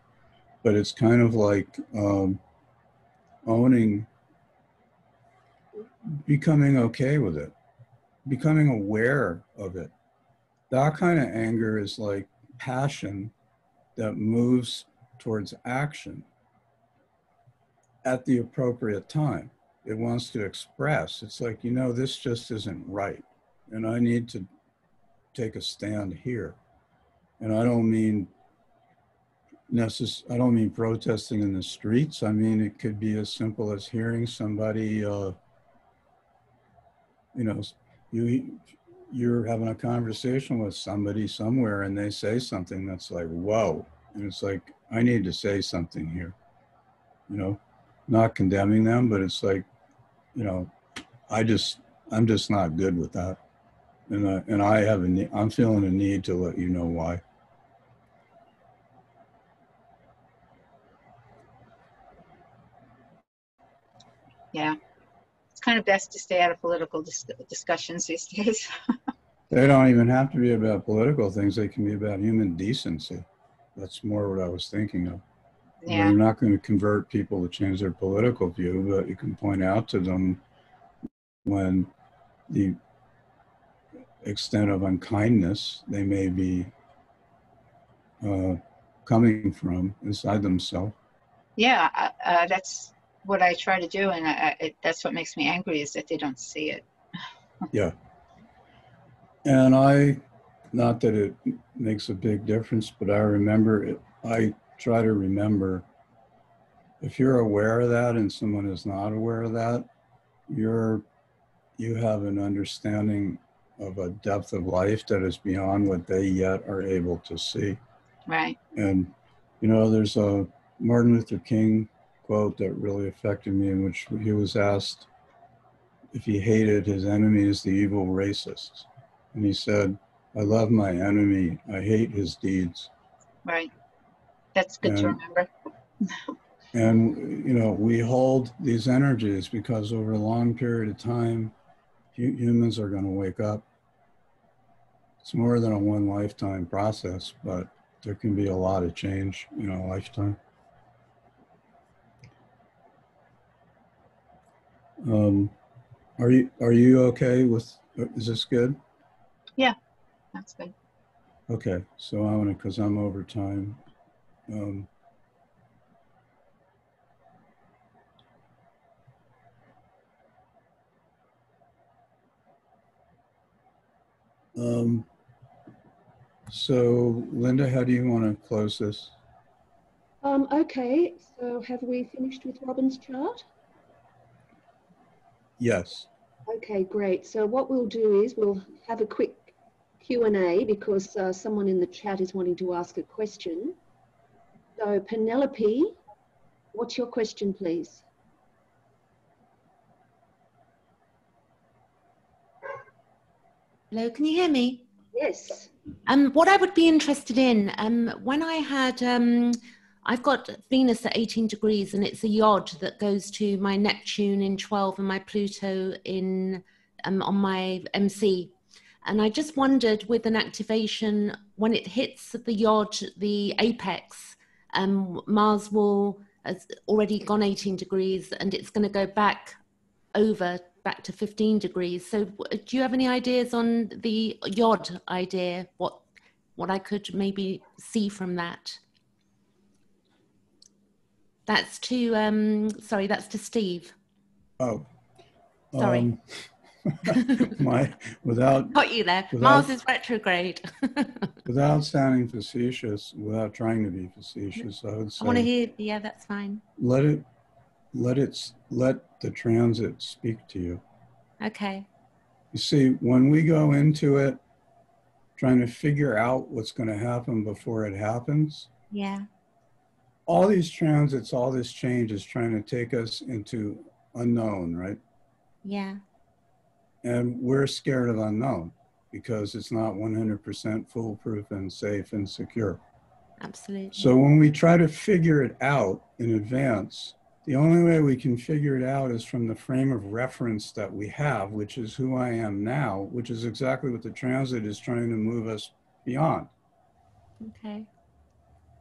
J: But it's kind of like becoming okay with it, becoming aware of it. That kind of anger is like passion that moves towards action at the appropriate time. It wants to express. It's like, this just isn't right, and I need to take a stand here. And I don't mean protesting in the streets. I mean, it could be as simple as hearing somebody, you're having a conversation with somebody somewhere and they say something that's like, whoa. And it's like, I need to say something here, not condemning them, but it's like, I'm just not good with that. And I'm feeling a need to let you know why.
K: Yeah. It's kind of best to stay out of political discussions these days.
J: They don't even have to be about political things. They can be about human decency. That's more what I was thinking of.
K: Yeah.
J: You're not going to convert people to change their political view, but you can point out to them when the extent of unkindness they may be coming from inside themselves.
K: Yeah, that's what I try to do, and that's what makes me angry, is that they don't see it.
J: Yeah. And not that it makes a big difference, but I try to remember, if you're aware of that and someone is not aware of that, you have an understanding of a depth of life that is beyond what they yet are able to see.
K: Right.
J: And, there's a Martin Luther King quote that really affected me, in which he was asked if he hated his enemies, the evil racists. And he said, I love my enemy, I hate his deeds.
K: Right. That's good to remember.
J: And, we hold these energies because over a long period of time, humans are going to wake up. It's more than a one lifetime process, but there can be a lot of change in a lifetime. Are you okay with, is this good?
K: Yeah, that's good.
J: Okay, so because I'm over time. So, Linda, how do you want to close this?
A: Okay, so have we finished with Robin's chart?
J: Yes.
A: Okay, great. So what we'll do is we'll have a quick Q&A because someone in the chat is wanting to ask a question. So Penelope, what's your question, please?
L: Hello, can you hear me?
A: Yes.
L: What I would be interested in, when I had, I've got Venus at 18 degrees and it's a yod that goes to my Neptune in 12 and my Pluto in on my MC. And I just wondered with an activation, when it hits the yod, the apex, Mars has already gone 18 degrees and it's going to go back to 15 degrees. So do you have any ideas on the yod idea? What I could maybe see from that? That's to, sorry, that's to Steve.
J: Oh.
L: Sorry.
J: Got
L: you there. Mars is retrograde.
J: Without sounding facetious, without trying to be facetious, I would say.
L: I want to hear, yeah, that's fine.
J: Let the transit speak to you.
L: Okay.
J: You see, when we go into it, trying to figure out what's going to happen before it happens.
L: Yeah.
J: All these transits, all this change is trying to take us into unknown, right?
L: Yeah.
J: And we're scared of unknown because it's not 100% foolproof and safe and secure.
L: Absolutely.
J: So when we try to figure it out in advance, the only way we can figure it out is from the frame of reference that we have, which is who I am now, which is exactly what the transit is trying to move us beyond.
L: Okay.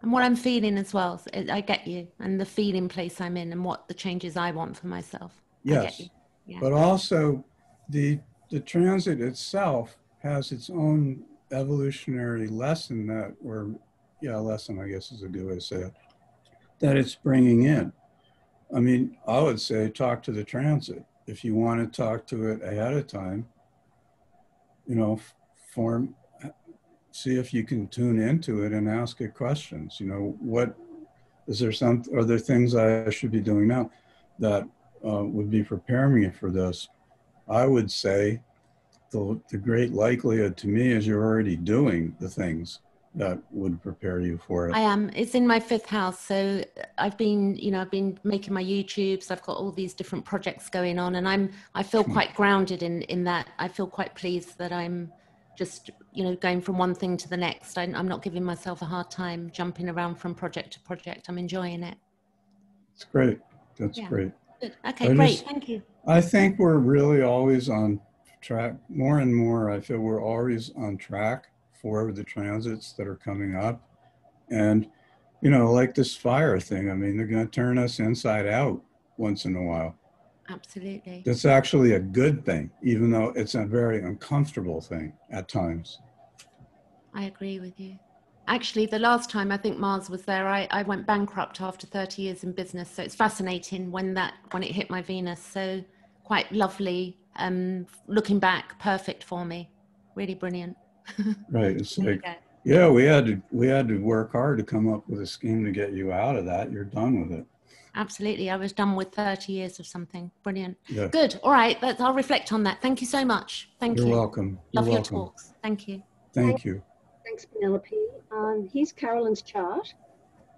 L: And what I'm feeling as well, I get you, and the feeling place I'm in and what the changes I want for myself.
J: Yes,
L: I get you. Yeah.
J: But also the transit itself has its own evolutionary lesson lesson, I guess is a good way to say it, that it's bringing in. I mean, I would say talk to the transit. If you want to talk to it ahead of time, you know, see if you can tune into it and ask it questions. You know, are there things I should be doing now that would be preparing me for this? I would say the great likelihood to me is you're already doing the things that would prepare you for it.
L: I am. It's in my 5th house. So I've been making my YouTubes. I've got all these different projects going on and I feel quite grounded in that. I feel quite pleased that I'm just, going from one thing to the next. I'm not giving myself a hard time jumping around from project to project. I'm enjoying it.
J: It's great. That's great.
L: Good. Okay, great. Thank you.
J: I think we're really always on track. More and more, I feel we're always on track for the transits that are coming up. And, like this fire thing, I mean, they're going to turn us inside out once in a while.
L: Absolutely.
J: That's actually a good thing, even though it's a very uncomfortable thing at times.
L: I agree with you. Actually, the last time I think Mars was there, I went bankrupt after 30 years in business. So it's fascinating when it hit my Venus. So quite lovely. Looking back, perfect for me. Really brilliant.
J: Right. It's like, yeah, we had to work hard to come up with a scheme to get you out of that. You're done with it.
L: Absolutely. I was done with 30 years of something. Brilliant.
J: Yeah.
L: Good. All right. I'll reflect on that. Thank you so much. Thank you.
J: You're welcome.
L: Love your talks. Thank you.
J: Thank you.
A: Thanks, Penelope. Here's Carolyn's chart.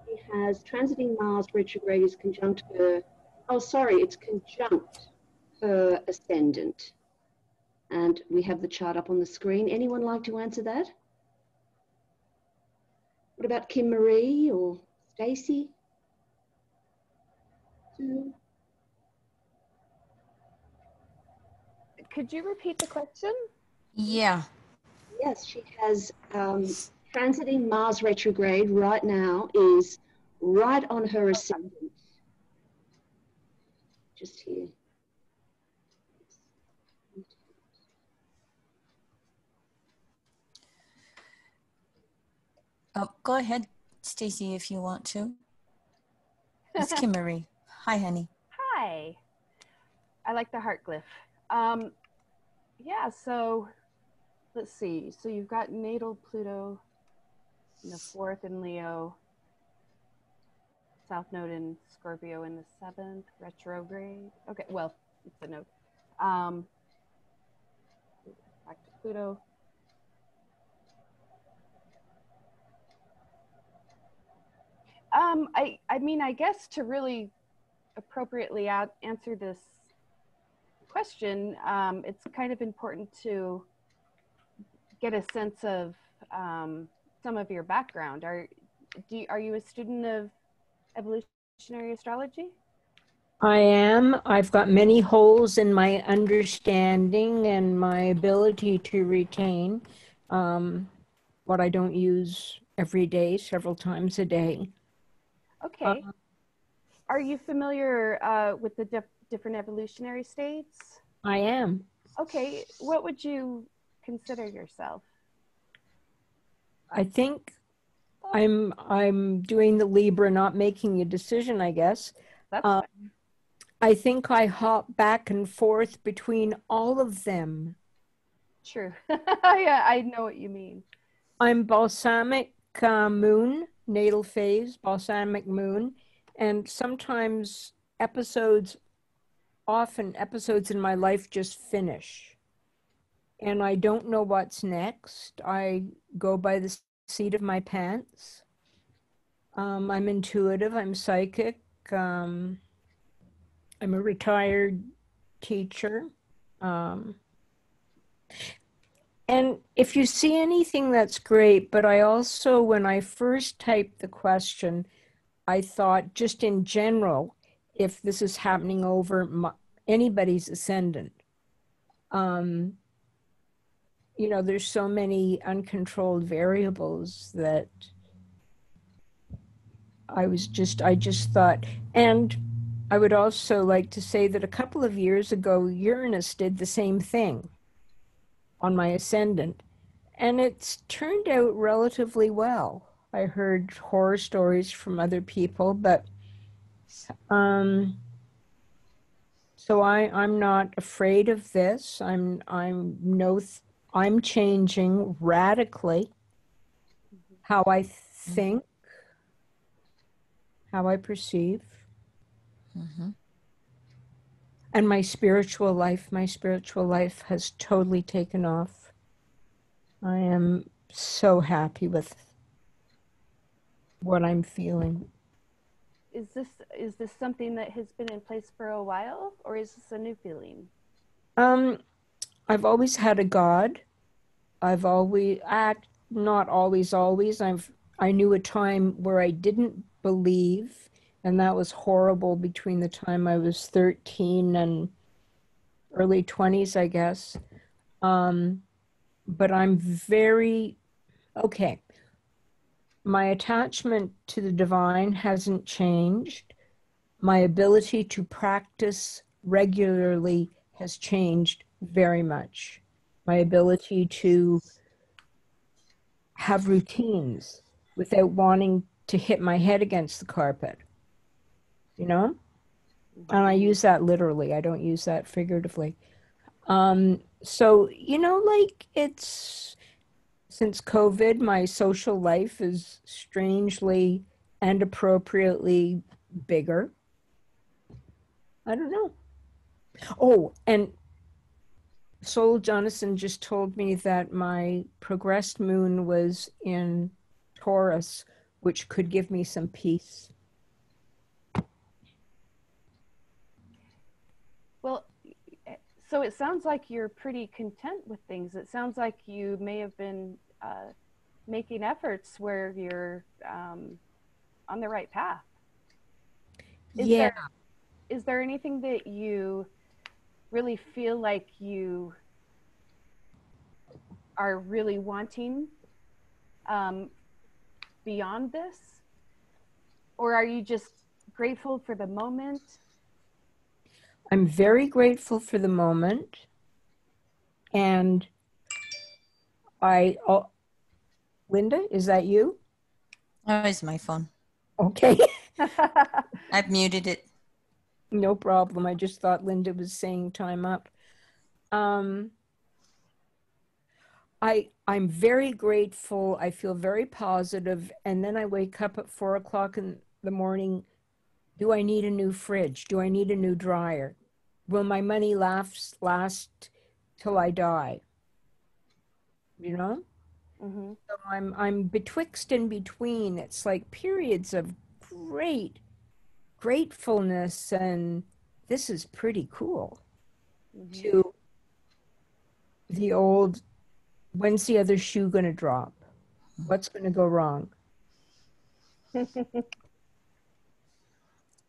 A: He has transiting Mars retrograde is conjunct her. Oh, sorry, it's conjunct her ascendant. And we have the chart up on the screen. Anyone like to answer that? What about Kim Marie or Stacie?
B: Could you repeat the question?
D: Yeah.
A: Yes, she has transiting Mars retrograde right now is right on her ascendant. Just here.
D: Oh, go ahead, Stacie, if you want to. It's Kim Marie. Hi, honey.
B: Hi. I like the heart glyph. Yeah, so let's see. So you've got natal Pluto in the 4th in Leo, South Node in Scorpio in the 7th, retrograde. Okay, well, it's a node. Back to Pluto. I mean, I guess to really appropriately answer this question, it's kind of important to get a sense of some of your background. Are you a student of evolutionary astrology?
M: I am. I've got many holes in my understanding and my ability to retain what I don't use every day, several times a day.
B: Okay. Are you familiar with the different evolutionary states?
M: I am.
B: Okay. What would you consider yourself?
M: I think I'm doing the Libra, not making a decision, I guess.
B: That's fine.
M: I think I hop back and forth between all of them.
B: True. Yeah, I know what you mean.
M: I'm balsamic moon, natal phase, balsamic moon, and sometimes often episodes in my life just finish. And I don't know what's next. I go by the seat of my pants. I'm intuitive, I'm psychic. I'm a retired teacher. And if you see anything, that's great. But I also, when I first typed the question, I thought just in general, if this is happening over anybody's ascendant. You know, there's so many uncontrolled variables that I just thought, and I would also like to say that a couple of years ago, Uranus did the same thing on my ascendant, and it's turned out relatively well. I heard horror stories from other people, but so I'm not afraid of this. I'm changing radically how I think, how I perceive.
D: Mm-hmm.
M: And my spiritual life has totally taken off. I am so happy with what I'm feeling.
B: Is this something that has been in place for a while, or is this a new feeling?
M: I've always had a God. Not always. I knew a time where I didn't believe, and that was horrible between the time I was 13 and early 20s, I guess. But I'm very, okay. My attachment to the divine hasn't changed. My ability to practice regularly has changed very much. My ability to have routines without wanting to hit my head against the carpet, you know? And I use that literally. I don't use that figuratively. So, you know, like since COVID, my social life is strangely and appropriately bigger. I don't know. Oh, and Sol Jonathan just told me that my progressed moon was in Taurus, which could give me some peace.
B: Well, so it sounds like you're pretty content with things. It sounds like you may have been making efforts where you're on the right path. Is there anything that you really feel like you are really wanting beyond this? Or are you just grateful for the moment?
M: I'm very grateful for the moment. And Linda, is that you?
D: Oh, it's my phone.
M: Okay.
D: I've muted it.
M: No problem. I just thought Linda was saying time up. I'm very grateful. I feel very positive. And then I wake up at 4 o'clock in the morning. Do I need a new fridge? Do I need a new dryer? Will my money last till I die? You know?
B: Mm-hmm.
M: So I'm betwixt and between. It's like periods of great gratefulness, and this is pretty cool.
B: Mm-hmm.
M: To the old, when's the other shoe going to drop? What's going to go wrong?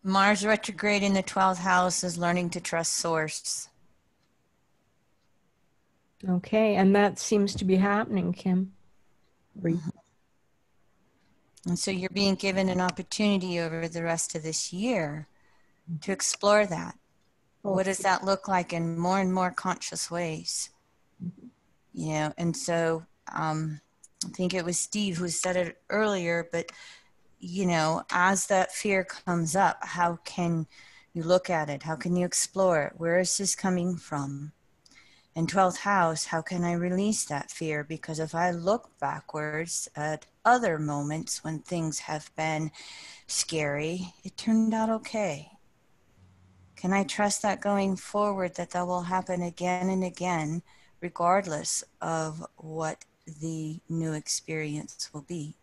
D: Mars retrograde in the 12th house is learning to trust source.
M: Okay, and that seems to be happening, Kim.
D: And so you're being given an opportunity over the rest of this year to explore that. What does that look like in more and more conscious ways? You know, and so I think it was Steve who said it earlier, but, you know, as that fear comes up, how can you look at it? How can you explore it? Where is this coming from? In 12th house, how can I release that fear? Because if I look backwards at other moments when things have been scary, it turned out okay. Can I trust that going forward, that will happen again and again, regardless of what the new experience will be?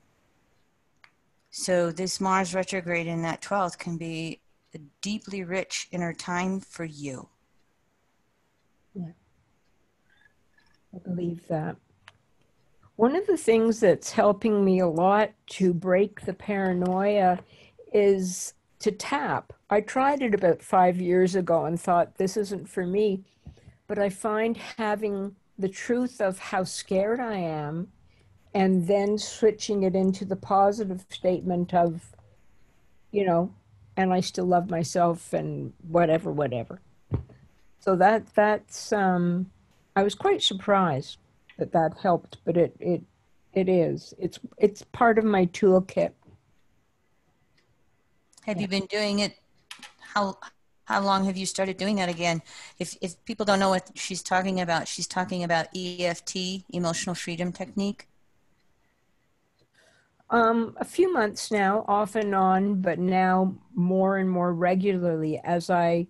D: So this Mars retrograde in that 12th can be a deeply rich inner time for you.
M: Yeah. I believe that. One of the things that's helping me a lot to break the paranoia is to tap. I tried it about 5 years ago and thought, this isn't for me. But I find having the truth of how scared I am and then switching it into the positive statement of, you know, and I still love myself and whatever. So that's I was quite surprised that helped, but it's part of my toolkit.
D: Have you been doing it? How long have you started doing that again? If people don't know what she's talking about EFT, emotional freedom technique.
M: A few months now, off and on, but now more and more regularly as I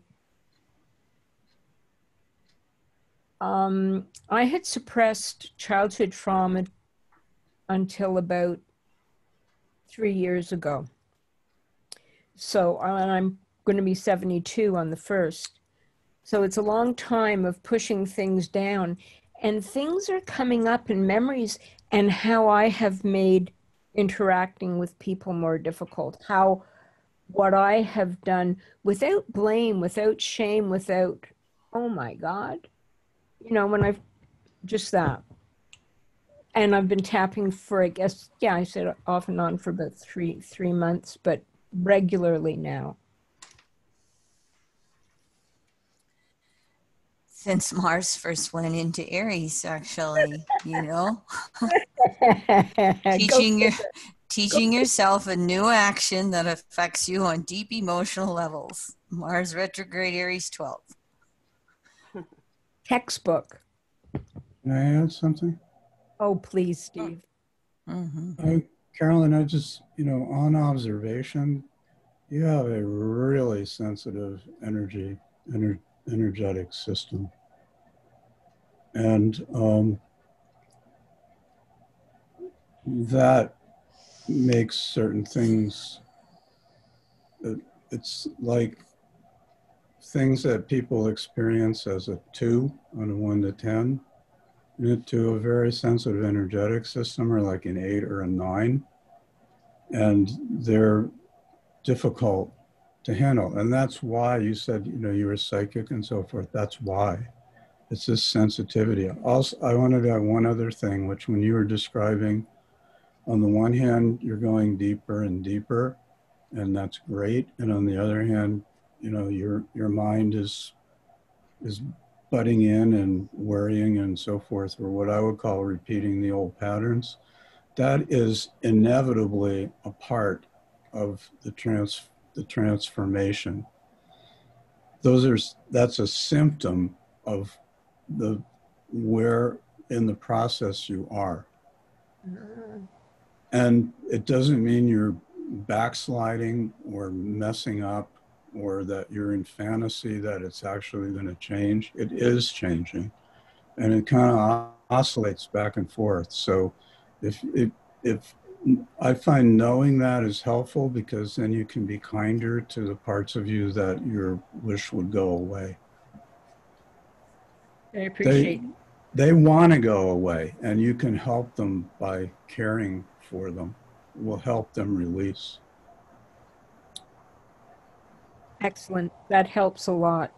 M: had suppressed childhood trauma until about 3 years ago. So, and I'm going to be 72 on the 1st. So it's a long time of pushing things down, and things are coming up in memories and how I have made interacting with people more difficult, how what I have done without blame, without shame, without, oh my God, you know, when I've just that. And I've been tapping for, I guess, yeah, I said off and on for about three months, but regularly now.
D: Since Mars first went into Aries, actually, you know, teaching yourself a new action that affects you on deep emotional levels. Mars retrograde Aries 12.
M: Textbook.
J: Can I add something?
M: Oh, please, Steve.
D: Mm-hmm.
J: Carolyn, I just, you know, on observation, you have a really sensitive energetic system. And that makes certain things, it's like things that people experience as a 2 on a 1 to 10, to a very sensitive energetic system are like an 8 or a 9. And they're difficult to handle. And that's why you said, you know, you were psychic and so forth. That's why. It's this sensitivity. Also, I wanted to add one other thing, which when you were describing, on the one hand, you're going deeper and deeper, and that's great. And on the other hand, you know, your mind is butting in and worrying and so forth, or what I would call repeating the old patterns. That is inevitably a part of the transformation. That's a symptom of where in the process you are. And it doesn't mean you're backsliding or messing up or that you're in fantasy that it's actually going to change. It is changing, and it kind of oscillates back and forth. So if I find knowing that is helpful, because then you can be kinder to the parts of you that your wish would go away.
M: I appreciate it.
J: They want to go away, and you can help them by caring for them. It will help them release.
M: Excellent. That helps a lot.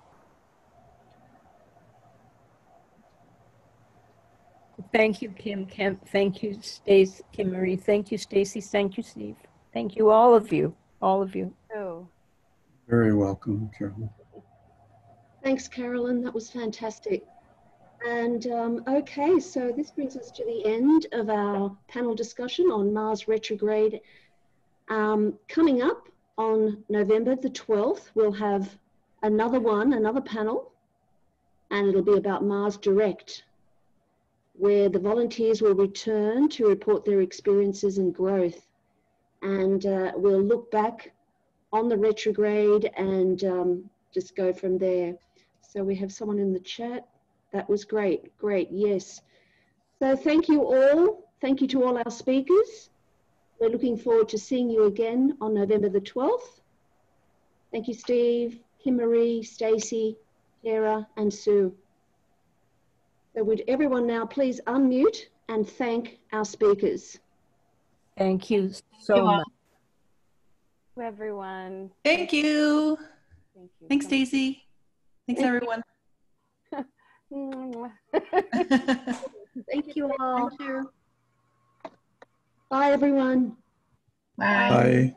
M: Thank you, Kim Kemp. Thank you, Stacie, Kim Marie. Thank you, Stacie. Thank you, Steve. Thank you, all of you. All of you.
B: Oh.
J: Very welcome, Carolyn.
A: Thanks, Carolyn. That was fantastic. And okay, so this brings us to the end of our panel discussion on Mars retrograde. Coming up on November the 12th, we'll have another panel, and it'll be about Mars direct, where the volunteers will return to report their experiences and growth. And we'll look back on the retrograde and just go from there. So we have someone in the chat. That was great, great, yes. So thank you all. Thank you to all our speakers. We're looking forward to seeing you again on November the 12th. Thank you, Steve, Kim Marie, Stacie, Tara, and Sue. So would everyone now please unmute and thank our speakers.
M: Thank you so much.
B: Everyone.
C: Thank you.
B: Thank you.
C: Thanks, Stacie. Thanks, everyone.
A: Thank you all. Bye, everyone.
K: Bye.
J: Bye.